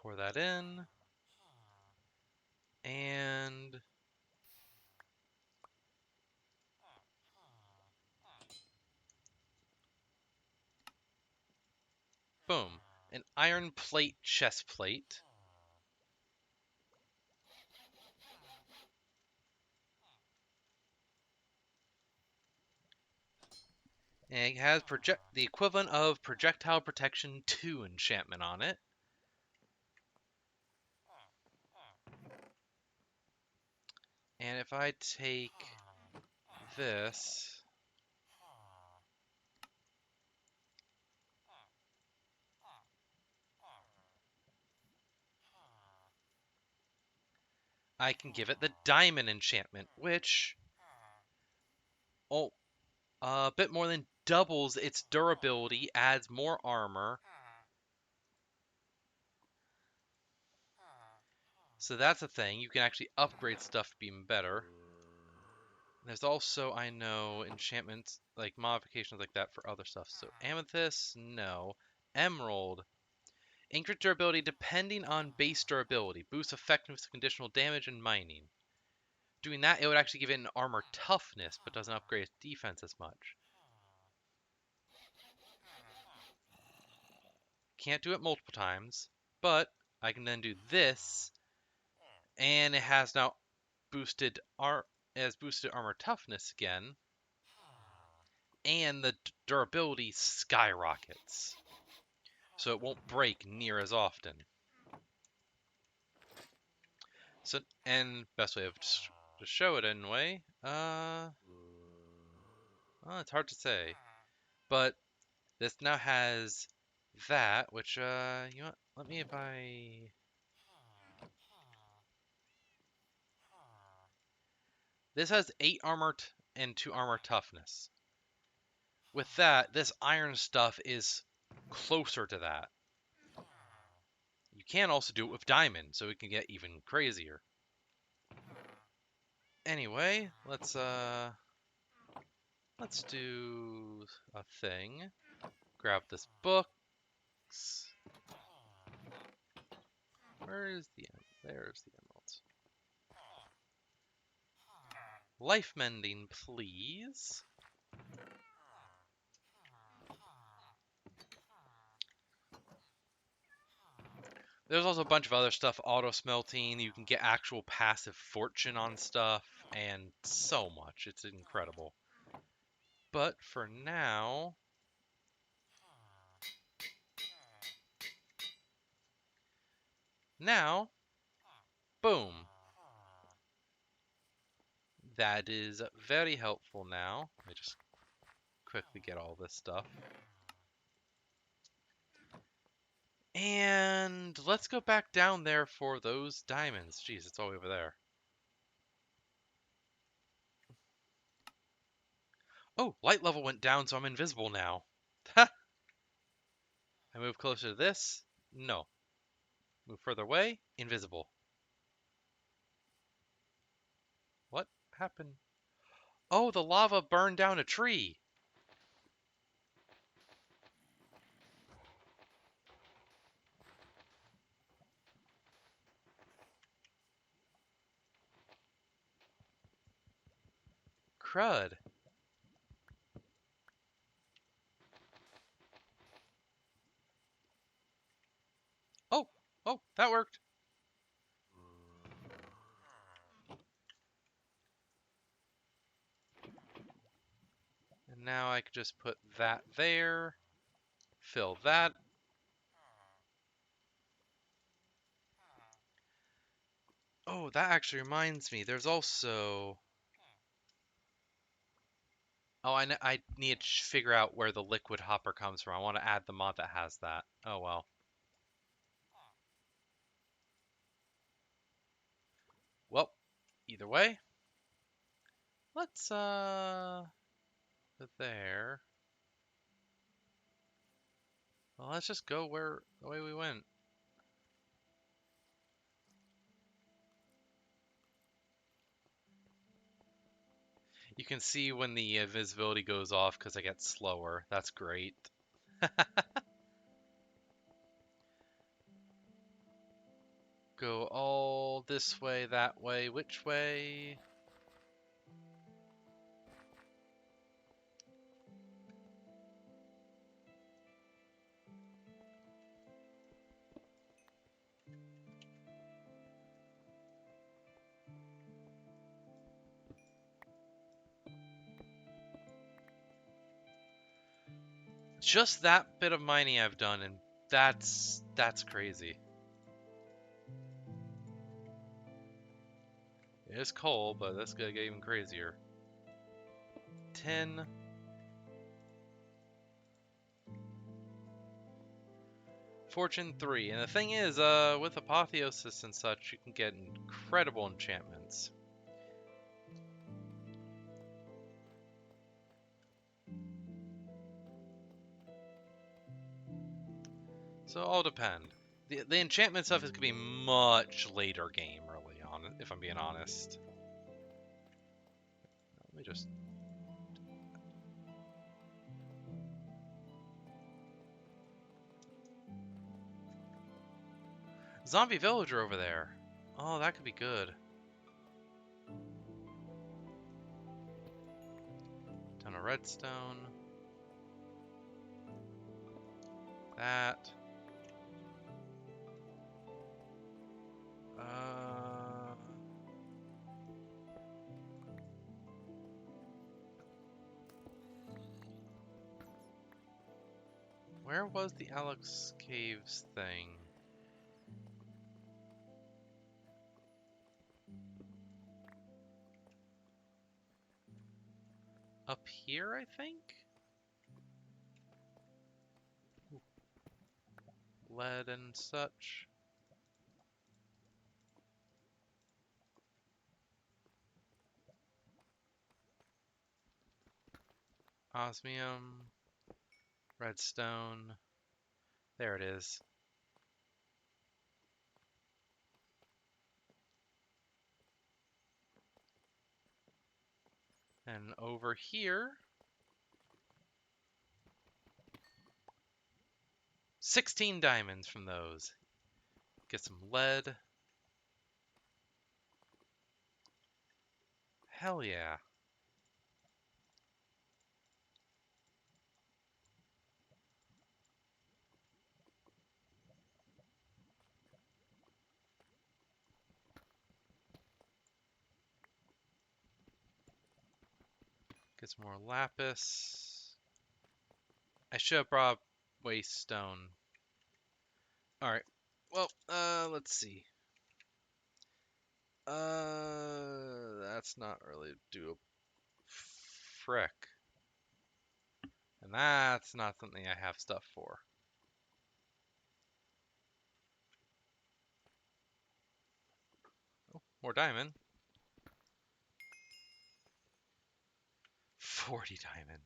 Pour that in. And boom. An iron plate chest plate. And it has the equivalent of projectile protection 2 enchantment on it. And if I take this, I can give it the diamond enchantment, which oh, a bit more than doubles its durability, adds more armor. So that's a thing. You can actually upgrade stuff to be even better. There's also, I know, enchantments, like modifications like that for other stuff. So amethyst, no. Emerald. Increase durability depending on base durability. Boosts effectiveness of conditional damage and mining. Doing that, it would actually give it an armor toughness, but doesn't upgrade its defense as much. Can't do it multiple times, but I can then do this, and it has now boosted armor toughness again, and the durability skyrockets, so it won't break near as often. So, and best way of to show it anyway, well, it's hard to say, but this now has that, which you know what? Let me if I this has 8 armor and 2 armor toughness. With that, this iron stuff is closer to that. You can also do it with diamond, so it can get even crazier. Anyway, let's do a thing. Grab this book. Where is the there's the emeralds. Life mending, please. There's also a bunch of other stuff, auto smelting. You can get actual passive fortune on stuff, and so much. It's incredible. But for now, boom. That is very helpful now. Let me just quickly get all this stuff. And let's go back down there for those diamonds. Jeez, it's all over there. Oh, light level went down, so I'm invisible now. I move closer to this? No. Move further away? Invisible. What happened? Oh, the lava burned down a tree. crud. Oh, oh, that worked. And now I could just put that there, fill that. Oh, that actually reminds me. There's also... Oh, I need to figure out where the liquid hopper comes from. I want to add the mod that has that. Oh, well. Well, either way, let's, put there. Well, let's just go where the way we went. You can see when the invisibility goes off because I get slower. That's great. Go all this way, that way, which way? Just that bit of mining I've done, and that's crazy. It is coal, but that's gonna get even crazier. 10. Fortune 3. And the thing is, with apotheosis and such, you can get incredible enchantments. So it all depend. The enchantment stuff is gonna be much later game, really, if I'm being honest. Let me just... Zombie villager over there. Oh, that could be good. Ton of redstone. That. Uh... Where was the Alex Caves thing? Up here, I think? Lead and such. Osmium. Redstone. There it is. And over here, 16 diamonds from those. Get some lead. Hell yeah. Get some more lapis. I should have brought waste stone. Alright. Well, let's see. That's not really do a frick. And that's not something I have stuff for. Oh, more diamond. 40 diamond.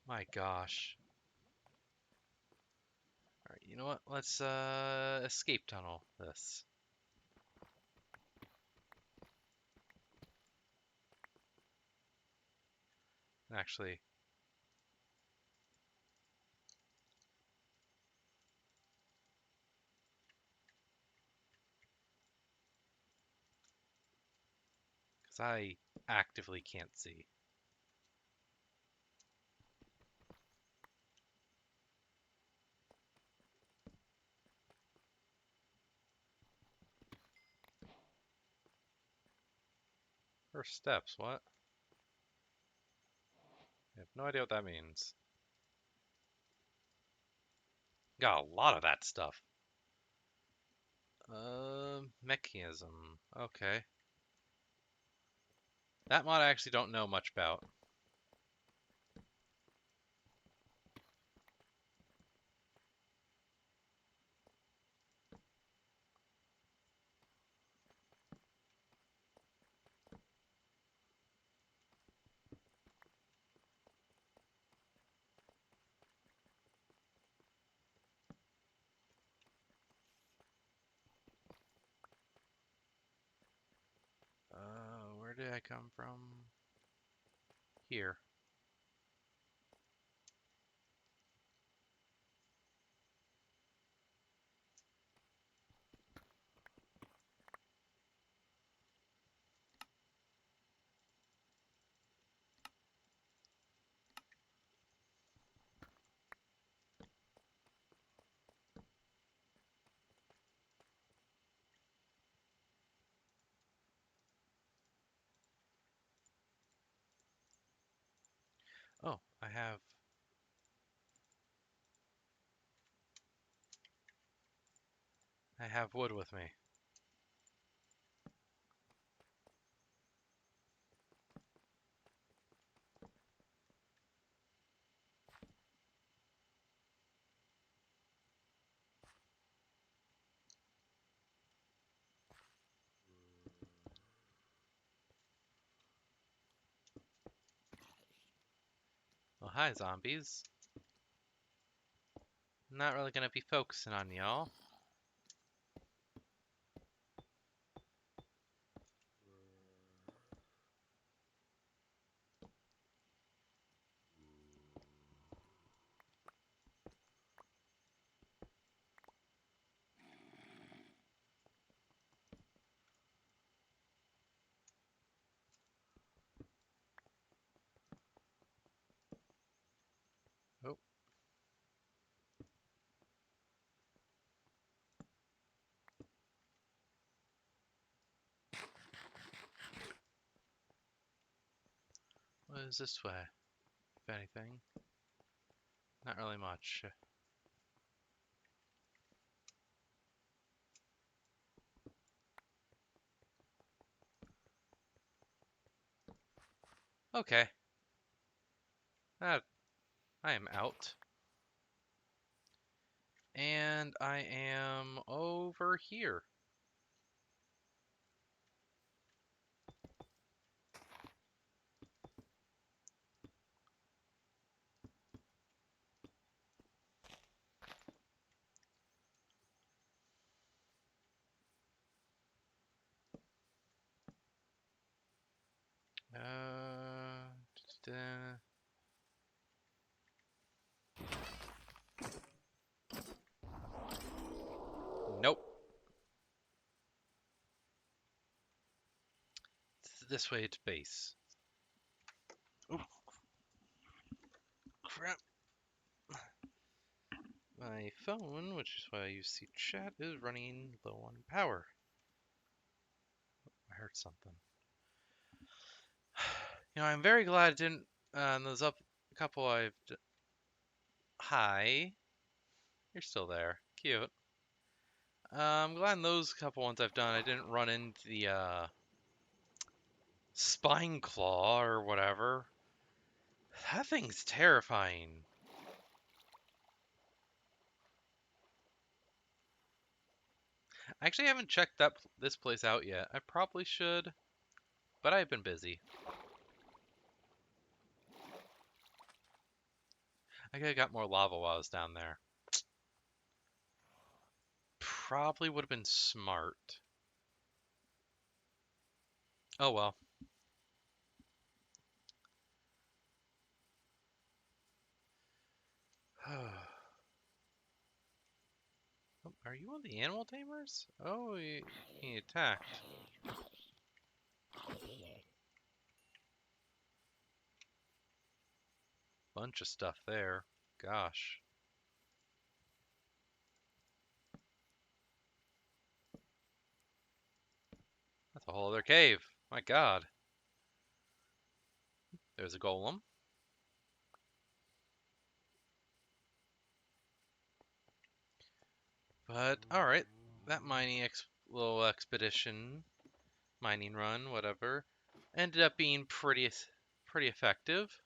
My gosh. Alright, you know what? Let's escape tunnel this. Actually, Because I actively can't see. First steps, what? I have no idea what that means. Got a lot of that stuff. Mechanism. Okay. That mod I actually don't know much about. Where did I come from? Here. Oh, I have wood with me. Well, hi, zombies. Not really gonna be focusing on y'all. Oh, what is this way? If anything. Not really much. Okay. That I am out. And I am over here. Da-da-da. Nope. It's this way to base. Oh, crap. My phone, which is why I use C chat, is running low on power. I heard something. I'm very glad it didn't. Those up couple Hi, you're still there. Cute. I'm glad in those couple ones I've done, I didn't run into the spine claw or whatever. That thing's terrifying. I actually haven't checked this place out yet. I probably should, but I've been busy. I could have got more lava while I was down there. Probably would have been smart. Oh well. Oh, are you one of the animal tamers? Oh, he attacked. Bunch of stuff there. Gosh. That's a whole other cave. My God. There's a golem. But, alright. That little expedition, mining run, whatever, ended up being pretty effective.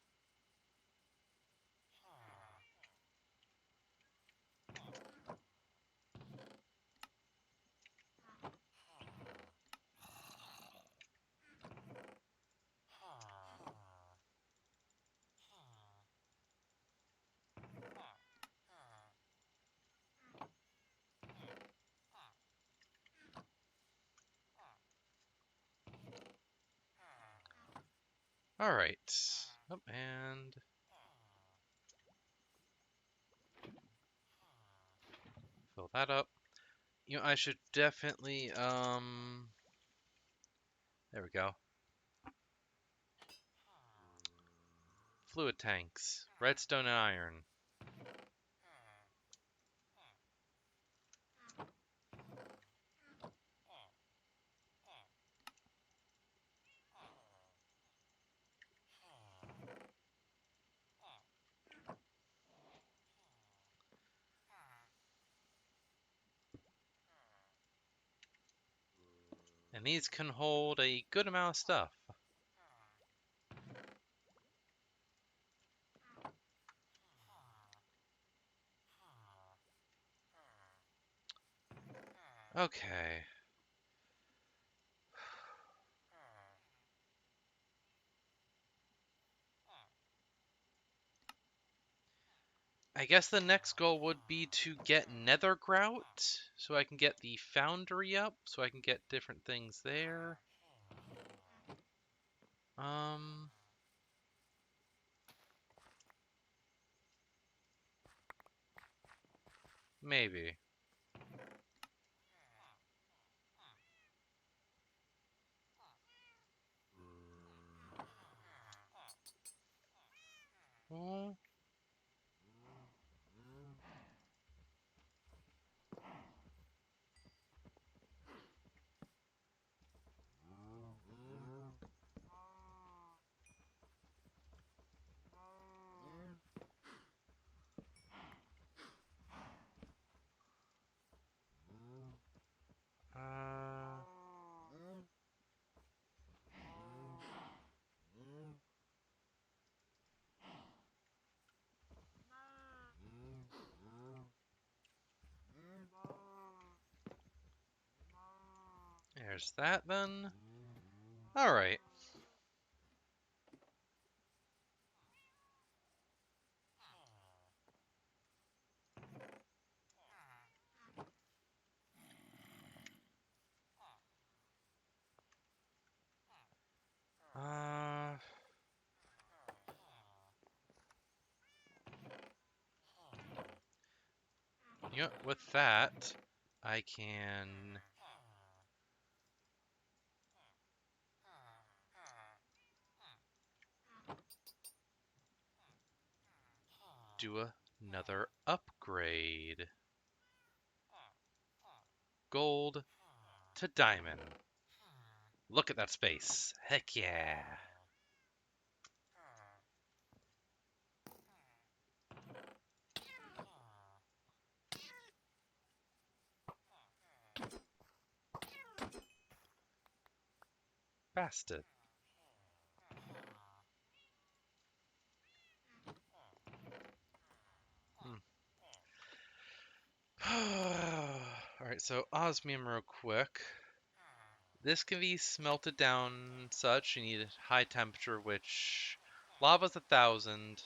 Alright. Oh, and fill that up. I should definitely, there we go. Fluid tanks, redstone and iron. And these can hold a good amount of stuff. Okay. I guess the next goal would be to get nether grout so I can get the foundry up so I can get different things there. Um, maybe. Oh, uh, there's that then. All right. Uh, with that, I can do another upgrade. Gold to diamond. Look at that space. Heck yeah. Bastard. Alright, so osmium real quick. This can be smelted down and such. You need a high temperature, which lava's 1,000.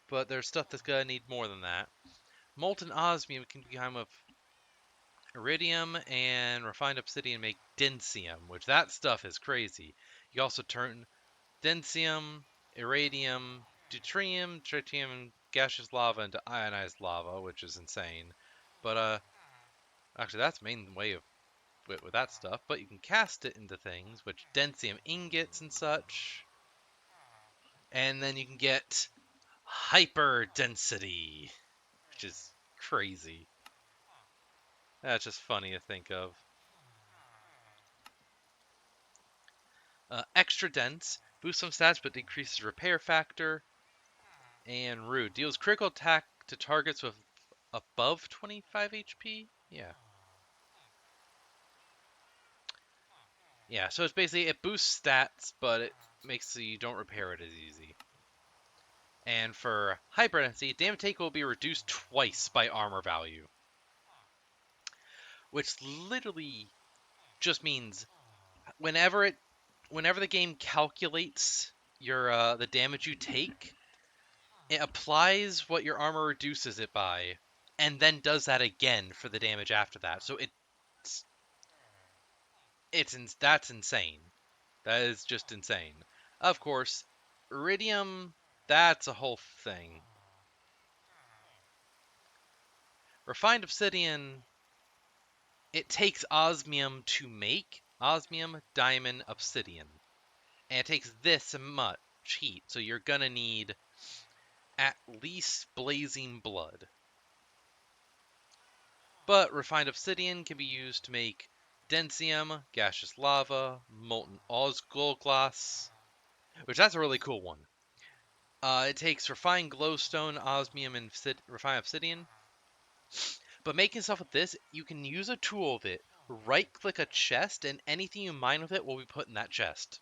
But there's stuff that's gonna need more than that. Molten osmium can become of iridium and refined obsidian make densium, which that stuff is crazy. You also turn densium, iridium, deuterium, tritium, and gaseous lava into ionized lava, which is insane. But actually that's the main way of with that stuff. But you can cast it into things, which densium ingots and such. And then you can get hyper density, which is crazy. That's just funny to think of. Extra dense boosts some stats but decreases repair factor. And rude deals critical attack to targets with above 25 HP. Yeah. So it's basically it boosts stats, but it makes so you don't repair it as easy. And for hyper density, damage take will be reduced twice by armor value, which literally just means whenever the game calculates your the damage you take, it applies what your armor reduces it by, and then does that again for the damage after that. So that's insane. That is just insane. Of course, iridium, that's a whole thing. Refined obsidian, it takes osmium to make osmium, diamond, obsidian. And it takes this much heat, so you're gonna need at least blazing blood. But refined obsidian can be used to make densium, gaseous lava, molten ozgol glass, which that's a really cool one. It takes refined glowstone, osmium, and refined obsidian. But making stuff with this, you can use a tool with it. Right-click a chest, and anything you mine with it will be put in that chest.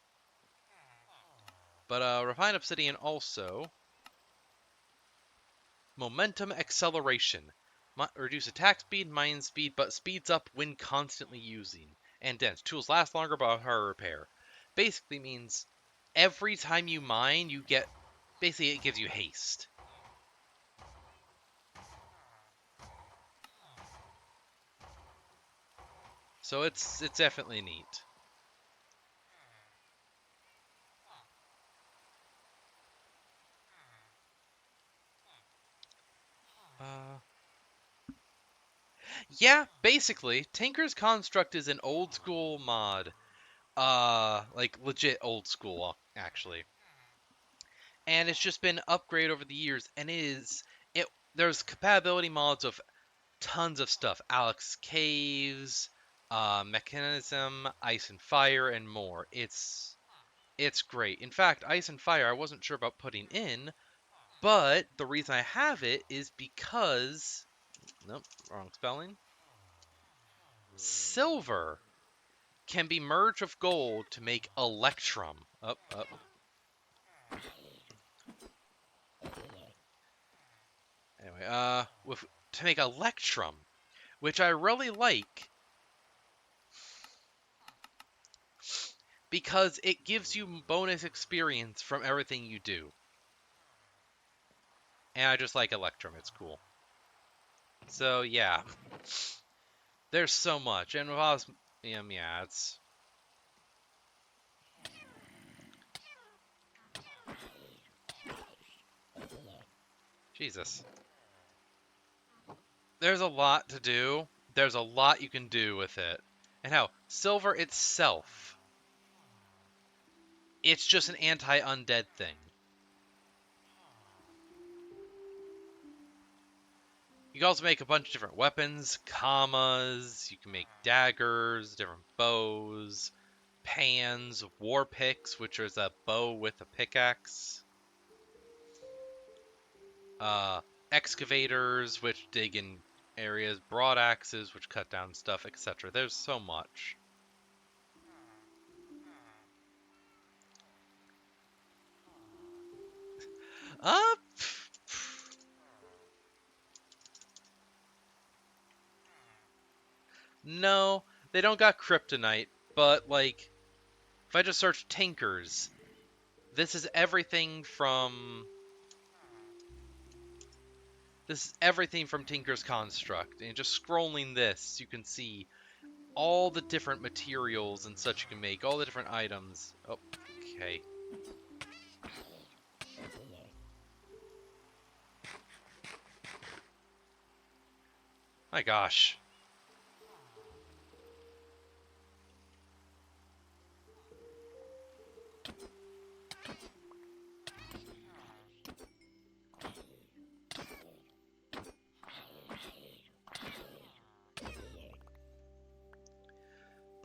But refined obsidian also momentum acceleration. Reduce attack speed, mine speed, but speeds up when constantly using. And dense. Tools last longer but harder to repair. Basically means every time you mine, you get... Basically, it gives you haste. So it's definitely neat. Uh, yeah, basically, Tinker's Construct is an old school mod. Like legit old school, actually. And it's just been upgraded over the years, and it. There's compatibility mods of tons of stuff: Alex Caves, Mechanism, Ice and Fire, and more. It's great. In fact, Ice and Fire I wasn't sure about putting in, but the reason I have it is because nope, wrong spelling. Silver can be merged with gold to make Electrum. Up. Anyway, to make Electrum, which I really like because it gives you bonus experience from everything you do. And I just like Electrum, it's cool. So yeah, there's so much, and with Osmium, yeah, it's Jesus. There's a lot to do. There's a lot you can do with it. And how silver itself, it's just an anti-undead thing. You can also make a bunch of different weapons, commas, you can make daggers, different bows, pans, war picks, which is a bow with a pickaxe, uh, excavators, which dig in areas, broad axes, which cut down stuff, etc. There's so much. Uh, no, they don't got kryptonite, but like, if I just search tankers, this is everything from Tinker's Construct. And just scrolling this, you can see all the different materials and such you can make, all the different items. Oh, okay. My gosh.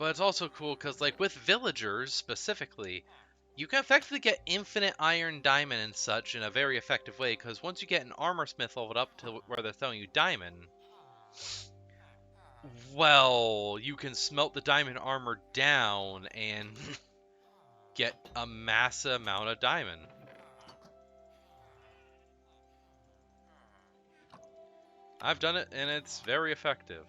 But it's also cool because, like, with villagers specifically, you can effectively get infinite iron, diamond, and such in a very effective way. Because once you get an armor smith leveled up to where they're throwing you diamond, well, you can smelt the diamond armor down and get a massive amount of diamond. I've done it, and it's very effective.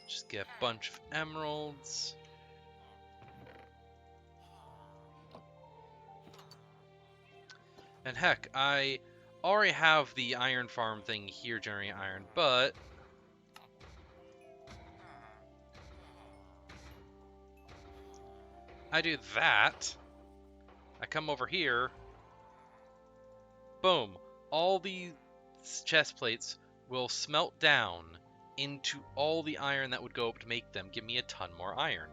Just get a bunch of emeralds. And heck, I already have the iron farm thing here generating iron, but I do that. I come over here. Boom. All these chest plates will smelt down into all the iron that would go up to make them. Give me a ton more iron.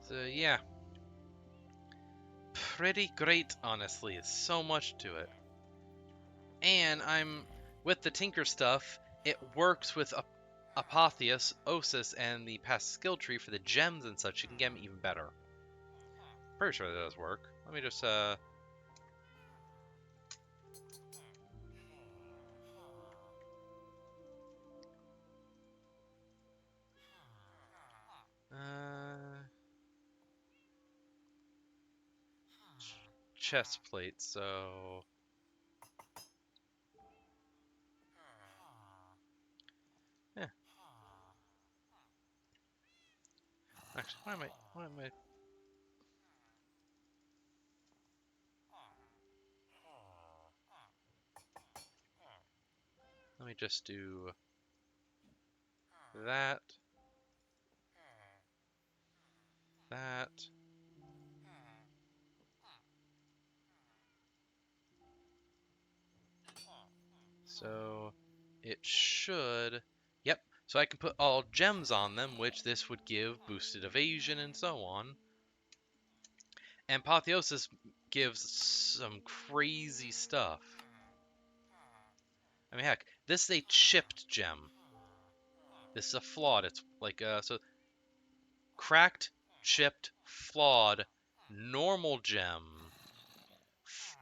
So yeah. Pretty great, honestly. It's so much to it. And with the Tinker stuff, it works with Apotheos, Osis, and the past skill tree for the gems and such. You can get them even better. Pretty sure that does work. Let me just chest plate. So yeah. Actually, why am I? Let me just do that, that. So it should. Yep. So I can put all gems on them, which this would give boosted evasion and so on. And Apotheosis gives some crazy stuff. I mean, heck, this is a chipped gem. This is a flawed. It's like so cracked, chipped, flawed, normal gem,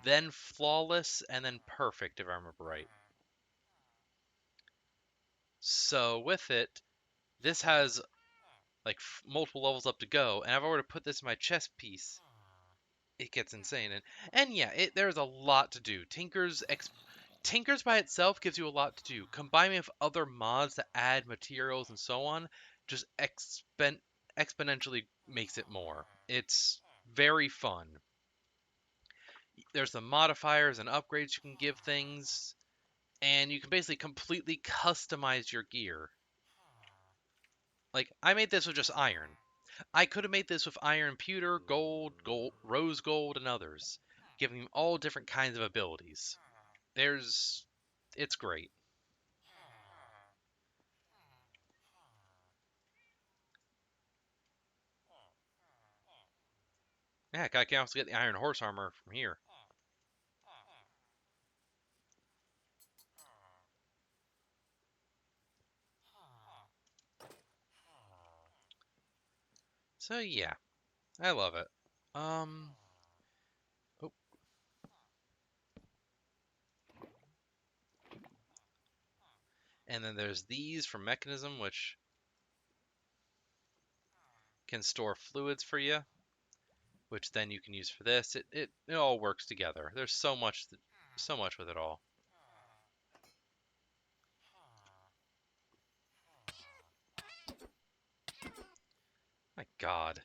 then flawless, and then perfect, if I remember right. So with it, this has like multiple levels up to go, and if I were to put this in my chest piece, it gets insane. And yeah, there's a lot to do. Tinkers by itself gives you a lot to do. Combining with other mods that add materials and so on, just exponentially makes it more. It's very fun. There's some modifiers and upgrades you can give things, and you can basically completely customize your gear. Like, I made this with just iron. I could have made this with iron pewter, rose gold, and others, giving them all different kinds of abilities. It's great. Heck, I can also get the iron horse armor from here. So yeah, I love it. Um, oh, and then there's these from Mechanism, which can store fluids for you, which then you can use for this. It all works together. There's so much with it all. My God.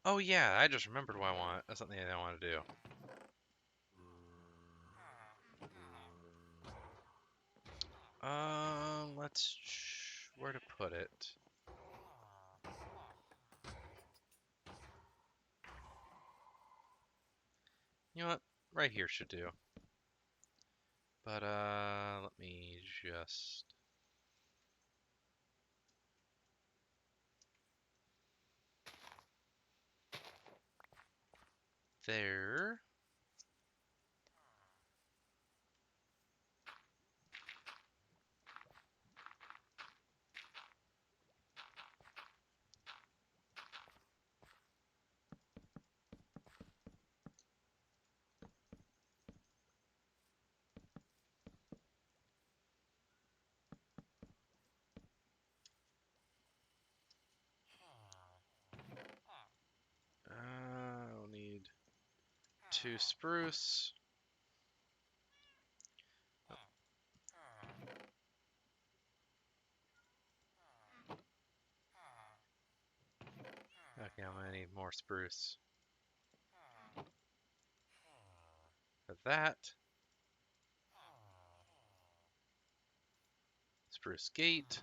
Oh yeah, I just remembered what I want. That's something I want to do. Let's where to put it. You know what? Right here should do. But, let me just... There. I'll need 2 spruce. Okay, I'm gonna need more spruce for that. Spruce gate.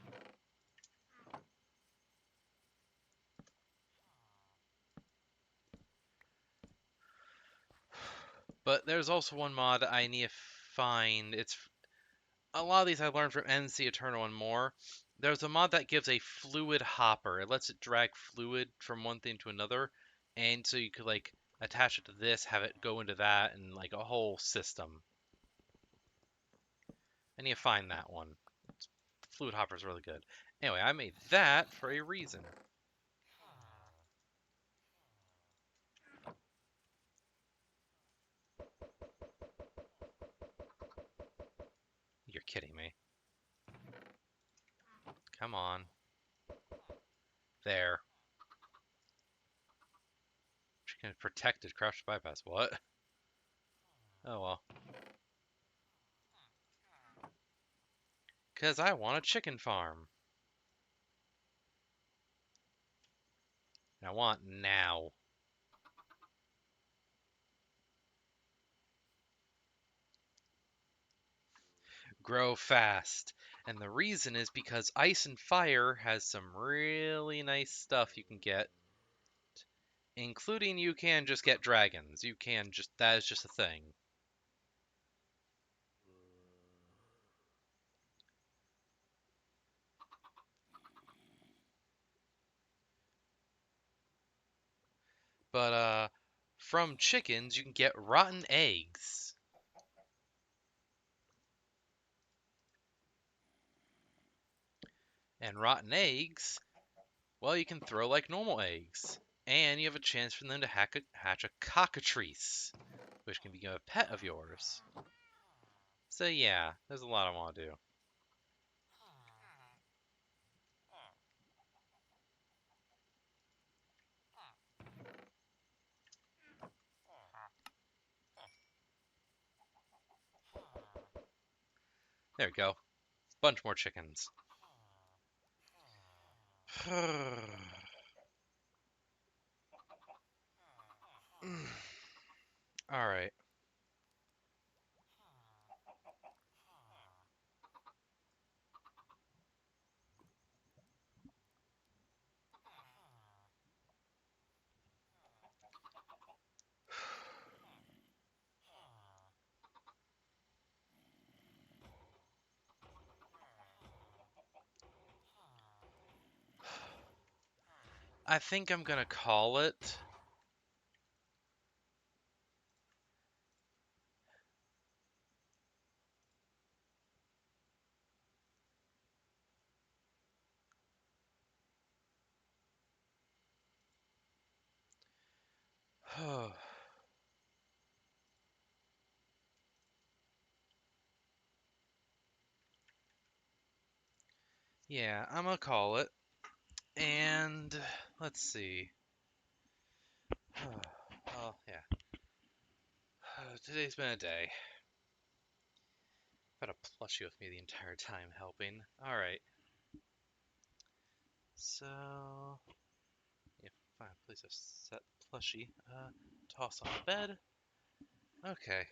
But there's also one mod I need to find. It's a lot of these I learned from NC Eternal and more. There's a mod that gives a fluid hopper. It lets it drag fluid from one thing to another, and so you could like attach it to this, have it go into that, and like a whole system. I need to find that one. Fluid hopper is really good. Anyway, I made that for a reason. You're kidding me. Come on. There. Chicken protected crouch bypass. What? Oh well. Because I want a chicken farm. And I want now. Grow fast. And the reason is because Ice and Fire has some really nice stuff you can get. Including you can just get dragons. You can just, that is just a thing. But, from chickens, you can get rotten eggs. And rotten eggs, well, you can throw like normal eggs. And you have a chance for them to hatch a cockatrice, which can become a pet of yours. So yeah, there's a lot I want to do. There we go. Bunch more chickens. Alright. I think I'm gonna call it. Yeah, I'm gonna call it. And let's see. Oh, yeah. Today's been a day. I've had a plushie with me the entire time helping. Alright. So, yeah, fine. Place a set plushie. Toss on the bed. Okay.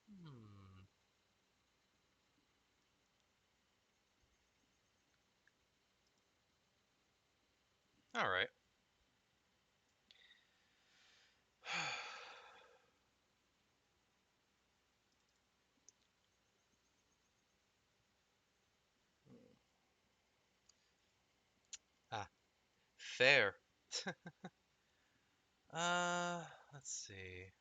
Hmm. Alright. Fair. Uh, let's see.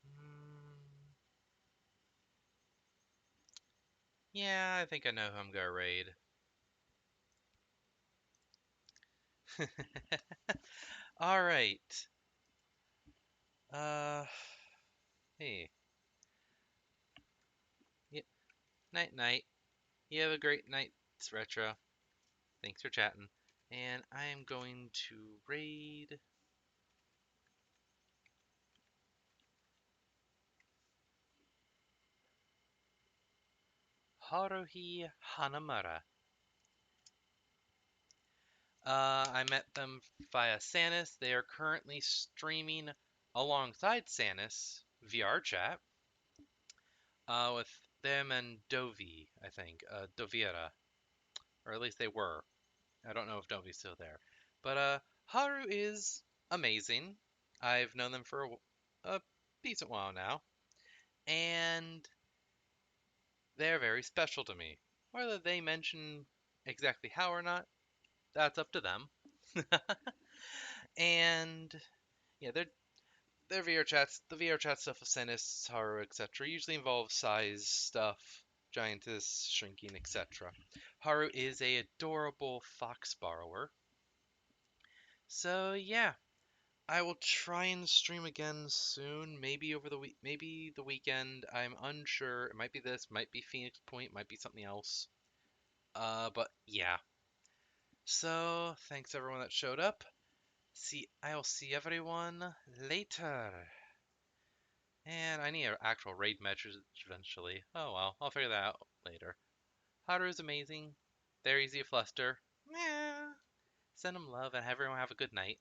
Mm, yeah, I think I know who I'm gonna raid. All right. Uh, hey. Yeah, night night. You have a great night, it's Retro. Thanks for chatting. And I am going to raid Haruhi Hanamura. I met them via Sanus. They are currently streaming alongside Sanus VR chat with them and Dovi, I think, Dovira, or at least they were. I don't know if Dovi's still there, but Haru is amazing. I've known them for a decent while now, and they're very special to me. Whether they mention exactly how or not, that's up to them. And yeah, their VR chats, the VR chat stuff of Senis, Haru, etc., usually involves size stuff, giantess, shrinking, etc. Haru is a adorable fox borrower. So yeah, I will try and stream again soon, maybe over the week, maybe the weekend. I'm unsure. It might be this, might be Phoenix Point, might be something else. But yeah. So thanks everyone that showed up. I'll see everyone later. And I need an actual raid message eventually. Oh well, I'll figure that out later. Haru's amazing. They're easy to fluster. Yeah. Send them love and everyone have a good night.